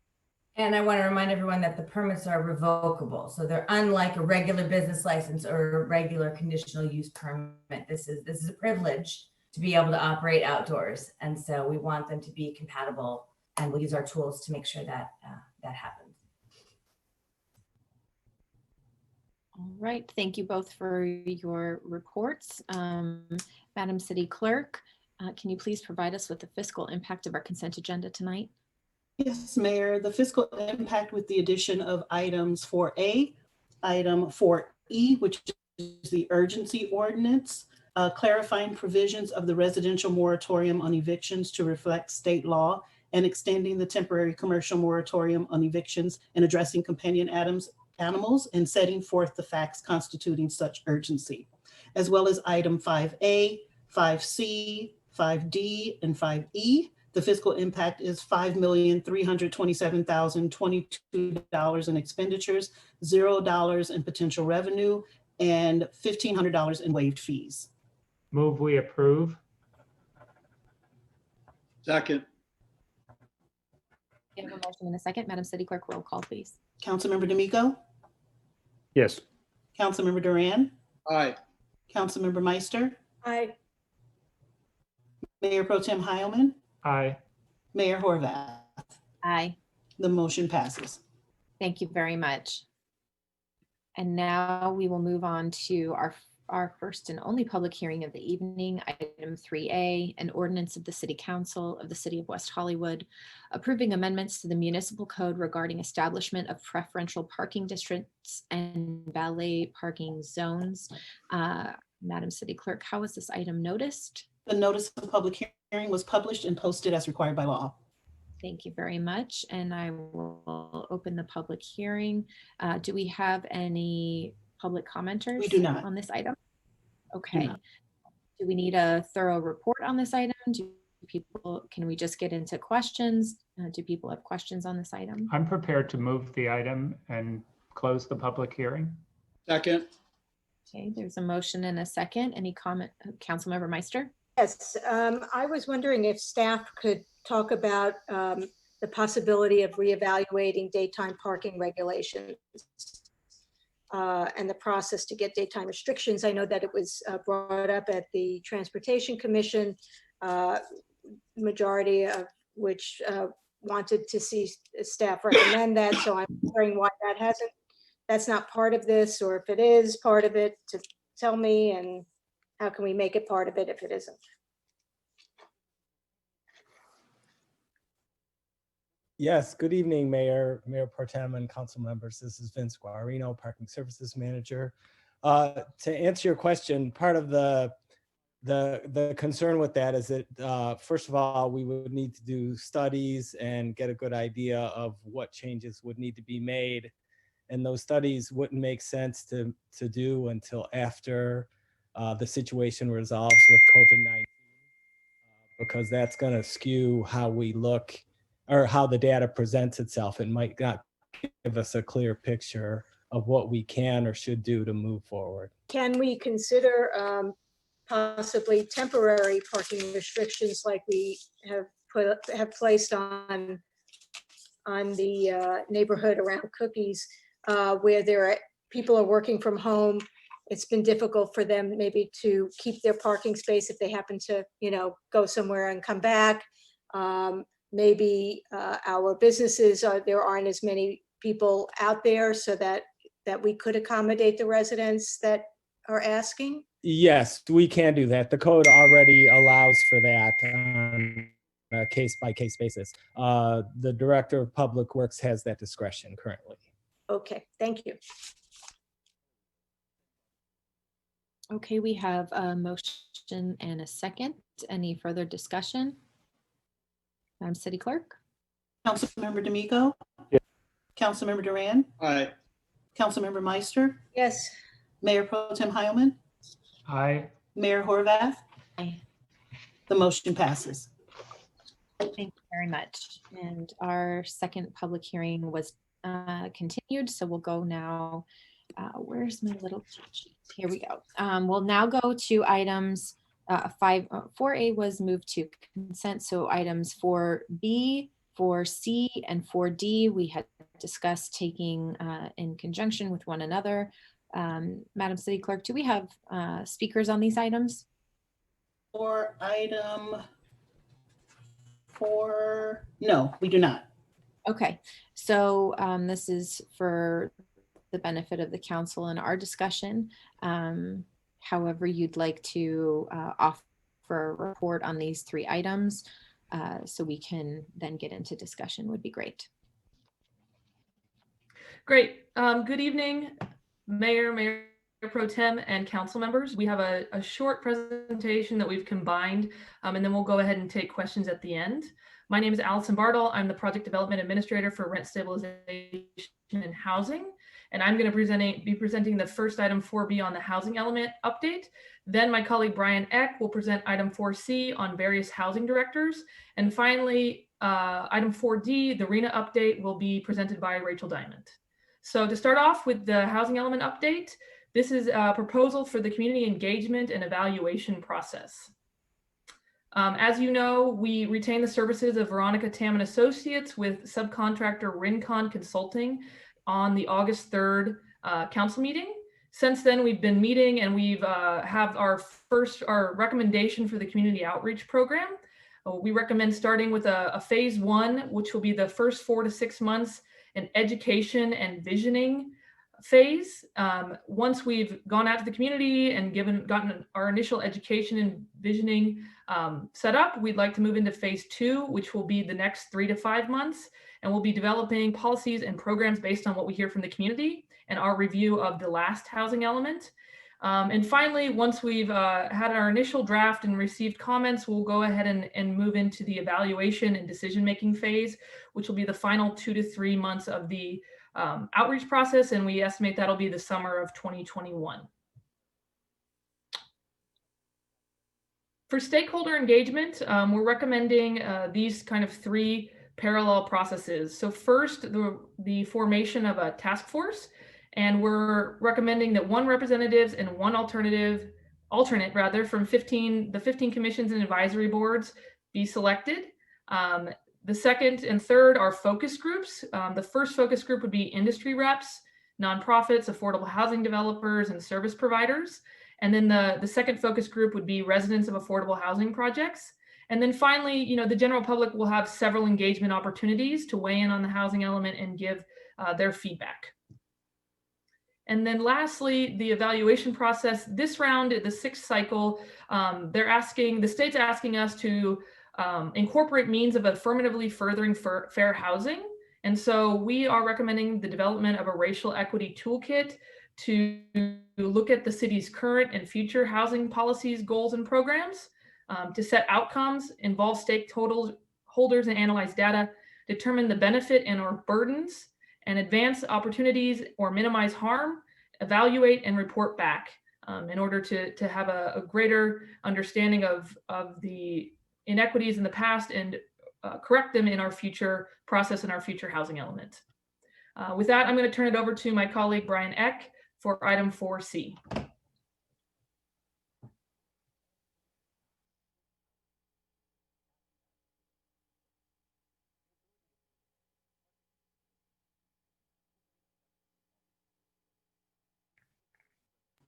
And I want to remind everyone that the permits are revocable. So they're unlike a regular business license or a regular conditional use permit. This is a privilege to be able to operate outdoors. And so we want them to be compatible, and we'll use our tools to make sure that that happens. All right, thank you both for your reports. Madam City Clerk, can you please provide us with the fiscal impact of our consent agenda tonight? Yes, Mayor. The fiscal impact with the addition of items 4A, item 4E, which is the urgency ordinance, clarifying provisions of the residential moratorium on evictions to reflect state law, and extending the temporary commercial moratorium on evictions and addressing companion animals and setting forth the facts constituting such urgency, as well as item 5A, 5C, 5D, and 5E. The fiscal impact is $5,327,022 in expenditures, $0 in potential revenue, and $1,500 in waived fees. Move we approve. Second. We have a motion in a second. Madam City Clerk, roll call, please. Councilmember D'Amico? Yes. Councilmember Duran? Aye. Councilmember Meister? Aye. Mayor Pro Tem Heilman? Aye. Mayor Horvath? Aye. The motion passes. Thank you very much. And now we will move on to our first and only public hearing of the evening, item 3A, an ordinance of the City Council of the City of West Hollywood, approving amendments to the municipal code regarding establishment of preferential parking districts and valet parking zones. Madam City Clerk, how was this item noticed? The notice of public hearing was published and posted as required by law. Thank you very much. And I will open the public hearing. Do we have any public commenters? We do not. On this item? Okay. Do we need a thorough report on this item? Can we just get into questions? Do people have questions on this item? I'm prepared to move the item and close the public hearing. Second. Okay, there's a motion and a second. Any comment, Councilmember Meister? Yes, I was wondering if staff could talk about the possibility of reevaluating daytime parking regulations and the process to get daytime restrictions. I know that it was brought up at the Transportation Commission, majority of which wanted to see staff recommend that. So I'm wondering why that's not part of this, or if it is part of it, to tell me, and how can we make it part of it if it isn't? Yes, good evening, Mayor Pro Tem and council members. This is Vince Guarino, Parking Services Manager. To answer your question, part of the concern with that is that, first of all, we would need to do studies and get a good idea of what changes would need to be made. And those studies wouldn't make sense to do until after the situation resolves with COVID-19, because that's going to skew how we look or how the data presents itself. It might not give us a clear picture of what we can or should do to move forward. Can we consider possibly temporary parking restrictions like we have placed on the neighborhood around Cookies, where people are working from home? It's been difficult for them maybe to keep their parking space if they happen to, go somewhere and come back. Maybe our businesses there aren't as many people out there, so that we could accommodate the residents that are asking. Yes, we can do that. The code already allows for that on a case-by-case basis. The Director of Public Works has that discretion currently. Okay, thank you. Okay, we have a motion and a second. Any further discussion? Madam City Clerk? Councilmember D'Amico? Yes. Councilmember Duran? Aye. Councilmember Meister? Yes. Mayor Pro Tem Heilman? Aye. Mayor Horvath? Aye. The motion passes. Thank you very much. And our second public hearing was continued, so we'll go now. Where's my little cheat sheet? Here we go. We'll now go to items 4A was moved to consent, so items 4B, 4C, and 4D we had discussed taking in conjunction with one another. Madam City Clerk, do we have speakers on these items? For item 4, no, we do not. Okay, so this is for the benefit of the council and our discussion. However you'd like to offer a report on these 3 items so we can then get into discussion would be great. Great. Good evening, Mayor Pro Tem and council members. We have a short presentation that we've combined, and then we'll go ahead and take questions at the end. My name is Allison Bartle. I'm the Project Development Administrator for Rent Stabilization and Housing. And I'm going to be presenting the first item 4B on the housing element update. Then my colleague Brian Eck will present item 4C on various housing directors. And finally, item 4D, the RENA update, will be presented by Rachel Diamond. So to start off with the housing element update, this is a proposal for the community engagement and evaluation process. As you know, we retain the services of Veronica Tam and Associates with subcontractor Rincon Consulting on the August 3rd council meeting. Since then, we've been meeting and we've have our recommendation for the community outreach program. We recommend starting with a phase 1, which will be the first 4 to 6 months in education and visioning phase. Once we've gone out to the community and gotten our initial education and visioning set up, we'd like to move into phase 2, which will be the next 3 to 5 months. And we'll be developing policies and programs based on what we hear from the community and our review of the last housing element. And finally, once we've had our initial draft and received comments, we'll go ahead and move into the evaluation and decision-making phase, which will be the final 2 to 3 months of the outreach process. And we estimate that'll be the summer of 2021. For stakeholder engagement, we're recommending these kind of 3 parallel processes. So first, the formation of a task force. And we're recommending that 1 representative and 1 alternate from the 15 commissions and advisory boards be selected. The second and third are focus groups. The first focus group would be industry reps, nonprofits, affordable housing developers, and service providers. And then the second focus group would be residents of affordable housing projects. And then finally, the general public will have several engagement opportunities to weigh in on the housing element and give their feedback. And then lastly, the evaluation process. This round, the 6th cycle, the state's asking us to incorporate means of affirmatively furthering fair housing. And so we are recommending the development of a racial equity toolkit to look at the city's current and future housing policies, goals, and programs, to set outcomes, involve stakeholders and analyze data, determine the benefit and or burdens, and advance opportunities or minimize harm, evaluate and report back in order to have a greater understanding of the inequities in the past and correct them in our future process and our future housing element. With that, I'm going to turn it over to my colleague Brian Eck for item 4C.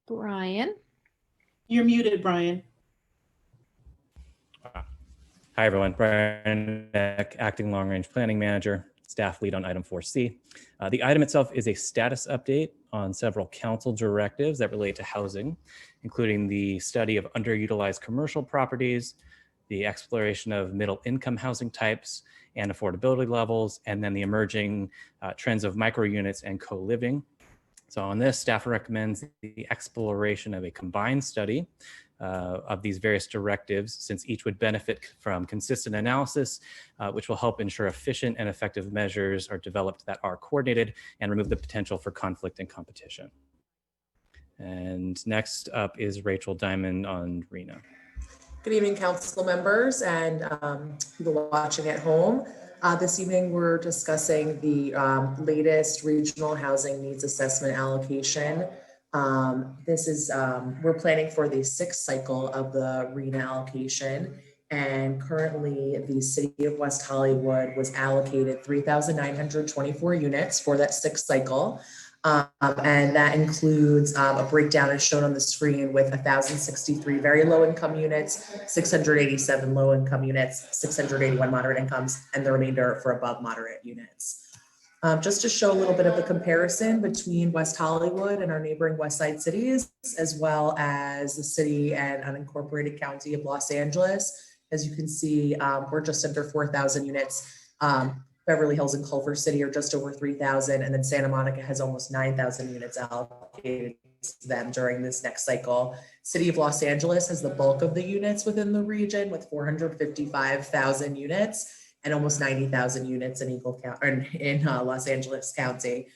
Brian. You're muted, Brian. Hi, everyone. Brian Eck, Acting Long Range Planning Manager, staff lead on item 4C. The item itself is a status update on several council directives that relate to housing, including the study of underutilized commercial properties, the exploration of middle income housing types and affordability levels, and then the emerging trends of micro units and co-living. So on this, staff recommends the exploration of a combined study of these various directives, since each would benefit from consistent analysis, which will help ensure efficient and effective measures are developed that are coordinated and remove the potential for conflict and competition. And next up is Rachel Diamond on RENA. Good evening, council members and people watching at home. This evening, we're discussing the latest regional housing needs assessment allocation. This is, we're planning for the 6th cycle of the RENA allocation. And currently the city of West Hollywood was allocated 3,924 units for that 6th cycle. And that includes a breakdown as shown on the screen with 1,063 very low income units, 687 low income units, 681 moderate incomes, and the remainder for above moderate units. Just to show a little bit of a comparison between West Hollywood and our neighboring West Side cities, as well as the city and unincorporated county of Los Angeles. As you can see, we're just under 4,000 units. Beverly Hills and Culver City are just over 3,000, and then Santa Monica has almost 9,000 units allocated to them during this next cycle. City of Los Angeles has the bulk of the units within the region with 455,000 units and almost 90,000 units in Los Angeles County.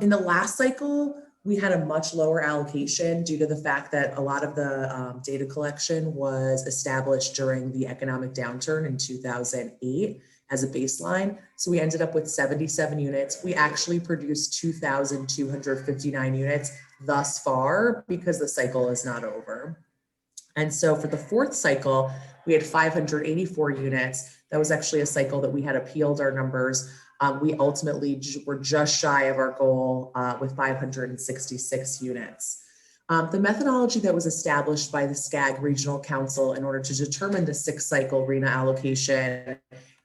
In the last cycle, we had a much lower allocation due to the fact that a lot of the data collection was established during the economic downturn in 2008. As a baseline. So we ended up with 77 units. We actually produced 2,259 units thus far because the cycle is not over. And so for the 4th cycle, we had 584 units. That was actually a cycle that we had appealed our numbers. We ultimately were just shy of our goal with 566 units. The methodology that was established by the SCAG Regional Council in order to determine the 6th cycle RENA allocation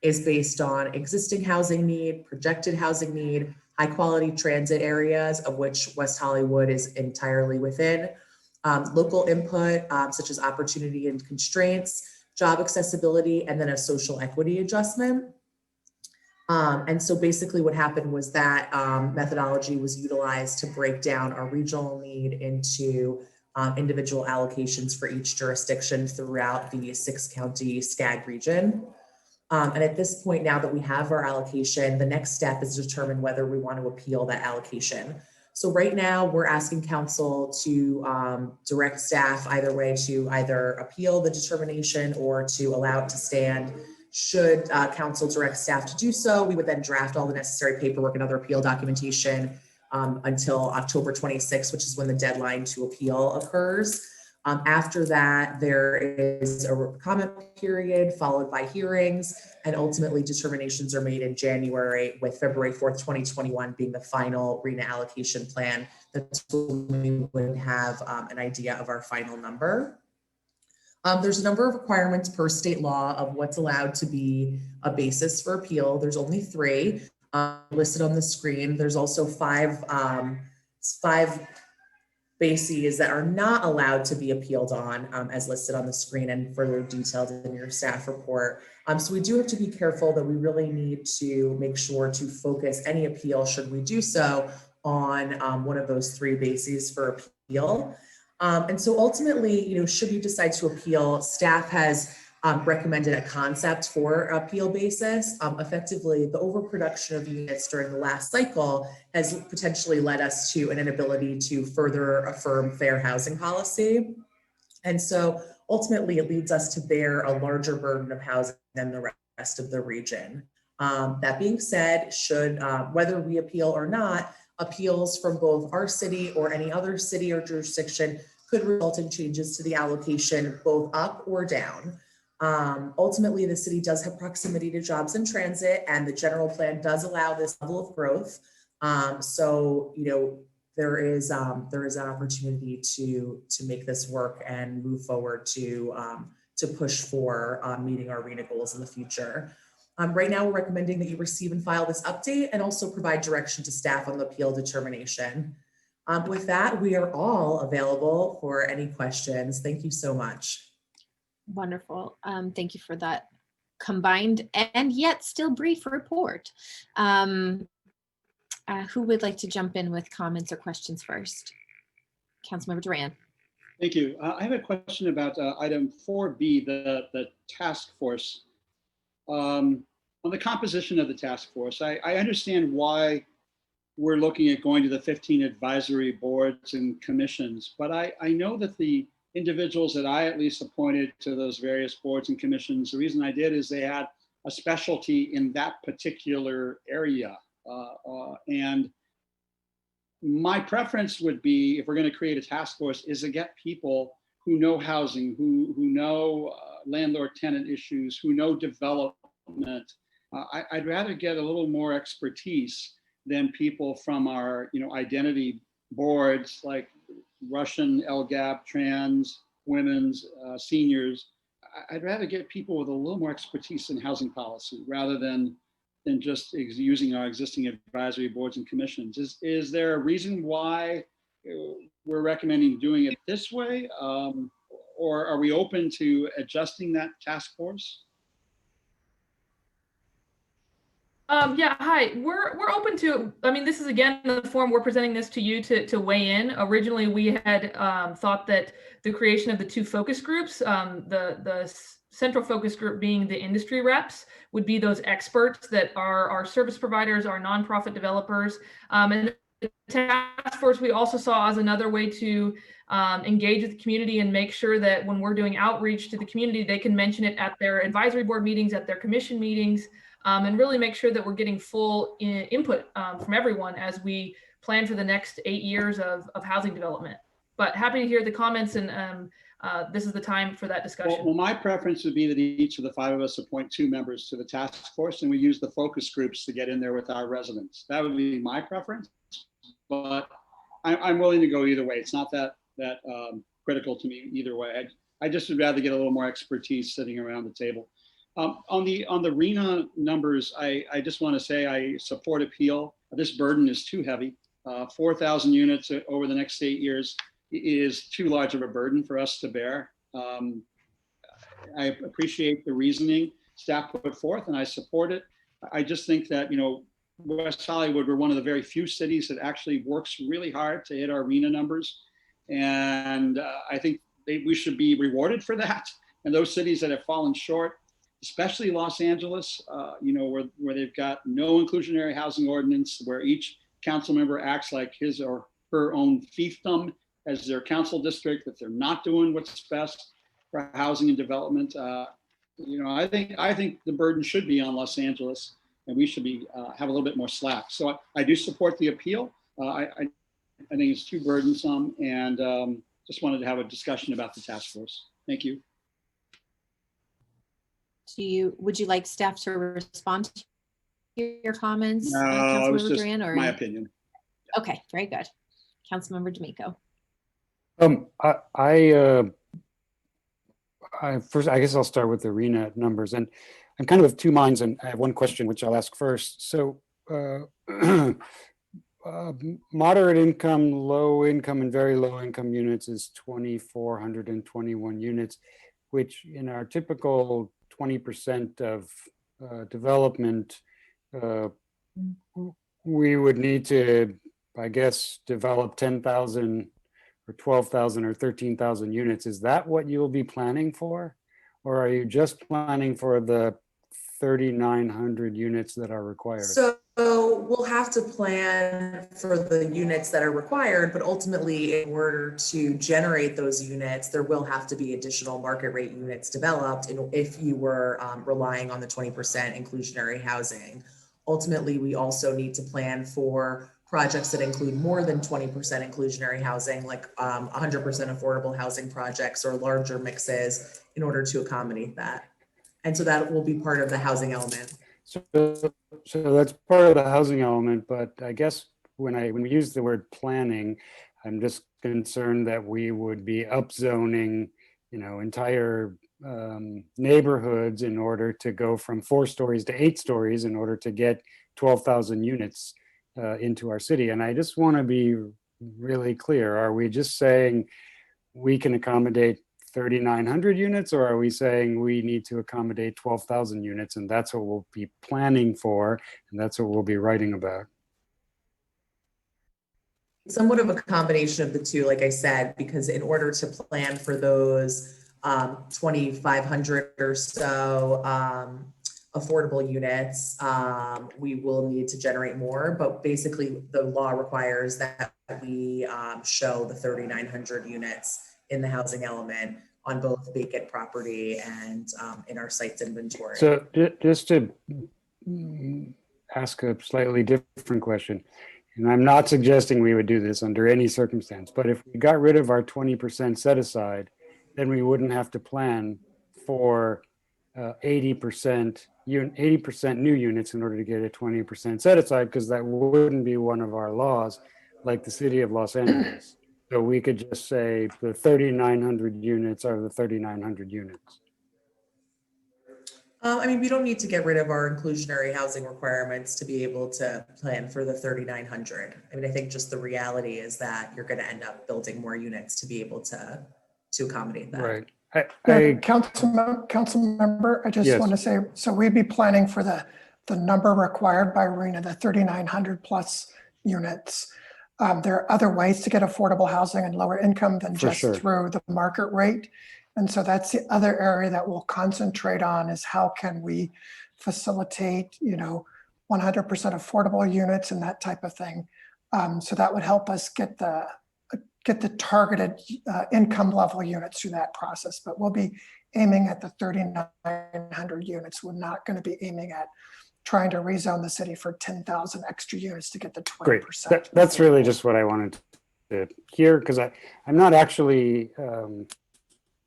is based on existing housing need, projected housing need, high quality transit areas, of which West Hollywood is entirely within, local input, such as opportunity and constraints, job accessibility, and then a social equity adjustment. And so basically what happened was that methodology was utilized to break down our regional need into individual allocations for each jurisdiction throughout the 6-county SCAG region. And at this point, now that we have our allocation, the next step is to determine whether we want to appeal that allocation. So right now we're asking council to direct staff either way to either appeal the determination or to allow it to stand. Should council direct staff to do so, we would then draft all the necessary paperwork and other appeal documentation until October 26th, which is when the deadline to appeal occurs. After that, there is a comment period followed by hearings, and ultimately determinations are made in January, with February 4th, 2021 being the final RHNA allocation plan. That's when we would have an idea of our final number. There's a number of requirements per state law of what's allowed to be a basis for appeal. There's only 3 listed on the screen. There's also five bases that are not allowed to be appealed on, as listed on the screen and further detailed in your staff report. So we do have to be careful that we really need to make sure to focus any appeal, should we do so, on one of those 3 bases for appeal. And so ultimately, should you decide to appeal, staff has recommended a concept for appeal basis. Effectively, the overproduction of units during the last cycle has potentially led us to an inability to further affirm fair housing policy. And so ultimately, it leads us to bear a larger burden of housing than the rest of the region. That being said, should whether we appeal or not, appeals from both our city or any other city or jurisdiction could result in changes to the allocation, both up or down. Ultimately, the city does have proximity to jobs and transit, and the general plan does allow this level of growth. So, there is an opportunity to make this work and move forward to push for meeting our RHNA goals in the future. Right now, we're recommending that you receive and file this update and also provide direction to staff on the appeal determination. With that, we are all available for any questions. Thank you so much. Wonderful. Thank you for that combined and yet still brief report. Who would like to jump in with comments or questions first? Councilmember Duran. Thank you. I have a question about item 4B, the task force. On the composition of the task force, I understand why we're looking at going to the 15 advisory boards and commissions, but I know that the individuals that I at least appointed to those various boards and commissions, the reason I did is they had a specialty in that particular area. And my preference would be, if we're going to create a task force, is to get people who know housing, who know landlord-tenant issues, who know development. I'd rather get a little more expertise than people from our, identity boards like Russian, LGAP, trans, women's, seniors. I'd rather get people with a little more expertise in housing policy rather than just using our existing advisory boards and commissions. Is there a reason why we're recommending doing it this way? Or are we open to adjusting that task force? Yeah, hi. We're open to, this is again the form we're presenting this to you to weigh in. Originally, we had thought that the creation of the 2 focus groups, the central focus group being the industry reps, would be those experts that are our service providers, our nonprofit developers. And the task force we also saw as another way to engage with the community and make sure that when we're doing outreach to the community, they can mention it at their advisory board meetings, at their commission meetings, and really make sure that we're getting full input from everyone as we plan for the next 8 years of housing development. But happy to hear the comments, and this is the time for that discussion. Well, my preference would be that each of the 5 of us appoint 2 members to the task force, and we use the focus groups to get in there with our residents. That would be my preference, but I'm willing to go either way. It's not that critical to me either way. I just would rather get a little more expertise sitting around the table. On the RENA numbers, I just want to say I support appeal. This burden is too heavy. 4,000 units over the next 8 years is too large of a burden for us to bear. I appreciate the reasoning staff put forth, and I support it. I just think that, you know, West Hollywood, we're one of the very few cities that actually works really hard to hit our RENA numbers. And I think we should be rewarded for that. And those cities that have fallen short, especially Los Angeles, you know, where they've got no inclusionary housing ordinance, where each council member acts like his or her own fiefdom as their council district, that they're not doing what's best for housing and development. You know, I think the burden should be on Los Angeles, and we should be have a little bit more slack. So I do support the appeal. I think it's too burdensome, and just wanted to have a discussion about the task force. Thank you. Would you like staff to respond to your comments, No, it Councilmember was just Duran, or my opinion. Okay, very good. Councilmember D'Amico. First, I guess I'll start with the RENA numbers, and I'm kind of of two minds, and I have one question which I'll ask first. So moderate income, low income, and very low income units is 2,421 units, which in our typical 20% of development, we would need to, I guess, develop 10,000 or 12,000 or 13,000 units. Is that what you'll be planning for? Or are you just planning for the 3,900 units that are required? So we'll have to plan for the units that are required, but ultimately in order to generate those units, there will have to be additional market rate units developed if you were relying on the 20% inclusionary housing. Ultimately, we also need to plan for projects that include more than 20% inclusionary housing, like 100% affordable housing projects or larger mixes in order to accommodate that. And so that will be part of the housing element. So that's part of the housing element, but I guess when we use the word planning, I'm just concerned that we would be upzoning, you know, entire neighborhoods in order to go from 4 stories to 8 stories in order to get 12,000 units into our city. And I just want to be really clear. Are we just saying we can accommodate 3,900 units, or are we saying we need to accommodate 12,000 units, and that's what we'll be planning for, and that's what we'll be writing about? Somewhat of a combination of the two, like I said, because in order to plan for those 2,500 or so affordable units, we will need to generate more, but basically the law requires that we show the 3,900 units in the housing element on both vacant property and in our sites inventory. So just to ask a slightly different question, and I'm not suggesting we would do this under any circumstance, but if we got rid of our 20% set aside, then we wouldn't have to plan for 80% new units in order to get a 20% set aside, because that wouldn't be one of our laws, like the city of Los Angeles. So we could just say the 3,900 units are the 3,900 units. I mean, we don't need to get rid of our inclusionary housing requirements to be able to plan for the 3,900. I mean, I think just the reality is that you're going to end up building more units to be able to accommodate that. Right. Council member, I just want to say, so we'd be planning for the number required by RENA, the 3,900 plus units. There are other ways to get affordable housing and lower income than just through the market rate. And so that's the other area that we'll concentrate on, is how can we facilitate, 100% affordable units and that type of thing. So that would help us get the targeted income level units through that process. But we'll be aiming at the 3,900 units. We're not going to be aiming at trying to rezone the city for 10,000 extra units to get the 20%. Great. That's really just what I wanted to hear, because I'm not actually,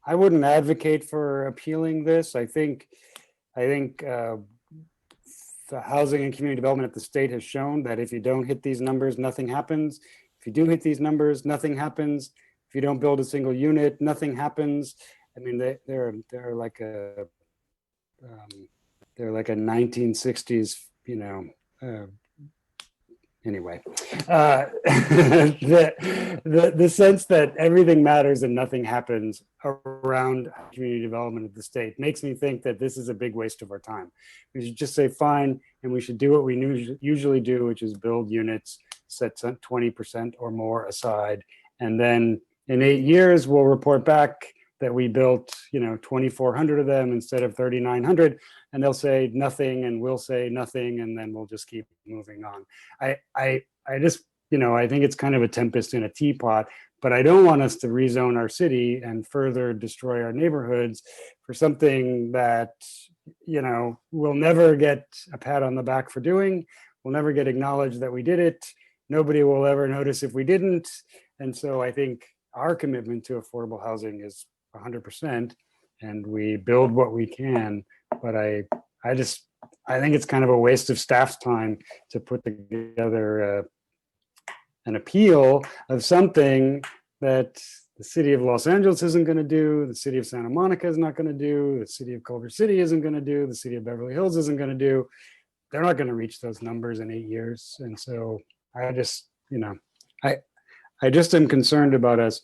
I wouldn't advocate for appealing this. I think the housing and community development at the state has shown that if you don't hit these numbers, nothing happens. If you do hit these numbers, nothing happens. If you don't build a single unit, nothing happens. I mean, they're like a they're like a 1960s, anyway, the sense that everything matters and nothing happens around community development of the state makes me think that this is a big waste of our time. We should just say fine, and we should do what we usually do, which is build units, set 20% or more aside, and then in 8 years we'll report back that we built 2,400 of them instead of 3,900, and they'll say nothing and we'll say nothing, and then we'll just keep moving on. I just, I think it's kind of a tempest in a teapot, but I don't want us to rezone our city and further destroy our neighborhoods for something that, we'll never get a pat on the back for doing. We'll never get acknowledged that we did it. Nobody will ever notice if we didn't. And so I think our commitment to affordable housing is 100%, and we build what we can. But I think it's kind of a waste of staff's time to put together an appeal of something that the city of Los Angeles isn't going to do, the city of Santa Monica is not going to do, the city of Culver City isn't going to do, the city of Beverly Hills isn't going to do. They're not going to reach those numbers in 8 years. And so I just, I just am concerned about us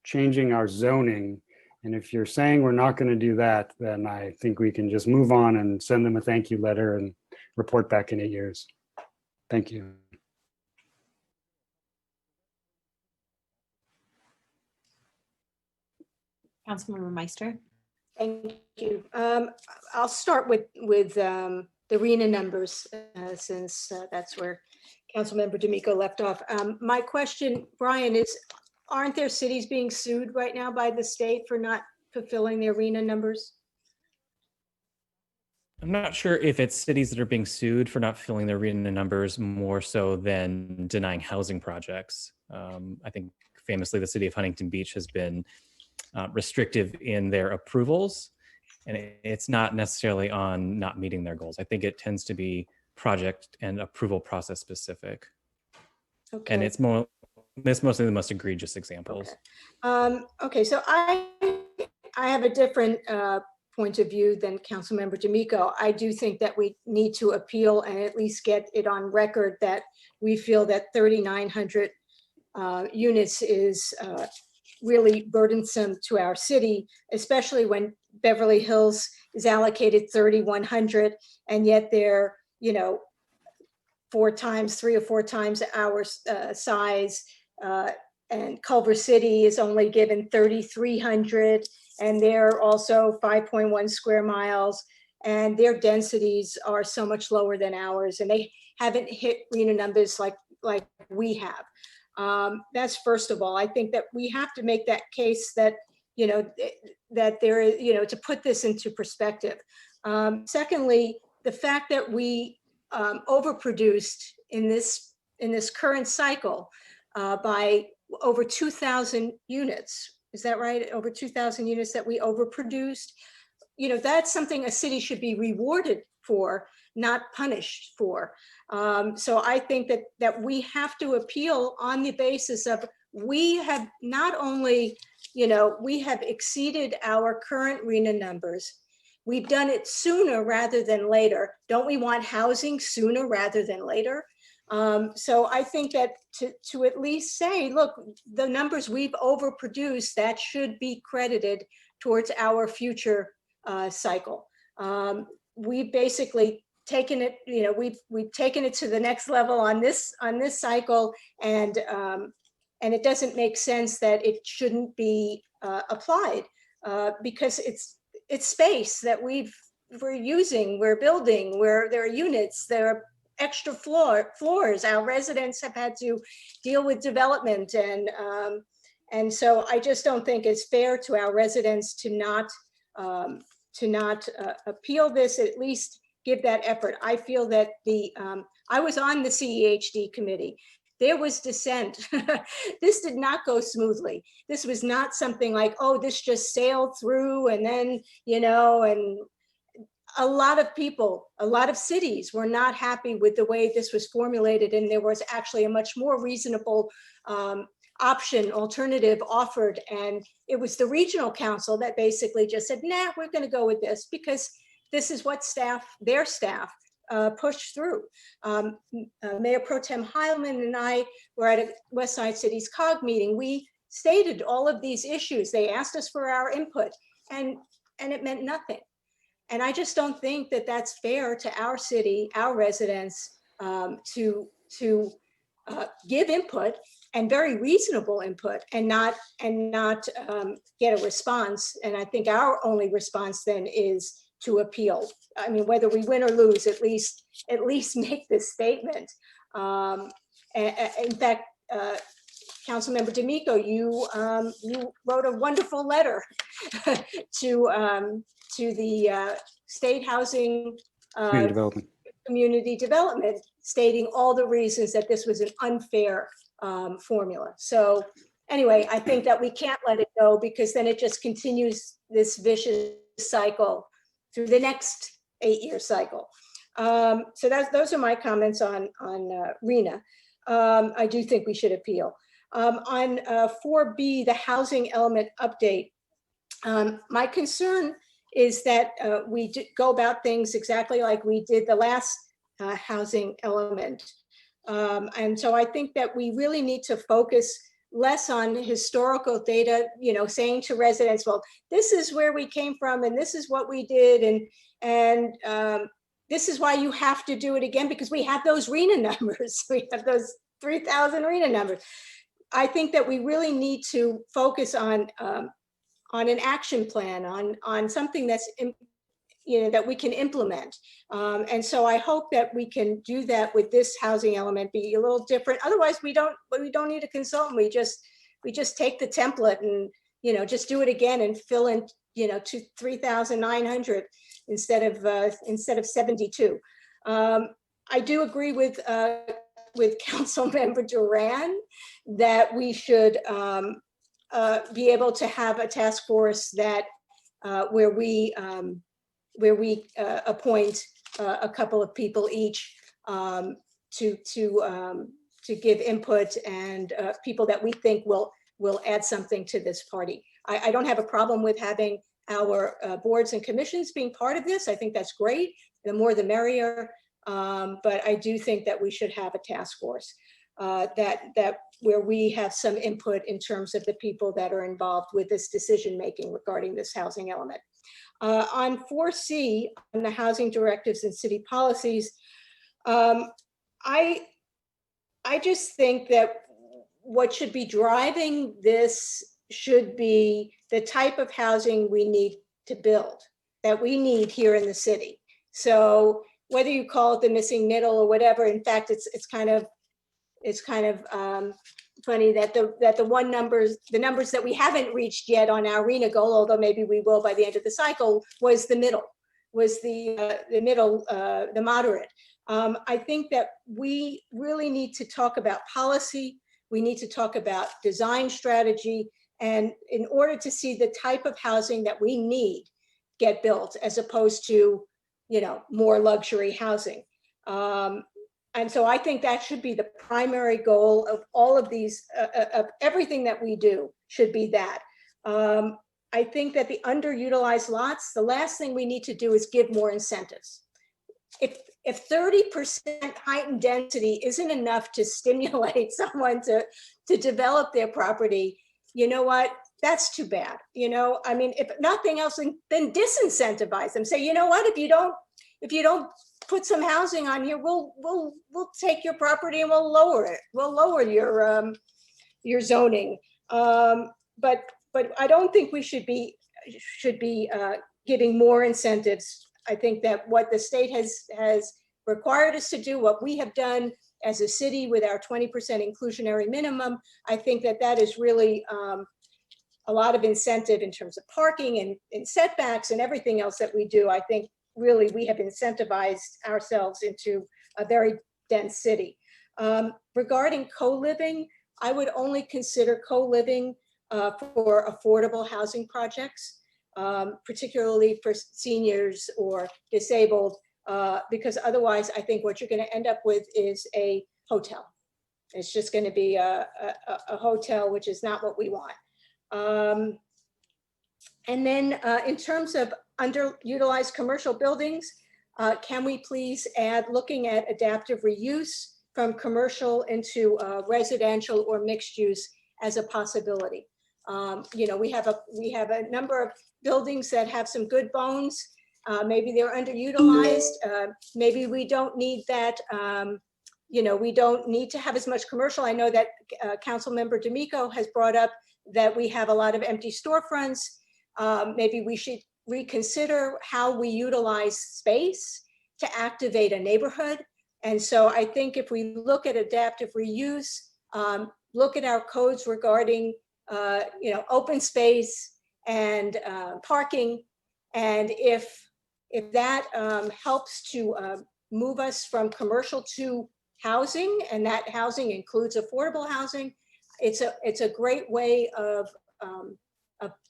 changing our zoning. And if you're saying we're not going to do that, then I think we can just move on and send them a thank you letter and report back in 8 years. Thank you. Councilmember Meister. Thank you. I'll start with the RENA numbers since that's where Councilmember D'Amico left off. My question, Brian, is aren't there cities being sued right now by the state for not fulfilling their RENA numbers? I'm not sure if it's cities that are being sued for not filling their RENA numbers more so than denying housing projects. I think famously the city of Huntington Beach has been restrictive in their approvals, and it's not necessarily on not meeting their goals. I think it tends to be project and approval process specific. Okay. And it's mostly the most egregious examples. Okay, so I have a different point of view than Councilmember D'Amico. I do think that we need to appeal and at least get it on record that we feel that 3,900 units is really burdensome to our city, especially when Beverly Hills is allocated 3,100, and yet they're, 3 or 4 times our size, and Culver City is only given 3,300, and they're also 5.1 square miles, and their densities are so much lower than ours, and they haven't hit RENA numbers like we have. That's first of all. I think that we have to make that case that, that there is, to put this into perspective. Secondly, the fact that we overproduced in this current cycle by over 2,000 units. Is that right? Over 2,000 units that we overproduced. That's something a city should be rewarded for, not punished for. So I think that we have to appeal on the basis of we have not only, we have exceeded our current RENA numbers. We've done it sooner rather than later. Don't we want housing sooner rather than later? So I think that to at least say, look, the numbers we've overproduced, that should be credited towards our future cycle. We've basically taken it, we've taken it to the next level on this cycle, and it doesn't make sense that it shouldn't be applied because it's space that we're using, we're building, where there are units, there are extra floors. Our residents have had to deal with development, and so I just don't think it's fair to our residents to not appeal this. At least give that effort. I feel that I was on the CEHD committee. There was dissent. This did not go smoothly. This was not something like, oh, this just sailed through, and then, and a lot of people, a lot of cities were not happy with the way this was formulated, and there was actually a much more reasonable alternative offered, and it was the regional council that basically just said, nah, we're going to go with this because this is what their staff pushed through. Mayor Pro Tem Heilman and I were at a West Side City's COG meeting. We stated all of these issues. They asked us for our input, and it meant nothing. And I just don't think that that's fair to our city, our residents, to give input, and very reasonable input, and not get a response. And I think our only response then is to appeal. I mean, whether we win or lose, at least make this statement. In fact, Councilmember D'Amico, you wrote a wonderful letter to the State Housing Community Development, stating all the reasons that this was an unfair formula. So anyway, I think that we can't let it go, because then it just continues this vicious cycle through the next 8-year cycle. So those are my comments on RENA. I do think we should appeal. On 4B, the housing element update, my concern is that we go about things exactly like we did the last housing element. And so I think that we really need to focus less on historical data, saying to residents, well, this is where we came from and this is what we did. And this is why you have to do it again, because we have those RENA numbers. We have those 3,000 RENA numbers. I think that we really need to focus on an action plan, on something that's, that we can implement. And so I hope that we can do that with this housing element, be a little different. Otherwise, we don't need a consultant. We just take the template and, just do it again and fill in, to 3,900 instead of 72. I do agree with Councilmember Duran that we should be able to have a task force that where we appoint a couple of people each to give input, and people that we think will add something to this party. I don't have a problem with having our boards and commissions being part of this. I think that's great. The more the merrier. But I do think that we should have a task force that where we have some input in terms of the people that are involved with this decision-making regarding this housing element. On 4C, on the housing directives and city policies, I just think that what should be driving this should be the type of housing we need to build, that we need here in the city. So whether you call it the missing middle or whatever, in fact, it's kind of funny that the numbers that we haven't reached yet on our RENA goal, although maybe we will by the end of the cycle, was the middle, was the middle, the moderate. I think that we really need to talk about policy. We need to talk about design strategy, and in order to see the type of housing that we need get built, as opposed to, more luxury housing. And so I think that should be the primary goal of all of these, of everything that we do should be that. I think that the underutilized lots, the last thing we need to do is give more incentives. If 30% heightened density isn't enough to stimulate someone to develop their property, you know what? That's too bad. I mean, if nothing else, then disincentivize them. Say, you know what? If you don't put some housing on here, we'll take your property and we'll lower it. We'll lower your zoning. But I don't think we should be giving more incentives. I think that what the state has required us to do, what we have done as a city with our 20% inclusionary minimum, I think that is really a lot of incentive in terms of parking and setbacks and everything else that we do. I think really we have incentivized ourselves into a very dense city. Regarding co-living, I would only consider co-living for affordable housing projects, particularly for seniors or disabled, because otherwise I think what you're going to end up with is a hotel. It's just going to be a hotel, which is not what we want. And then in terms of underutilized commercial buildings, can we please add looking at adaptive reuse from commercial into residential or mixed use as a possibility? You know, we have a number of buildings that have some good bones. Maybe they're underutilized. Maybe we don't need that. You know, we don't need to have as much commercial. I know that Councilmember D'Amico has brought up that we have a lot of empty storefronts. Maybe we should reconsider how we utilize space to activate a neighborhood. And so I think if we look at adaptive reuse, look at our codes regarding you know, open space and parking, and if that helps to move us from commercial to housing, and that housing includes affordable housing, it's a great way of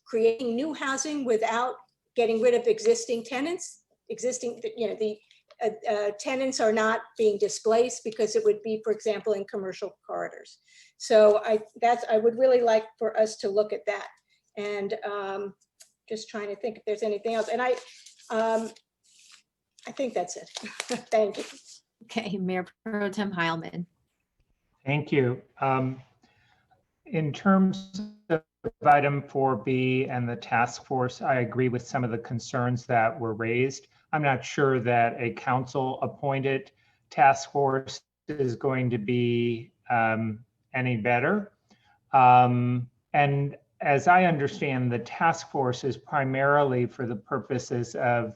creating new housing without getting rid of existing tenants. You know, the tenants are not being displaced because it would be, for example, in commercial corridors. So I would really like for us to look at that. And just trying to think if there's anything else. And I think that's it. Thank you. Okay, Mayor Pro Tem Heilman. Thank you. In terms of item 4B and the task force, I agree with some of the concerns that were raised. I'm not sure that a council appointed task force is going to be any better. And as I understand, the task force is primarily for the purposes of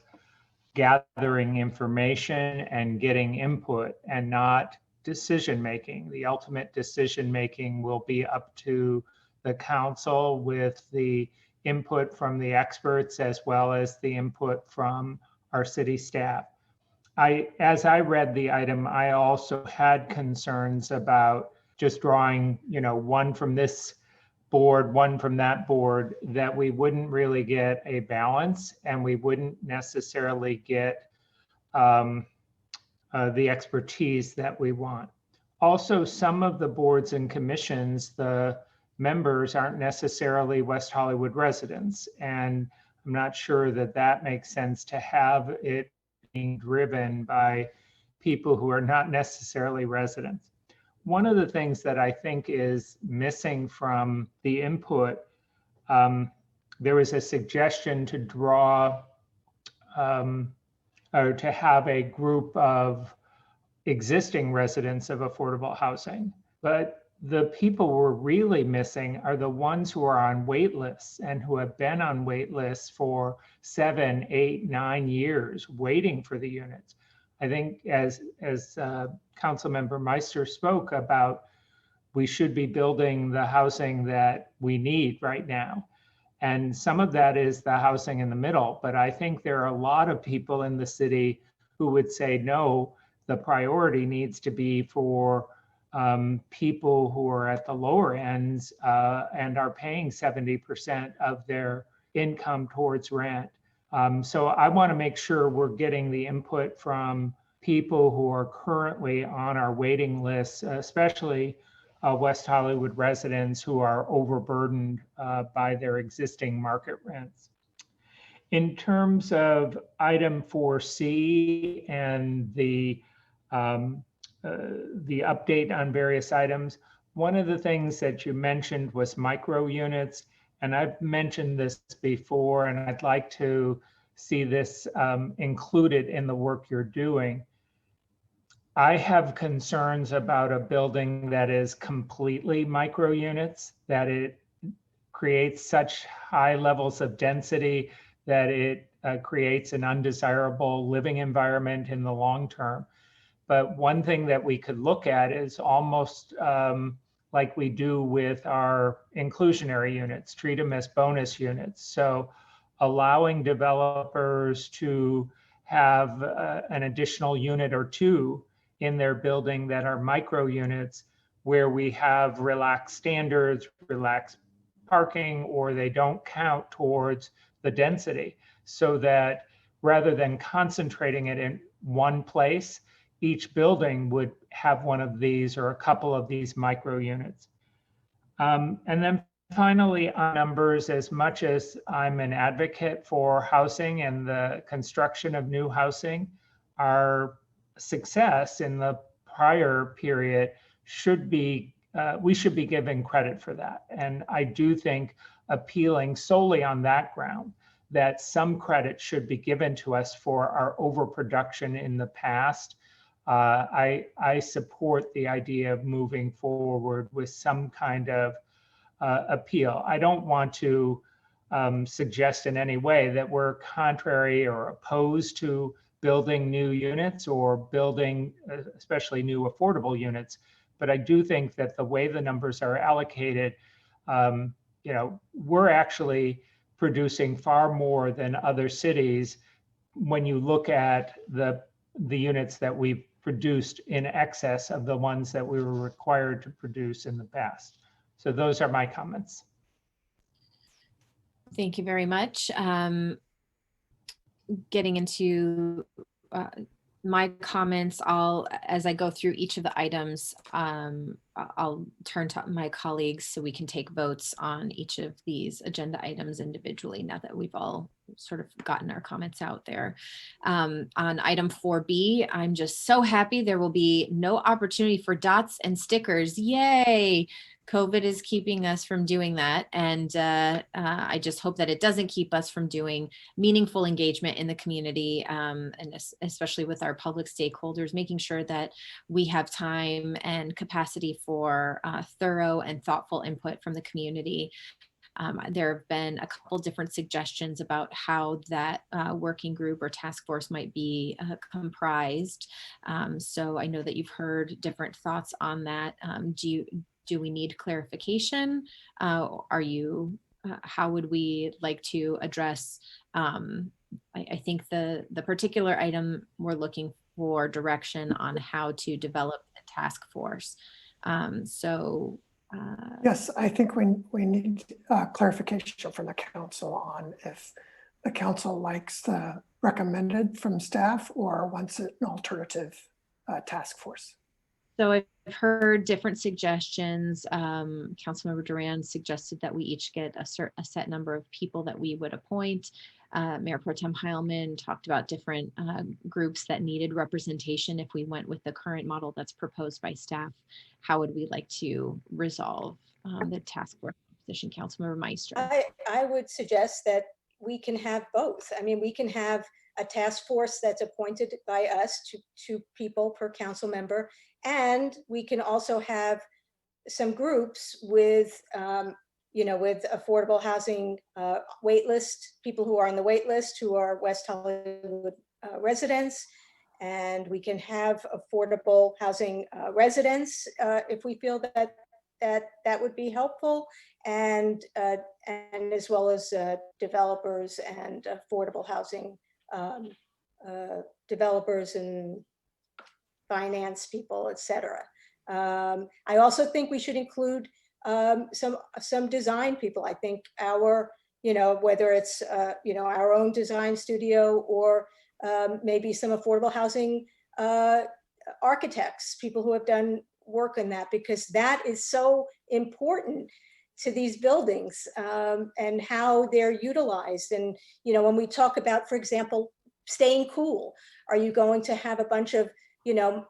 gathering information and getting input and not decision-making. The ultimate decision-making will be up to the council with the input from the experts as well as the input from our city staff. As I read the item, I also had concerns about just drawing, you know, one from this board, one from that board, that we wouldn't really get a balance and we wouldn't necessarily get the expertise that we want. Also, some of the boards and commissions, the members aren't necessarily West Hollywood residents, and I'm not sure that that makes sense to have it being driven by people who are not necessarily residents. One of the things that I think is missing from the input, there was a suggestion to draw or to have a group of existing residents of affordable housing. But the people we're really missing are the ones who are on wait lists and who have been on wait lists for 7, 8, 9 years waiting for the units. I think as Councilmember Meister spoke about, we should be building the housing that we need right now. And some of that is the housing in the middle, but I think there are a lot of people in the city who would say, no, the priority needs to be for people who are at the lower ends and are paying 70% of their income towards rent. So I want to make sure we're getting the input from people who are currently on our waiting lists, especially West Hollywood residents who are overburdened by their existing market rents. In terms of item 4C and the update on various items, one of the things that you mentioned was micro units, and I've mentioned this before, and I'd like to see this included in the work you're doing. I have concerns about a building that is completely micro units, that it creates such high levels of density that it creates an undesirable living environment in the long term. But one thing that we could look at is almost like we do with our inclusionary units, treat them as bonus units. So allowing developers to have an additional unit or two in their building that are micro units where we have relaxed standards, relaxed parking, or they don't count towards the density, so that rather than concentrating it in one place, each building would have one of these or a couple of these micro units. And then finally, on numbers, as much as I'm an advocate for housing and the construction of new housing, our success in the prior period should be, we should be given credit for that. And I do think appealing solely on that ground, that some credit should be given to us for our overproduction in the past. I support the idea of moving forward with some kind of appeal. I don't want to suggest in any way that we're contrary or opposed to building new units or building especially new affordable units, but I do think that the way the numbers are allocated, we're actually producing far more than other cities when you look at the units that we've produced in excess of the ones that we were required to produce in the past. So those are my comments. Thank you very much. Getting into my comments, as I go through each of the items, I'll turn to my colleagues so we can take votes on each of these agenda items individually now that we've all sort of gotten our comments out there. On item 4B, I'm just so happy there will be no opportunity for dots and stickers. Yay! COVID is keeping us from doing that. And I just hope that it doesn't keep us from doing meaningful engagement in the community, and especially with our public stakeholders, making sure that we have time and capacity for thorough and thoughtful input from the community. There have been a couple different suggestions about how that working group or task force might be comprised. So I know that you've heard different thoughts on that. Do we need clarification? How would we like to address, I think the particular item we're looking for direction on how to develop the task force. Yes, I think we need clarification from the council on if the council likes the recommended from staff or wants an alternative task force. So I've heard different suggestions. Councilmember Duran suggested that we each get a set number of people that we would appoint. Mayor Pro Tem Heilman talked about different groups that needed representation if we went with the current model that's proposed by staff. How would we like to resolve the task force position? Councilmember Meister. I would suggest that we can have both. I mean, we can have a task force that's appointed by us to 2 people per council member. And we can also have some groups with, with affordable housing wait list, people who are on the wait list who are West Hollywood residents. And we can have affordable housing residents if we feel that would be helpful. And as well as developers and affordable housing developers and finance people, etc. I also think we should include some design people. I think whether it's our own design studio or maybe some affordable housing architects, people who have done work on that, because that is so important to these buildings and how they're utilized. And when we talk about, for example, staying cool, are you going to have a bunch of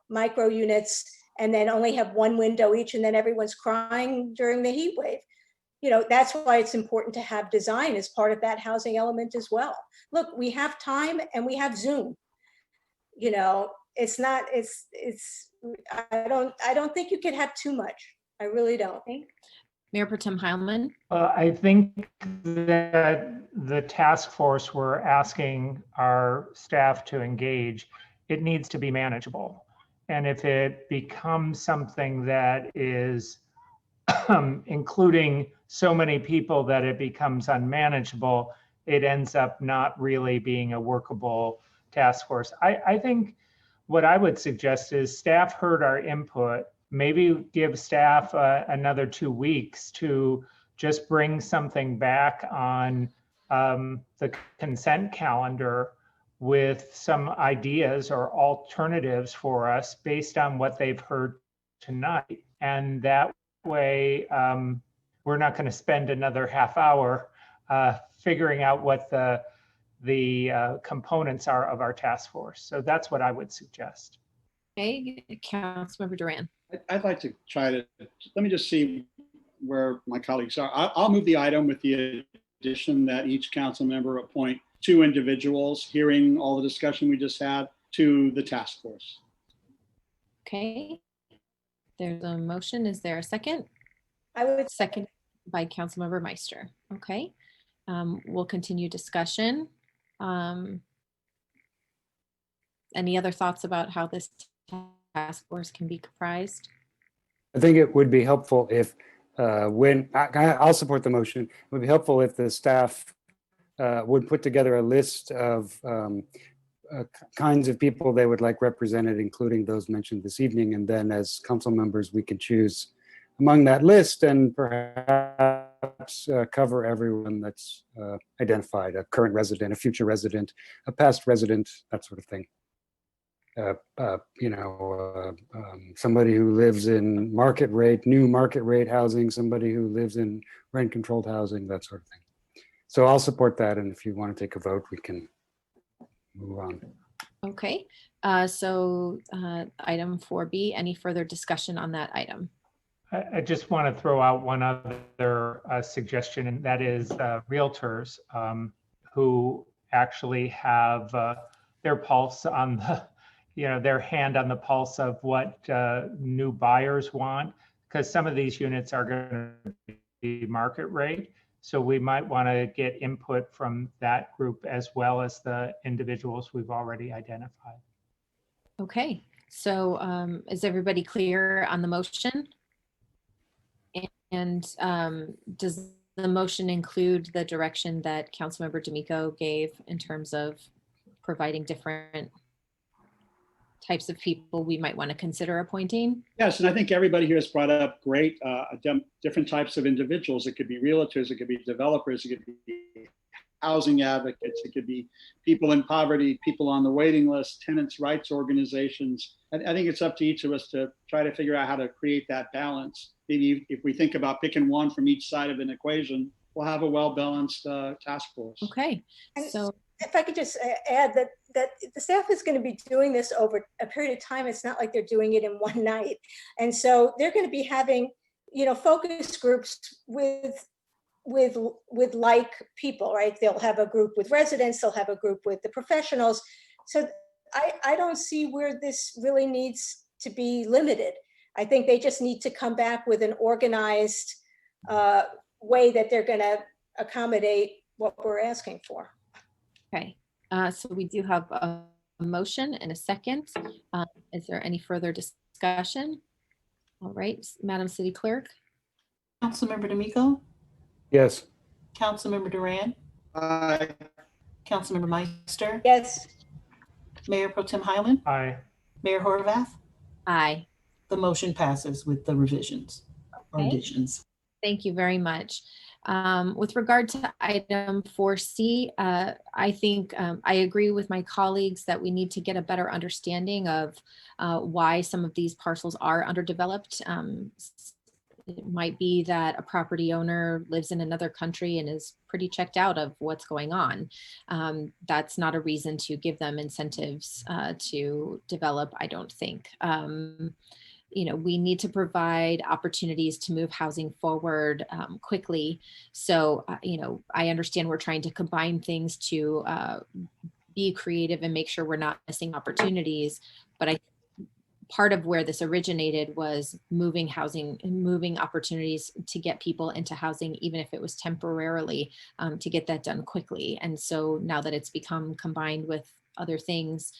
micro units and then only have one window each and then everyone's crying during the heat wave? That's why it's important to have design as part of that housing element as well. Look, we have time and we have Zoom. I don't think you could have too much. I really don't. Mayor Pro Tem Heilman. I think that the task force we're asking our staff to engage, it needs to be manageable. And if it becomes something that is including so many people that it becomes unmanageable, it ends up not really being a workable task force. I think what I would suggest is staff heard our input. Maybe give staff another 2 weeks to just bring something back on the consent calendar with some ideas or alternatives for us based on what they've heard tonight. And that way we're not going to spend another half hour figuring out what the components are of our task force. So that's what I would suggest. Okay, Councilmember Duran. I'd like to try to, let me just see where my colleagues are. I'll move the item with the addition that each council member appoint 2 individuals, hearing all the discussion we just had, to the task force. Okay, there's a motion. Is there a second? I would second by Councilmember Meister. Okay, we'll continue discussion. Any other thoughts about how this task force can be comprised? I think it would be helpful if I'll support the motion. It would be helpful if the staff would put together a list of kinds of people they would like represented, including those mentioned this evening. And then as council members, we can choose among that list and perhaps cover everyone that's identified, a current resident, a future resident, a past resident, that sort of thing. Somebody who lives in new market rate housing, somebody who lives in rent controlled housing, that sort of thing. So I'll support that. And if you want to take a vote, we can move on. Okay, so item 4B, any further discussion on that item? I just want to throw out one other suggestion, and that is realtors who actually have their pulse on the, their hand on the pulse of what new buyers want, because some of these units are going to be market rate. So we might want to get input from that group as well as the individuals we've already identified. Okay, so is everybody clear on the motion? And does the motion include the direction that Councilmember D'Amico gave in terms of providing different types of people we might want to consider appointing? Yes, and I think everybody here has brought up great different types of individuals. It could be realtors, it could be developers, it could be housing advocates, it could be people in poverty, people on the waiting list, tenants' rights organizations. I think it's up to each of us to try to figure out how to create that balance. Maybe if we think about picking one from each side of an equation, we'll have a well-balanced task force. Okay, so if I could just add that the staff is going to be doing this over a period of time. It's not like they're doing it in one night. And so they're going to be having, focus groups with like people, right? They'll have a group with residents, they'll have a group with the professionals. So I don't see where this really needs to be limited. I think they just need to come back with an organized way that they're going to accommodate what we're asking for. Okay, so we do have a motion and a second. Is there any further discussion? All right, Madam City Clerk. Councilmember D'Amico? Yes. Councilmember Duran? Aye. Councilmember Meister? Yes. Mayor Pro Tem Hyland? Aye. Mayor Horvath? Aye. The motion passes with the revisions or Okay. additions. Thank you very much. With regard to item 4C, I think I agree with my colleagues that we need to get a better understanding of why some of these parcels are underdeveloped. It might be that a property owner lives in another country and is pretty checked out of what's going on. That's not a reason to give them incentives to develop, I don't think. We need to provide opportunities to move housing forward quickly. So, I understand we're trying to combine things to be creative and make sure we're not missing opportunities. But part of where this originated was moving housing and moving opportunities to get people into housing, even if it was temporarily, to get that done quickly. And so now that it's become combined with other things,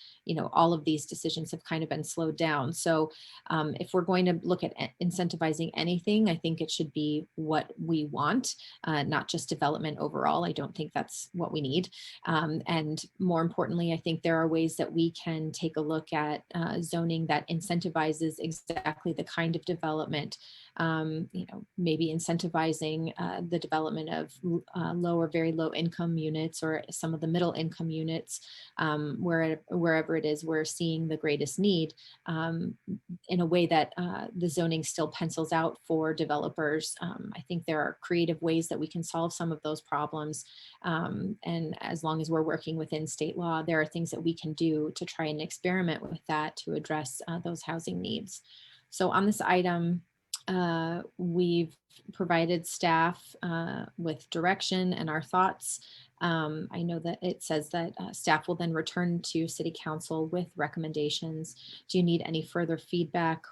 all of these decisions have kind of been slowed down. So if we're going to look at incentivizing anything, I think it should be what we want, not just development overall. I don't think that's what we need. And more importantly, I think there are ways that we can take a look at zoning that incentivizes exactly the kind of development, maybe incentivizing the development of low or very low income units or some of the middle income units, wherever it is we're seeing the greatest need, in a way that the zoning still pencils out for developers. I think there are creative ways that we can solve some of those problems. And as long as we're working within state law, there are things that we can do to try and experiment with that to address those housing needs. So on this item, we've provided staff with direction and our thoughts. I know that it says that staff will then return to City Council with recommendations. Do you need any further feedback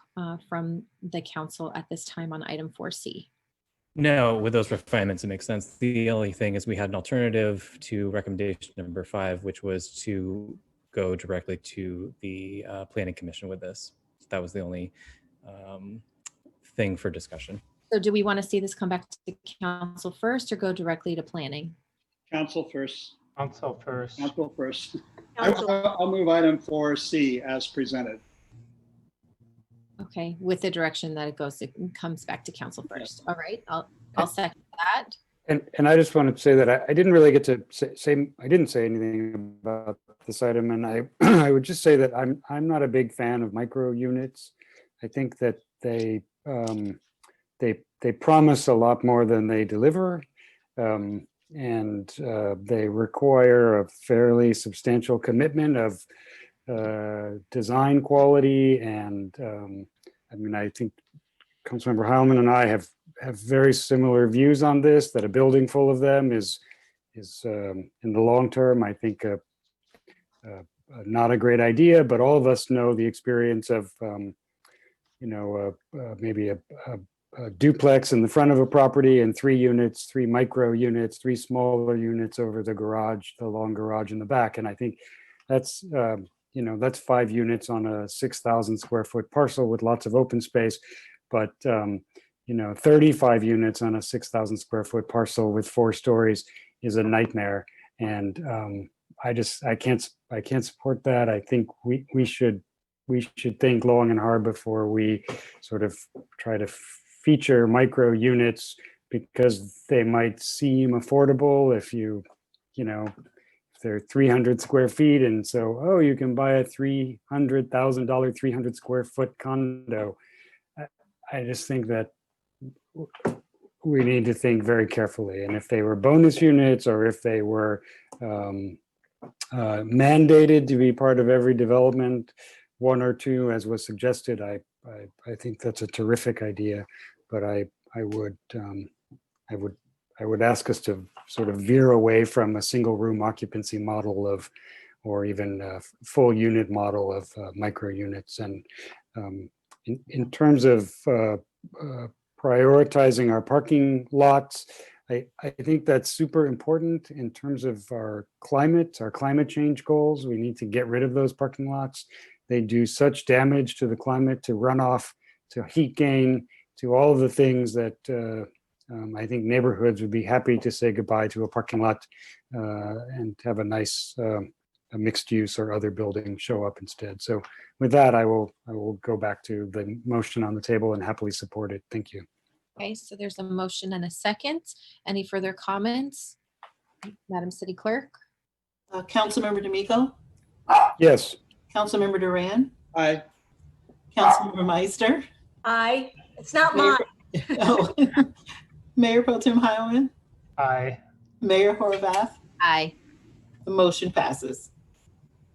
from the council at this time on item 4C? No, with those refinements, it makes sense. The only thing is we had an alternative to recommendation number 5, which was to go directly to the Planning Commission with this. That was the only thing for discussion. So do we want to see this come back to council first or go directly to planning? Council first. Council first. Council first. Council. I'll move item 4C as presented. Okay, with the direction that it comes back to council first. All right, I'll second that. And I just wanted to say that I didn't really get to I didn't say anything about this item, and I would just say that I'm not a big fan of micro units. I think that they promise a lot more than they deliver, and they require a fairly substantial commitment of design quality. And I mean, I think Councilmember Heilman and I have very similar views on this, that a building full of them is in the long term, I think not a great idea. But all of us know the experience of maybe a duplex in the front of a property and 3 units, 3 micro units, 3 smaller units over the garage, the long garage in the back. And I think that's, that's 5 units on a 6,000 square foot parcel with lots of open space. But, 35 units on a 6,000 square foot parcel with 4 stories is a nightmare. And I can't support that. I think we should think long and hard before we sort of try to feature micro units, because they might seem affordable if if they're 300 square feet, and so, you can buy a $300,000 300 square foot condo. I just think that we need to think very carefully. And if they were bonus units, or if they were mandated to be part of every development, 1 or 2, as was suggested, I think that's a terrific idea. But I would ask us to sort of veer away from a single room occupancy model or even a full unit model of micro units. And in terms of prioritizing our parking lots, I think that's super important in terms of our climate change goals. We need to get rid of those parking lots. They do such damage to the climate, to runoff, to heat gain, to all of the things that I think neighborhoods would be happy to say goodbye to a parking lot and have a nice a mixed use or other building show up instead. So with that, I will go back to the motion on the table and happily support it. Thank you. Okay, so there's a motion and a second. Any further comments? Madam City Clerk? Councilmember D'Amico? Yes. Councilmember Duran? Aye. Councilmember Meister? Aye. It's not Mayor- mine. Oh. Mayor Pro Tem Heilman? Aye. Mayor Horvath? Aye. The motion passes.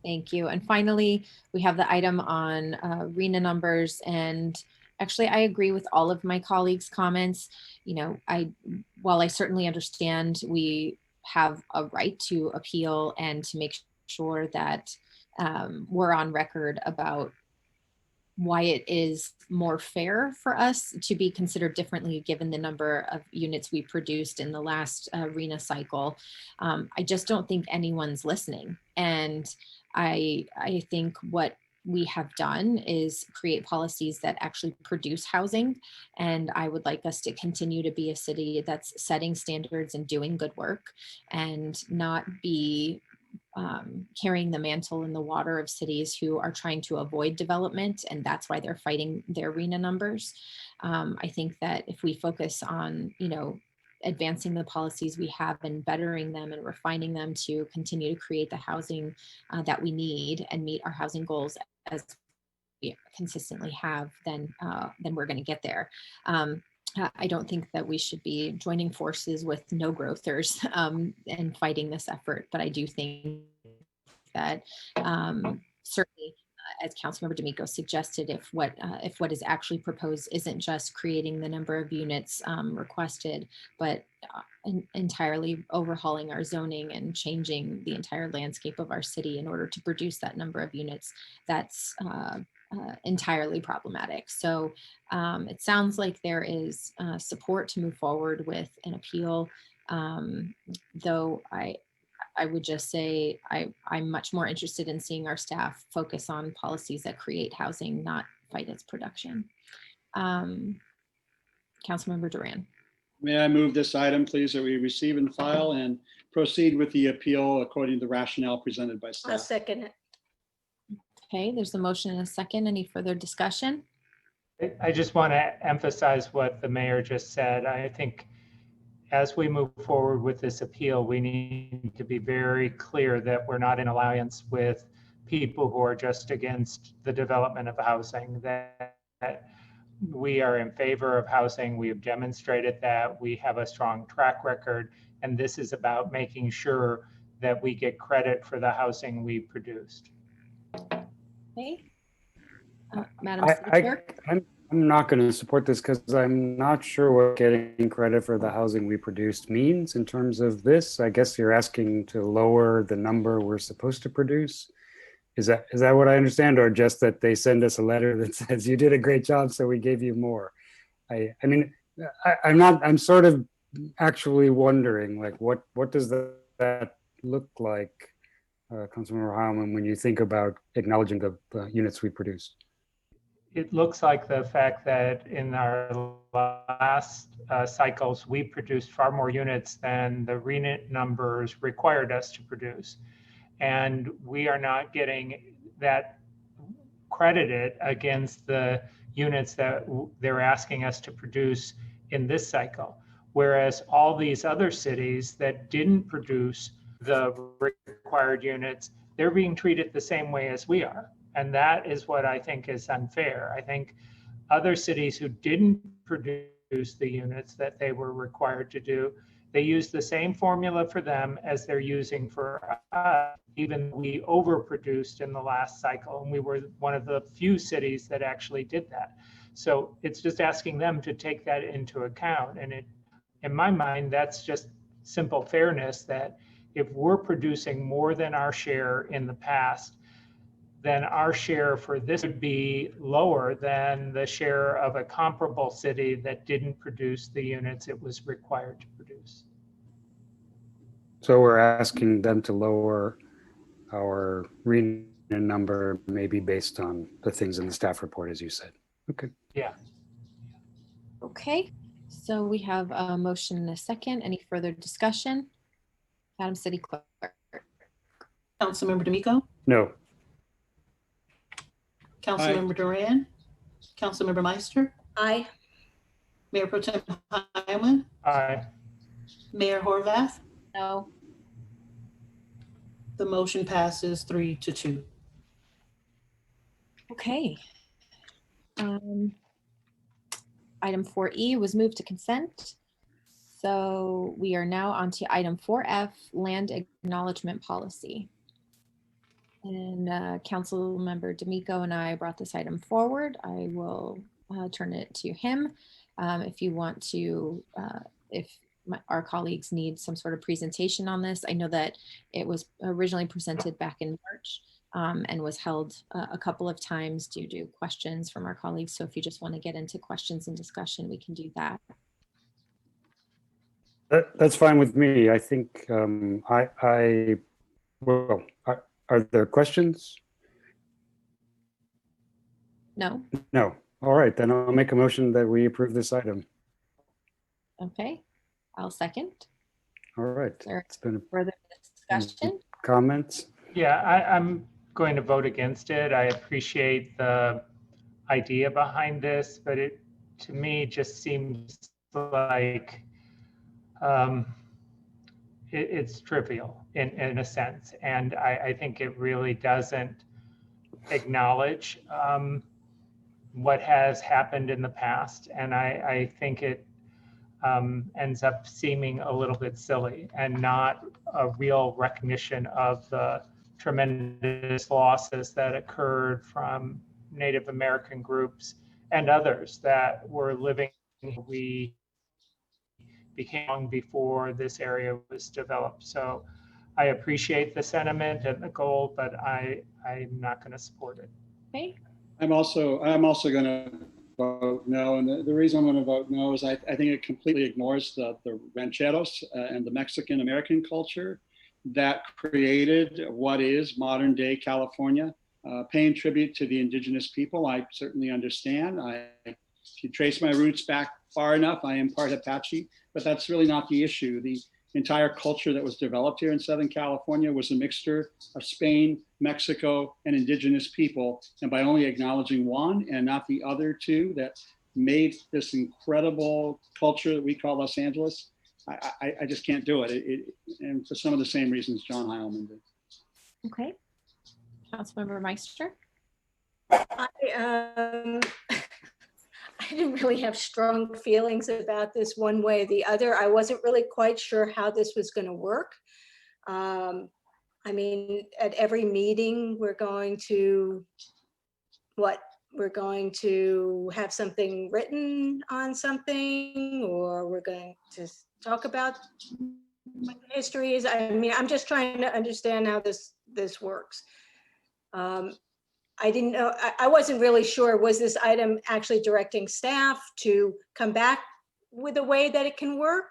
Thank you. And finally, we have the item on RENA numbers. And actually, I agree with all of my colleagues' comments. While I certainly understand we have a right to appeal and to make sure that we're on record about why it is more fair for us to be considered differently given the number of units we produced in the last RENA cycle. I just don't think anyone's listening. And I think what we have done is create policies that actually produce housing. And I would like us to continue to be a city that's setting standards and doing good work, and not be carrying the mantle in the water of cities who are trying to avoid development, and that's why they're fighting their RENA numbers. I think that if we focus on, advancing the policies we have and bettering them and refining them to continue to create the housing that we need and meet our housing goals as we consistently have, then we're going to get there. I don't think that we should be joining forces with no growthers and fighting this effort, but I do think that certainly, as Councilmember D'Amico suggested, if what is actually proposed isn't just creating the number of units requested, but entirely overhauling our zoning and changing the entire landscape of our city in order to produce that number of units, that's entirely problematic. So it sounds like there is support to move forward with an appeal, though I would just say I'm much more interested in seeing our staff focus on policies that create housing, not fight its production. Councilmember Duran. May I move this item, please, that we receive and file and proceed with the appeal according to the rationale presented by I'll staff. second it. Okay, there's a motion and a second. Any further discussion? I just want to emphasize what the mayor just said. I think as we move forward with this appeal, we need to be very clear that we're not in alliance with people who are just against the development of housing, that we are in favor of housing. We have demonstrated that. We have a strong track record, and this is about making sure that we get credit for the housing we produced. Okay. Madam City Clerk? I'm not going to support this because I'm not sure what getting credit for the housing we produced means in terms of this. I guess you're asking to lower the number we're supposed to produce. Is that what I understand, or just that they send us a letter that says you did a great job, so we gave you more? I'm sort of actually wondering, like, what does that look like, Councilmember Heilman, when you think about acknowledging the units we produced? It looks like the fact that in our last cycles, we produced far more units than the RENIT numbers required us to produce. And we are not getting that credited against the units that they're asking us to produce in this cycle. Whereas all these other cities that didn't produce the required units, they're being treated the same way as we are. And that is what I think is unfair. I think other cities who didn't produce the units that they were required to do, they use the same formula for them as they're using for us. Even we overproduced in the last cycle, and we were one of the few cities that actually did that. So it's just asking them to take that into account. And in my mind, that's just simple fairness, that if we're producing more than our share in the past, then our share for this would be lower than the share of a comparable city that didn't produce the units it was required to produce. So we're asking them to lower our RENIT number, maybe based on the things in the staff report, as you said. Okay. Yeah. Okay, so we have a motion and a second. Any further discussion? Madam City Clerk. Councilmember D'Amico? No. Councilmember Duran? Councilmember Meister? Aye. Mayor Pro Tem Heilman? Aye. Mayor Horvath? No. The motion passes 3-2. Okay. Item 4E was moved to consent. So we are now on to item 4F, land acknowledgement policy. And Councilmember D'Amico and I brought this item forward. I will turn it to him. If you want to, our colleagues need some sort of presentation on this. I know that it was originally presented back in March and was held a couple of times due to questions from our colleagues. So if you just want to get into questions and discussion, we can do that. That's fine with me. I think are there questions? No. No. All right, then I'll make a motion that we approve this item. Okay, I'll second. All right. It's been further discussion. Comments? Yeah, I'm going to vote against it. I appreciate the idea behind this, but it to me just seems like it's trivial in a sense. And I think it really doesn't acknowledge what has happened in the past. And I think it ends up seeming a little bit silly and not a real recognition of the tremendous losses that occurred from Native American groups and others that were living. We became long before this area was developed. So I appreciate the sentiment and the goal, but I'm not going to support it. Okay. I'm also going to vote no, and the reason I'm going to vote no is I think it completely ignores the rancheros and the Mexican American culture that created what is modern day California. Paying tribute to the indigenous people, I certainly understand. If you trace my roots back far enough, I am part Apache, but that's really not the issue. The entire culture that was developed here in Southern California was a mixture of Spain, Mexico, and indigenous people. And by only acknowledging one and not the other two that made this incredible culture that we call Los Angeles, I just can't do it. And for some of the same reasons John Heilman did. Okay. Councilmember Meister. I didn't really have strong feelings about this one way or the other. I wasn't really quite sure how this was going to work. I mean, at every meeting, we're going to have something written on something, or we're going to talk about what the history is. I mean, I'm just trying to understand how this works. I didn't know, I wasn't really sure, was this item actually directing staff to come back with a way that it can work?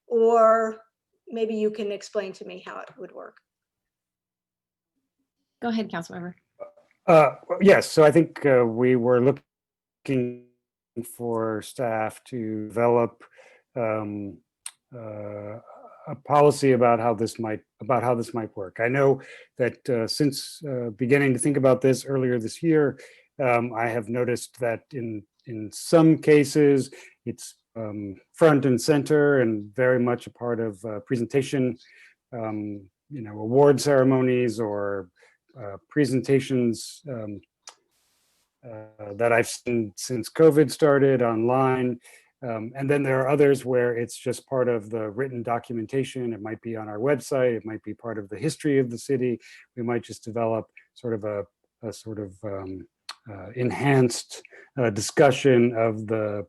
Or maybe you can explain to me how it would work. Go ahead, Councilmember. Yes, so I think we were looking for staff to develop a policy about how this might work. I know that since beginning to think about this earlier this year, I have noticed that in some cases it's front and center and very much a part of presentation, award ceremonies or presentations that I've seen since COVID started online. And then there are others where it's just part of the written documentation. It might be on our website. It might be part of the history of the city. We might just develop sort of a enhanced discussion of the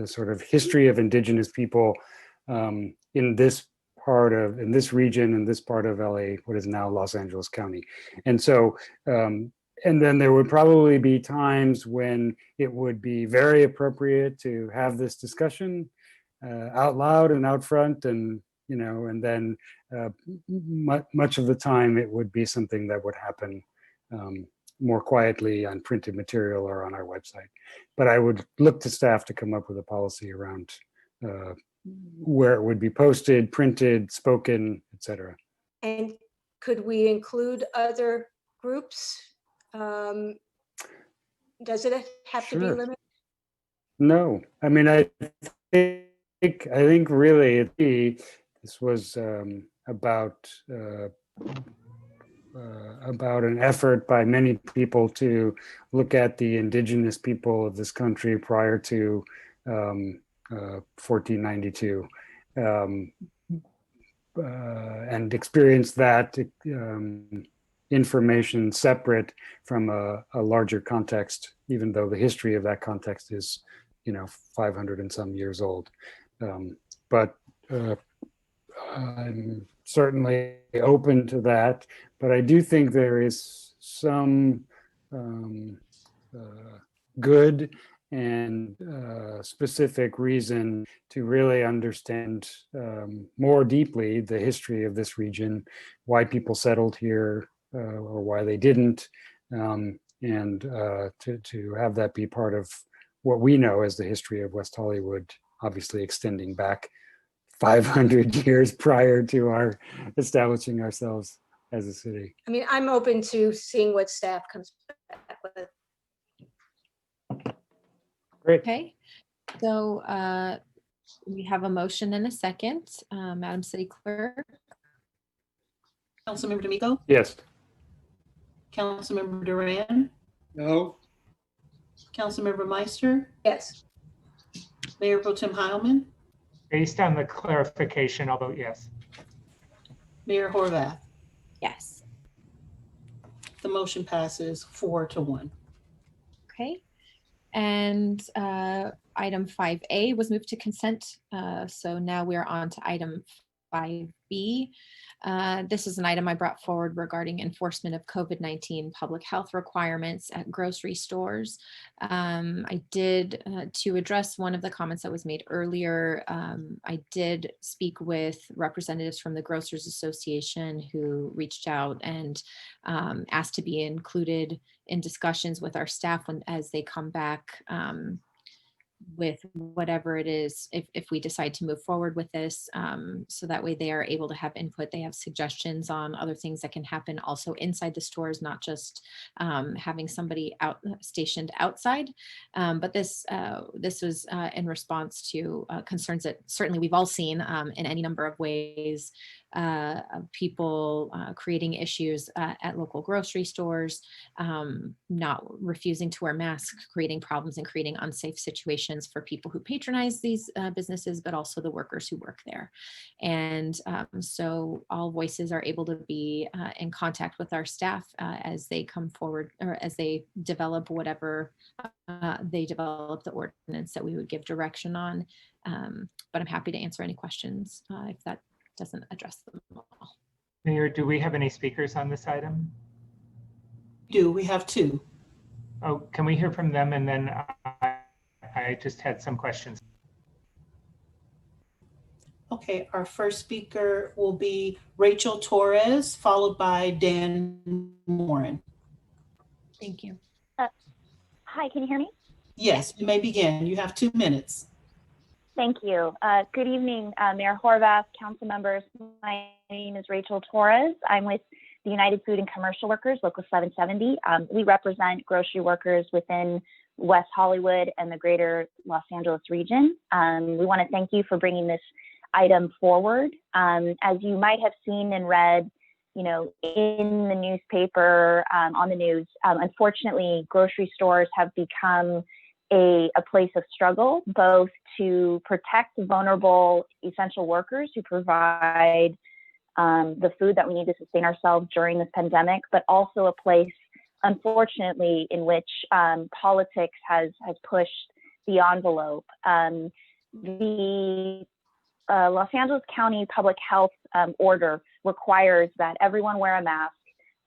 sort of history of indigenous people in this region, in this part of LA, what is now Los Angeles County. And so, and then there would probably be times when it would be very appropriate to have this discussion out loud and out front, and and then much of the time it would be something that would happen more quietly on printed material or on our website. But I would look to staff to come up with a policy around where it would be posted, printed, spoken, etc. And could we include other groups? Does it have to be Sure. limited? No, I mean, I think really this was about an effort by many people to look at the indigenous people of this country prior to 1492 and experience that information separate from a larger context, even though the history of that context is 500 and some years old. But I'm certainly open to that, but I do think there is some good and specific reason to really understand more deeply the history of this region, why people settled here or why they didn't, and to have that be part of what we know as the history of West Hollywood, obviously extending back 500 years prior to our establishing ourselves as a city. I mean, I'm open to seeing what staff comes back with. Great. Okay, so we have a motion and a second. Madam City Clerk? Councilmember D'Amico? Yes. Councilmember Duran? No. Councilmember Meister? Yes. Mayor Pro Tem Heilman? Based on the clarification, I'll vote yes. Mayor Horvath? Yes. The motion passes 4-1. Okay. And item 5A was moved to consent. So now we're on to item 5B. This is an item I brought forward regarding enforcement of COVID-19 public health requirements at grocery stores. I did, to address one of the comments that was made earlier, I did speak with representatives from the Grocers Association who reached out and asked to be included in discussions with our staff as they come back with whatever it is, if we decide to move forward with this, so that way they are able to have input. They have suggestions on other things that can happen also inside the stores, not just having somebody stationed outside. But this was in response to concerns that certainly we've all seen in any number of ways, of people creating issues at local grocery stores, not refusing to wear masks, creating problems and creating unsafe situations for people who patronize these businesses, but also the workers who work there. And so all voices are able to be in contact with our staff as they come forward, or as they develop whatever they develop the ordinance that we would give direction on. But I'm happy to answer any questions if that doesn't address them all. Mayor, do we have any speakers on this item? We have 2. Oh, can we hear from them? And then I just had some questions. Okay, our first speaker will be Rachel Torres, followed by Dan Morin. Thank you. Hi, can you hear me? Yes, you may begin. You have 2 minutes. Thank you. Good evening, Mayor Horvath, council members. My name is Rachel Torres. I'm with the United Food and Commercial Workers, Local 770. We represent grocery workers within West Hollywood and the greater Los Angeles region. We want to thank you for bringing this item forward. As you might have seen and read, in the newspaper, on the news, unfortunately, grocery stores have become a place of struggle, both to protect vulnerable essential workers who provide the food that we need to sustain ourselves during this pandemic, but also a place, unfortunately, in which politics has pushed the envelope. The Los Angeles County Public Health order requires that everyone wear a mask,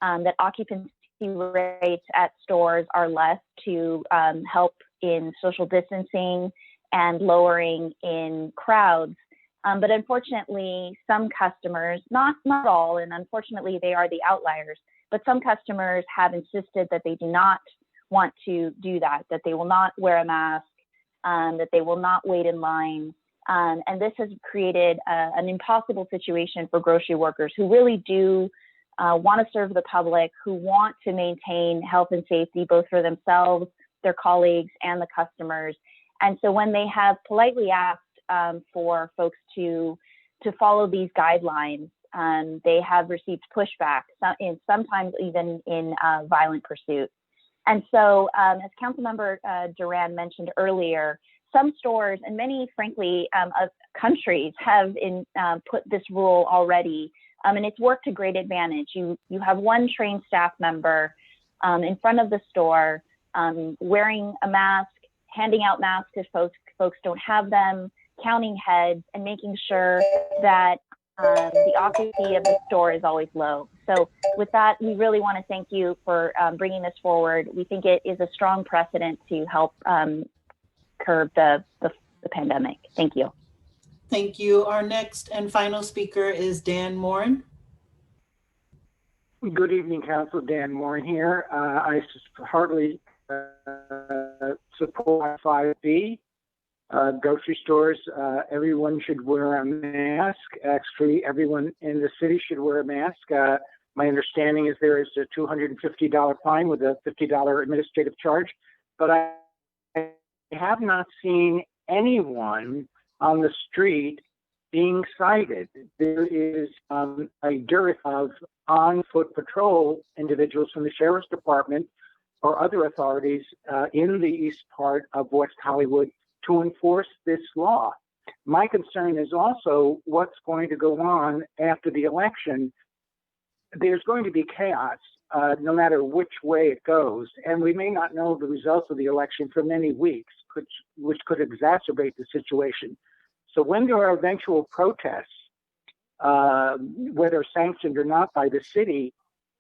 that occupancy rates at stores are less to help in social distancing and lowering in crowds. But unfortunately, some customers, not all, and unfortunately they are the outliers, but some customers have insisted that they do not want to do that they will not wear a mask, that they will not wait in line. And this has created an impossible situation for grocery workers who really do want to serve the public, who want to maintain health and safety, both for themselves, their colleagues, and the customers. And so when they have politely asked for folks to follow these guidelines, they have received pushback, sometimes even in violent pursuit. And so, as Councilmember Duran mentioned earlier, some stores and many, frankly, countries have put this rule already, and it's worked to great advantage. You have one trained staff member in front of the store wearing a mask, handing out masks if folks don't have them, counting heads, and making sure that the occupancy of the store is always low. So with that, we really want to thank you for bringing this forward. We think it is a strong precedent to help curb the pandemic. Thank you. Thank you. Our next and final speaker is Dan Morin. Good evening, Council. Dan Morin here. I heartily support 5B. Grocery stores, everyone should wear a mask. Actually, everyone in the city should wear a mask. My understanding is there is a $250 fine with a $50 administrative charge. But I have not seen anyone on the street being cited. There is a dearth of on-foot patrol individuals from the Sheriff's Department or other authorities in the east part of West Hollywood to enforce this law. My concern is also what's going to go on after the election. There's going to be chaos no matter which way it goes, and we may not know the results of the election for many weeks, which could exacerbate the situation. So when there are eventual protests, whether sanctioned or not by the city,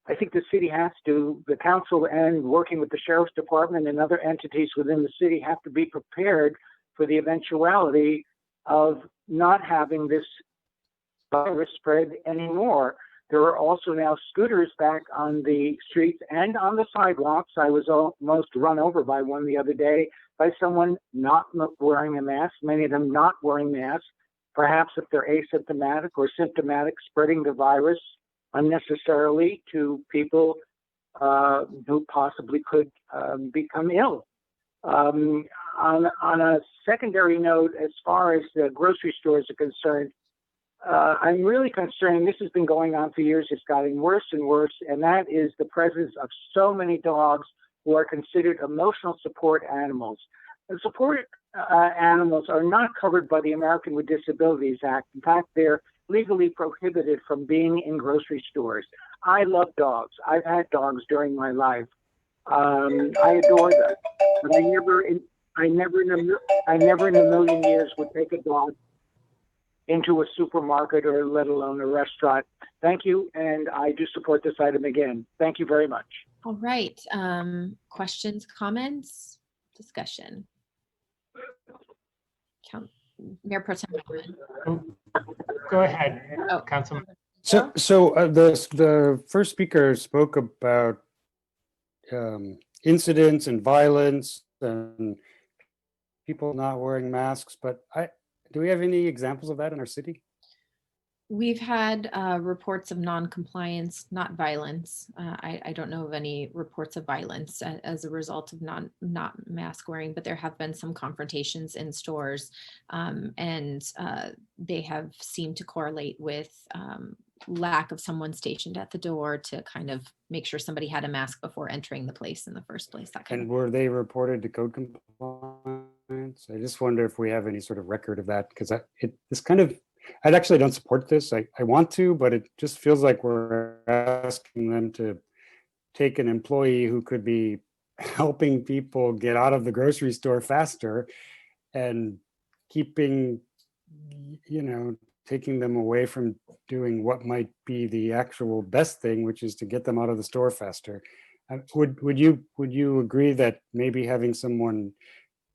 I think the city has to, the council and working with the Sheriff's Department and other entities within the city have to be prepared for the eventuality of not having this virus spread anymore. There are also now scooters back on the streets and on the sidewalks. I was almost run over by one the other day by someone not wearing a mask, many of them not wearing masks, perhaps if they're asymptomatic or symptomatic, spreading the virus unnecessarily to people who possibly could become ill. On a secondary note, as far as the grocery stores are concerned, I'm really concerned. This has been going on for years. It's gotten worse and worse, and that is the presence of so many dogs who are considered emotional support animals. And support animals are not covered by the American with Disabilities Act. In fact, they're legally prohibited from being in grocery stores. I love dogs. I've had dogs during my life. I adore them, but I never in a million years would take a dog into a supermarket or let alone a restaurant. Thank you, and I do support this item again. Thank you very much. All right. Questions, comments, discussion? Mayor Pro Tem. Go ahead, Oh, Councilman. So the first speaker spoke about incidents and violence and people not wearing masks, but do we have any examples of that in our city? We've had reports of non-compliance, not violence. I don't know of any reports of violence as a result of not mask wearing, but there have been some confrontations in stores, and they have seemed to correlate with lack of someone stationed at the door to kind of make sure somebody had a mask before entering the place in the first place. That kind And of. were they reported to code compliance? I just wonder if we have any sort of record of that, because this kind of, I actually don't support this. I want to, but it just feels like we're asking them to take an employee who could be helping people get out of the grocery store faster and keeping, taking them away from doing what might be the actual best thing, which is to get them out of the store faster. Would you agree that maybe having someone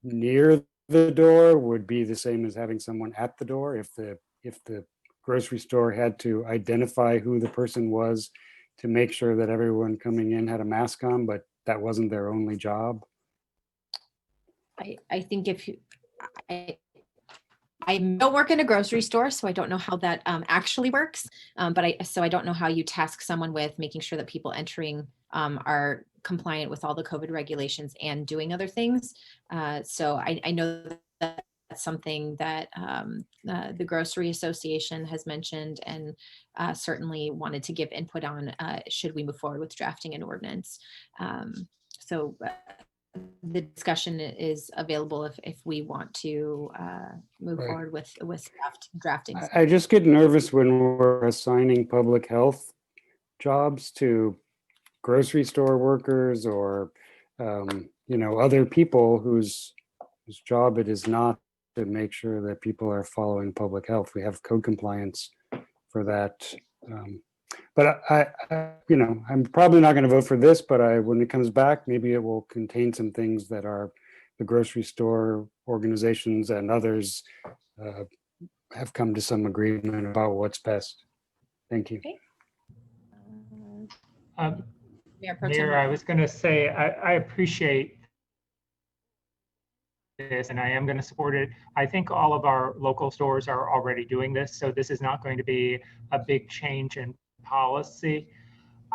near the door would be the same as having someone at the door if the grocery store had to identify who the person was to make sure that everyone coming in had a mask on, but that wasn't their only job? I think I don't work in a grocery store, so I don't know how that actually works. But I don't know how you task someone with making sure that people entering are compliant with all the COVID regulations and doing other things. So I know that that's something that the Grocery Association has mentioned and certainly wanted to give input on should we move forward with drafting an ordinance. So the discussion is available if we want to move Right. forward with drafting. I just get nervous when we're assigning public health jobs to grocery store workers or other people whose job it is not to make sure that people are following public health. We have code compliance for that. But I'm probably not going to vote for this, but when it comes back, maybe it will contain some things that are the grocery store organizations and others have come to some agreement about what's best. Thank you. Okay. Mayor, I was going to say, I appreciate this and I am going to support it. I think all of our local stores are already doing this, so this is not going to be a big change in policy.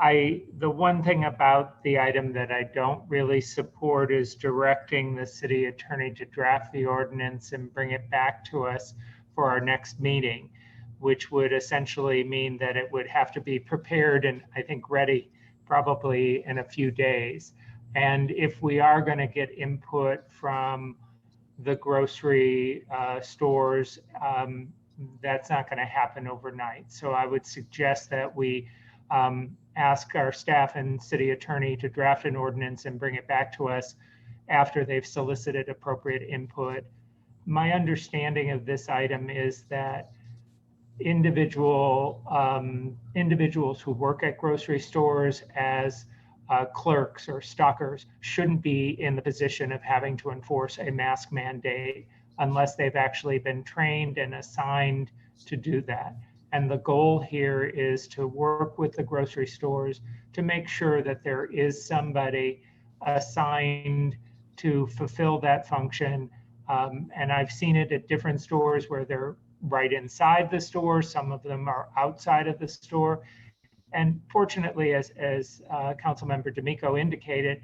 The one thing about the item that I don't really support is directing the city attorney to draft the ordinance and bring it back to us for our next meeting, which would essentially mean that it would have to be prepared and I think ready probably in a few days. And if we are going to get input from the grocery stores, that's not going to happen overnight. So I would suggest that we ask our staff and city attorney to draft an ordinance and bring it back to us after they've solicited appropriate input. My understanding of this item is that individuals who work at grocery stores as clerks or stockers shouldn't be in the position of having to enforce a mask mandate unless they've actually been trained and assigned to do that. And the goal here is to work with the grocery stores to make sure that there is somebody assigned to fulfill that function. And I've seen it at different stores where they're right inside the store. Some of them are outside of the store. And fortunately, as Councilmember D'Amico indicated,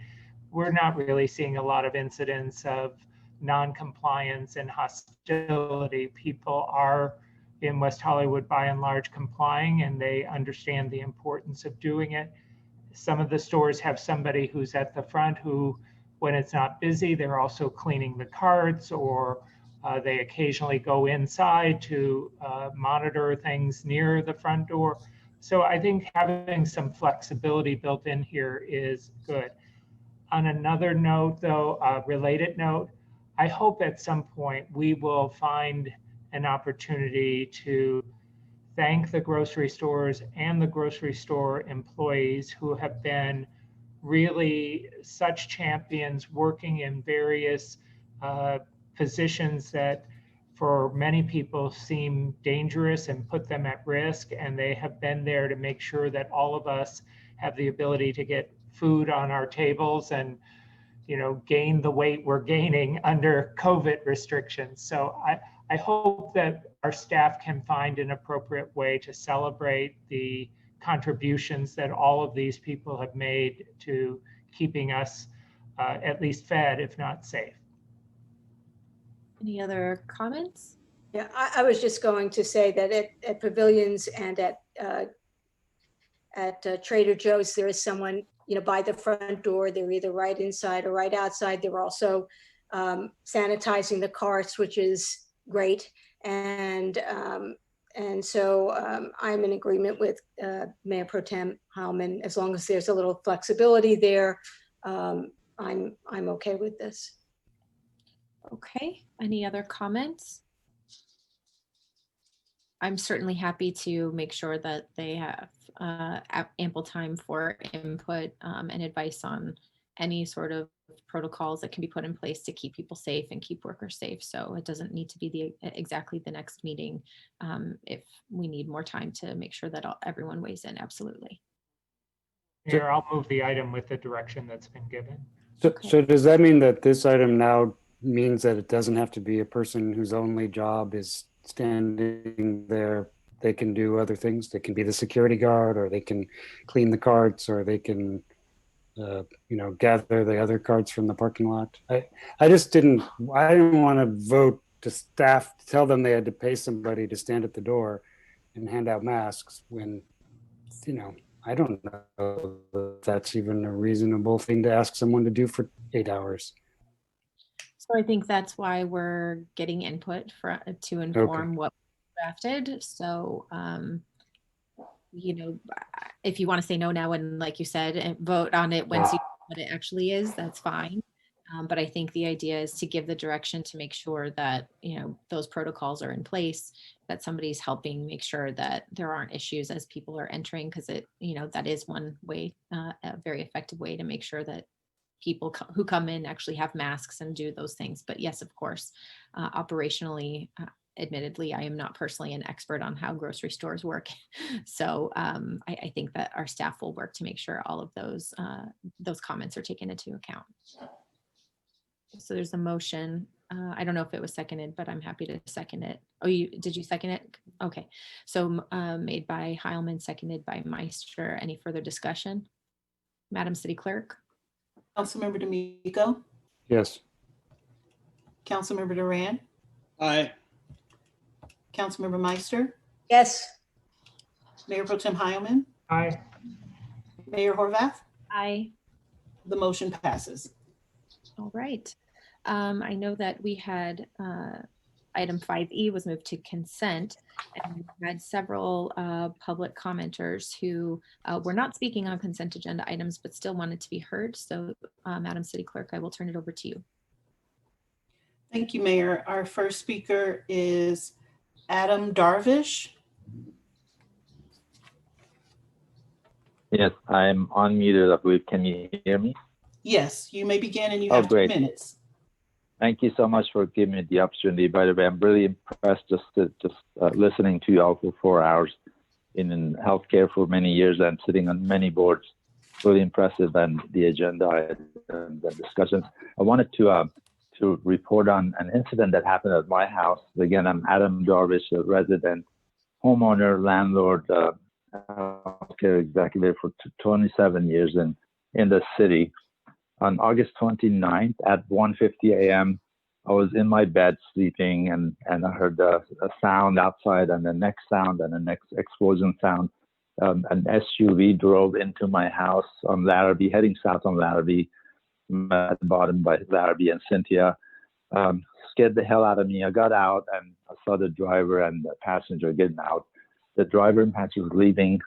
we're not really seeing a lot of incidents of non-compliance and hostility. People are in West Hollywood by and large complying, and they understand the importance of doing it. Some of the stores have somebody who's at the front who, when it's not busy, they're also cleaning the carts, or they occasionally go inside to monitor things near the front door. So I think having some flexibility built in here is good. On another note, though, related note, I hope at some point we will find an opportunity to thank the grocery stores and the grocery store employees who have been really such champions working in various positions that for many people seem dangerous and put them at risk. And they have been there to make sure that all of us have the ability to get food on our tables and, you know, gain the weight we're gaining under COVID restrictions. So I hope that our staff can find an appropriate way to celebrate the contributions that all of these people have made to keeping us at least fed, if not safe. Any other comments? Yeah, I was just going to say that at Pavilions and at Trader Joe's, there is someone, you know, by the front door. They're either right inside or right outside. They're also sanitizing the carts, which is great. And so I'm in agreement with Mayor Pro Tem Heilman. As long as there's a little flexibility there, I'm okay with this. Okay, any other comments? I'm certainly happy to make sure that they have ample time for input and advice on any sort of protocols that can be put in place to keep people safe and keep workers safe. So it doesn't need to be exactly the next meeting if we need more time to make sure that everyone weighs in. Absolutely. Here, I'll move the item with the direction that's been given. So does that mean that this item now means that it doesn't have to be a person whose only job is standing there? They can do other things. They can be the security guard, or they can clean the carts, or they can gather the other carts from the parking lot. I didn't want to vote to staff to tell them they had to pay somebody to stand at the door and hand out masks when, I don't know if that's even a reasonable thing to ask someone to do for 8 hours. So I think that's why we're getting input to inform what we drafted. So, if you want to say no now and, like you said, and vote on it once you know what it actually is, that's fine. But I think the idea is to give the direction to make sure that, those protocols are in place, that somebody's helping make sure that there aren't issues as people are entering, because that is one way, a very effective way to make sure that people who come in actually have masks and do those things. But yes, of course, operationally, admittedly, I am not personally an expert on how grocery stores work. So I think that our staff will work to make sure all of those comments are taken into account. So there's a motion I don't know if it was seconded, but I'm happy to second it. Oh, did you second it? Okay. So made by Heilman, seconded by Meister. Any further discussion? Madam City Clerk? Councilmember D'Amico? Yes. Councilmember Duran? Aye. Councilmember Meister? Yes. Mayor Pro Tem Heilman? Aye. Mayor Horvath? Aye. The motion passes. All right. I know that we had item 5E was moved to consent, and we had several public commenters who were not speaking on consent agenda items, but still wanted to be heard. So Madam City Clerk, I will turn it over to you. Thank you, Mayor. Our first speaker is Adam Darvish. Yes, I'm unmuted, I believe. Can you hear me? Yes, you may begin and you have 2 minutes. Thank you so much for giving me the opportunity. By the way, I'm really impressed just listening to you all for 4 hours in healthcare for many years and sitting on many boards. Really impressive, and the agenda and the discussions. I wanted to report on an incident that happened at my house. Again, I'm Adam Darvish, a resident, homeowner, landlord, healthcare executive for 27 years in the city. On August 29th at 1:50 a.m., I was in my bed sleeping, and I heard a sound outside, and the next sound, and the next explosion sound. An SUV drove into my house on Larrabee, heading south on Larrabee, at the bottom by Larrabee and Cynthia. Scared the hell out of me. I got out, and I saw the driver and the passenger getting out. The driver and passenger was leaving,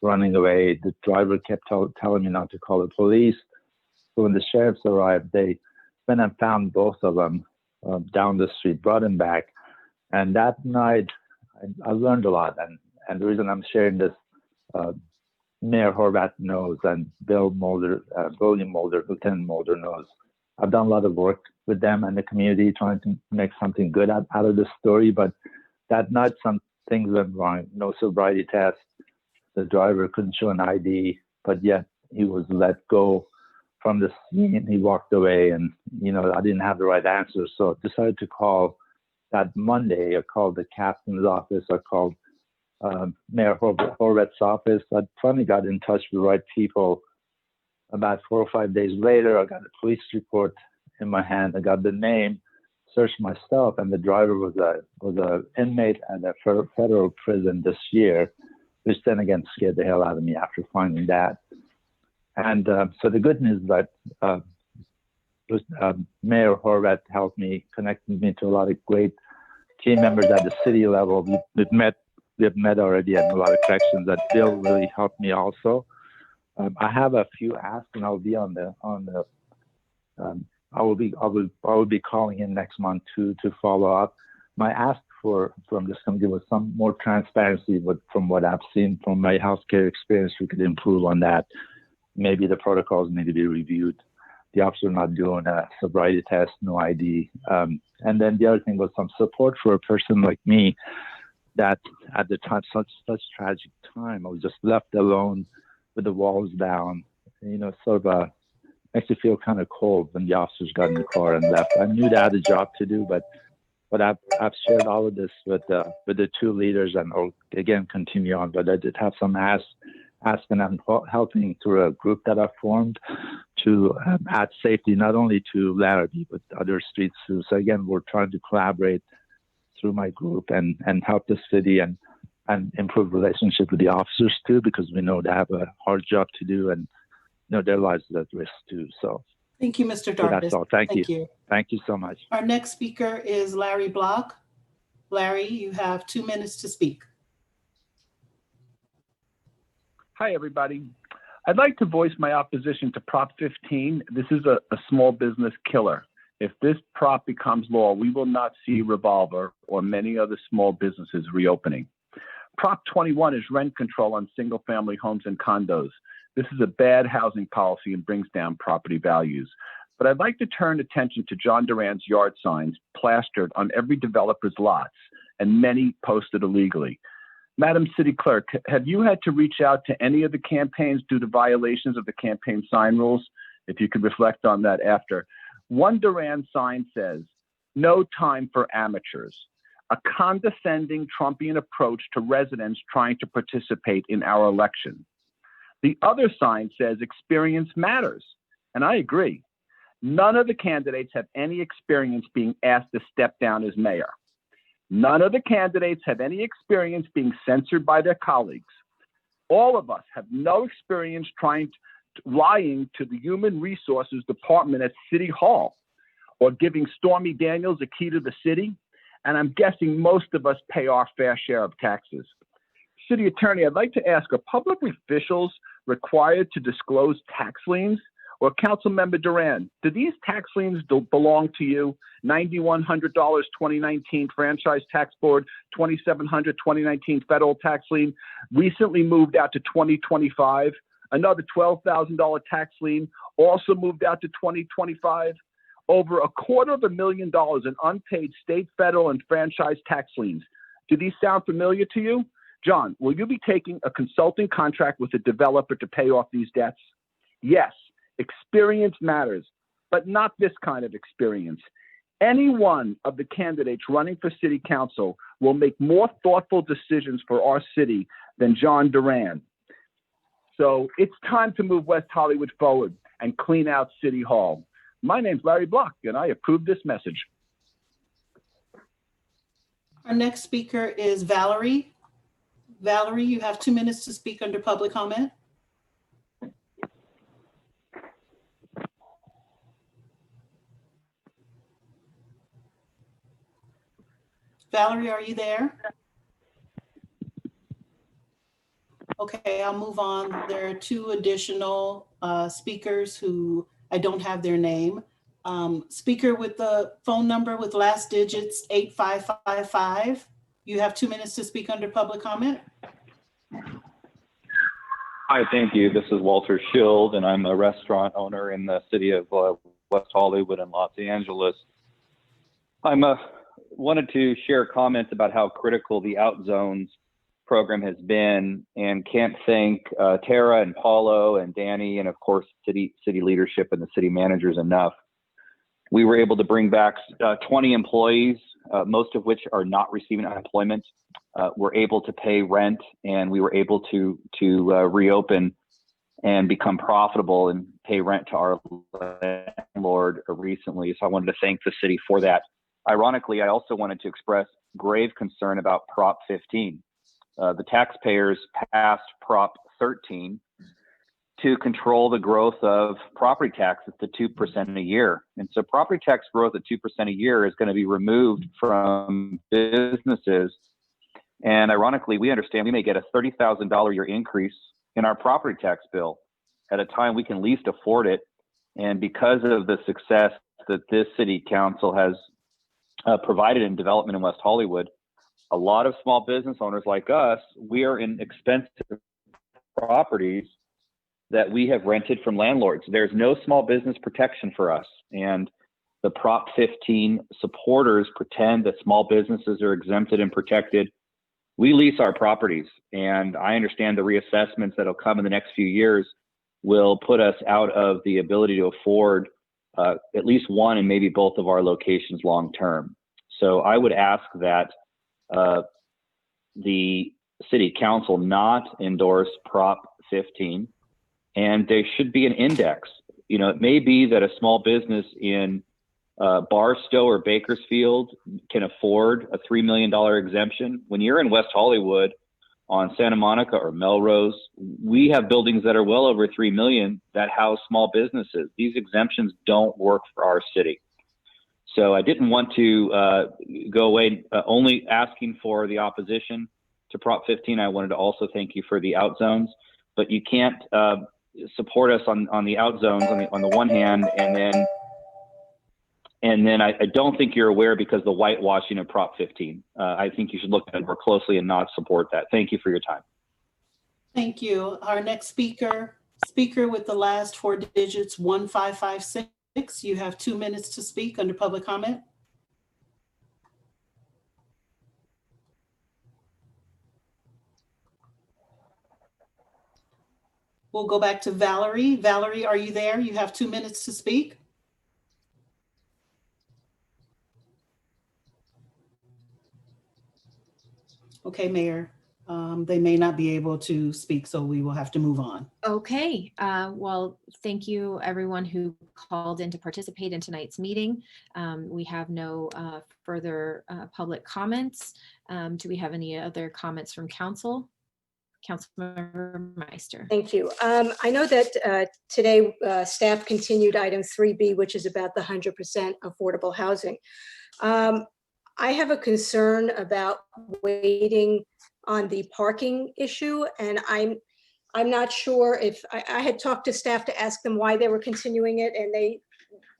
running away. The driver kept telling me not to call the police. So when the sheriffs arrived, they went and found both of them down the street, brought them back. And that night, I learned a lot. And the reason I'm sharing this, Mayor Horvath knows, and William Mulder, Lieutenant Mulder knows. I've done a lot of work with them and the community, trying to make something good out of this story. But that night, some things went wrong. No sobriety test. The driver couldn't show an ID, but yet he was let go from the scene. He walked away, and I didn't have the right answer, so I decided to call. That Monday, I called the captain's office. I called Mayor Horvath's office. I finally got in touch with the right people. About 4 or 5 days later, I got a police report in my hand. I got the name, searched myself, and the driver was a inmate at a federal prison this year, which then again scared the hell out of me after finding that. And so the good news is that Mayor Horvath helped me, connected me to a lot of great team members at the city level. We've met already at a lot of corrections. That Bill really helped me also. I have a few asks, and I'll be I will be calling in next month to follow up. My ask from this committee was some more transparency, but from what I've seen from my healthcare experience, we could improve on that. Maybe the protocols need to be reviewed. The officer not doing a sobriety test, no ID. And then the other thing was some support for a person like me that at the time, such tragic time, I was just left alone with the walls down. Sort of makes you feel kind of cold when the officers got in the car and left. I knew they had a job to do, but I've shared all of this with the 2 leaders, and I'll again continue on. But I did have some asking and helping through a group that I formed to add safety not only to Larrabee but other streets too. So again, we're trying to collaborate through my group and help the city and improve relationship with the officers too, because we know they have a hard job to do, and their lives are at risk too. So thank you, Mr. Darvish. So that's all. Thank you. Thank you so much. Our next speaker is Larry Block. Larry, you have 2 minutes to speak. Hi, everybody. I'd like to voice my opposition to Prop 15. This is a small business killer. If this prop becomes law, we will not see Revolver or many other small businesses reopening. Prop 21 is rent control on single-family homes and condos. This is a bad housing policy and brings down property values. But I'd like to turn attention to John Duran's yard signs plastered on every developer's lots, and many posted illegally. Madam City Clerk, have you had to reach out to any of the campaigns due to violations of the campaign sign rules? If you could reflect on that after. One Duran sign says, No time for amateurs. A condescending Trumpian approach to residents trying to participate in our election. The other sign says experience matters, and I agree. None of the candidates have any experience being asked to step down as mayor. None of the candidates have any experience being censored by their colleagues. All of us have no experience lying to the Human Resources Department at City Hall or giving Stormy Daniels a key to the city. And I'm guessing most of us pay our fair share of taxes. City Attorney, I'd like to ask, are public officials required to disclose tax liens? Or Councilmember Duran, do these tax liens belong to you? $9,100 2019 Franchise Tax Board, $2,700 2019 federal tax lien, recently moved out to 2025. Another $12,000 tax lien also moved out to 2025. Over $250,000 in unpaid state, federal, and franchise tax liens. Do these sound familiar to you? John, will you be taking a consulting contract with a developer to pay off these debts? Yes. Experience matters, but not this kind of experience. Any one of the candidates running for city council will make more thoughtful decisions for our city than John Duran. So it's time to move West Hollywood forward and clean out City Hall. My name's Larry Block, and I approve this message. Our next speaker is Valerie. Valerie, you have 2 minutes to speak under public comment. Valerie, are you there? Okay, I'll move on. There are 2 additional speakers who I don't have their name. Speaker with the phone number with last digits 8555. You have 2 minutes to speak under public comment. Hi, thank you. This is Walter Schild, and I'm a restaurant owner in the city of West Hollywood and Los Angeles. I'm wanted to share comments about how critical the Outzones program has been, and can't thank Tara and Paulo and Danny, and of course city leadership and the city managers enough. We were able to bring back 20 employees, most of which are not receiving unemployment. We're able to pay rent, and we were able to reopen and become profitable and pay rent to our landlord recently. So I wanted to thank the city for that. Ironically, I also wanted to express grave concern about Prop 15. The taxpayers passed Prop 13 to control the growth of property taxes to 2% a year. And so property tax growth at 2% a year is going to be removed from businesses. And ironically, we understand we may get a $30,000 a year increase in our property tax bill at a time we can least afford it. And because of the success that this city council has provided in development in West Hollywood, a lot of small business owners like us, we are in expensive properties that we have rented from landlords. There's no small business protection for us. And the Prop 15 supporters pretend that small businesses are exempted and protected. We lease our properties, and I understand the reassessments that'll come in the next few years will put us out of the ability to afford at least one and maybe both of our locations long term. So I would ask that the city council not endorse Prop 15, and there should be an index. You know, it may be that a small business in Barstow or Bakersfield can afford a $3 million exemption. When you're in West Hollywood on Santa Monica or Melrose, we have buildings that are well over 3 million that house small businesses. These exemptions don't work for our city. So I didn't want to go away only asking for the opposition to Prop 15. I wanted to also thank you for the out zones, but you can't support us on the out zones on the one hand, and then I don't think you're aware because the whitewashing of Prop 15. I think you should look at it more closely and not support that. Thank you for your time. Thank you. Our next speaker with the last 4 digits 1556. You have 2 minutes to speak under public comment. We'll go back to Valerie. Valerie, are you there? You have 2 minutes to speak. Okay, Mayor, they may not be able to speak, so we will have to move on. Okay, well, thank you everyone who called in to participate in tonight's meeting. We have no further public comments. Do we have any other comments from council? Councilmember Meister. Thank you. I know that today staff continued item 3B, which is about the 100% affordable housing. I have a concern about waiting on the parking issue, and I'm not sure if I had talked to staff to ask them why they were continuing it, and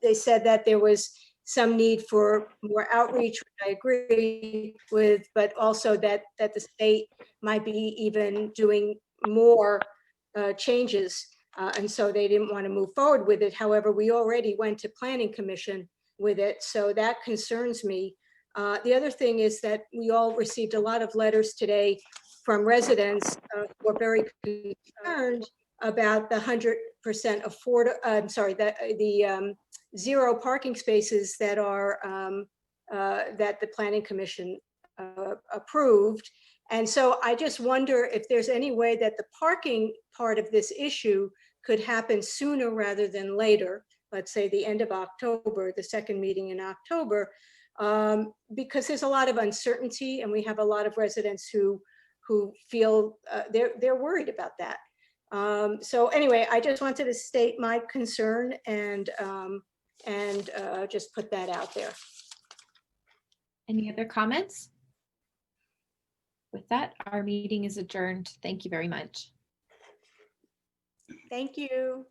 they said that there was some need for more outreach, which I agree with, but also that the state might be even doing more changes, and so they didn't want to move forward with it. However, we already went to Planning Commission with it, so that concerns me. The other thing is that we all received a lot of letters today from residents who are very concerned about the 100% the zero parking spaces that are that the Planning Commission approved. And so I just wonder if there's any way that the parking part of this issue could happen sooner rather than later, let's say the end of October, the second meeting in October, because there's a lot of uncertainty and we have a lot of residents who feel they're worried about that. So anyway, I just wanted to state my concern and just put that out there. Any other comments? With that, our meeting is adjourned. Thank you very much. Thank you.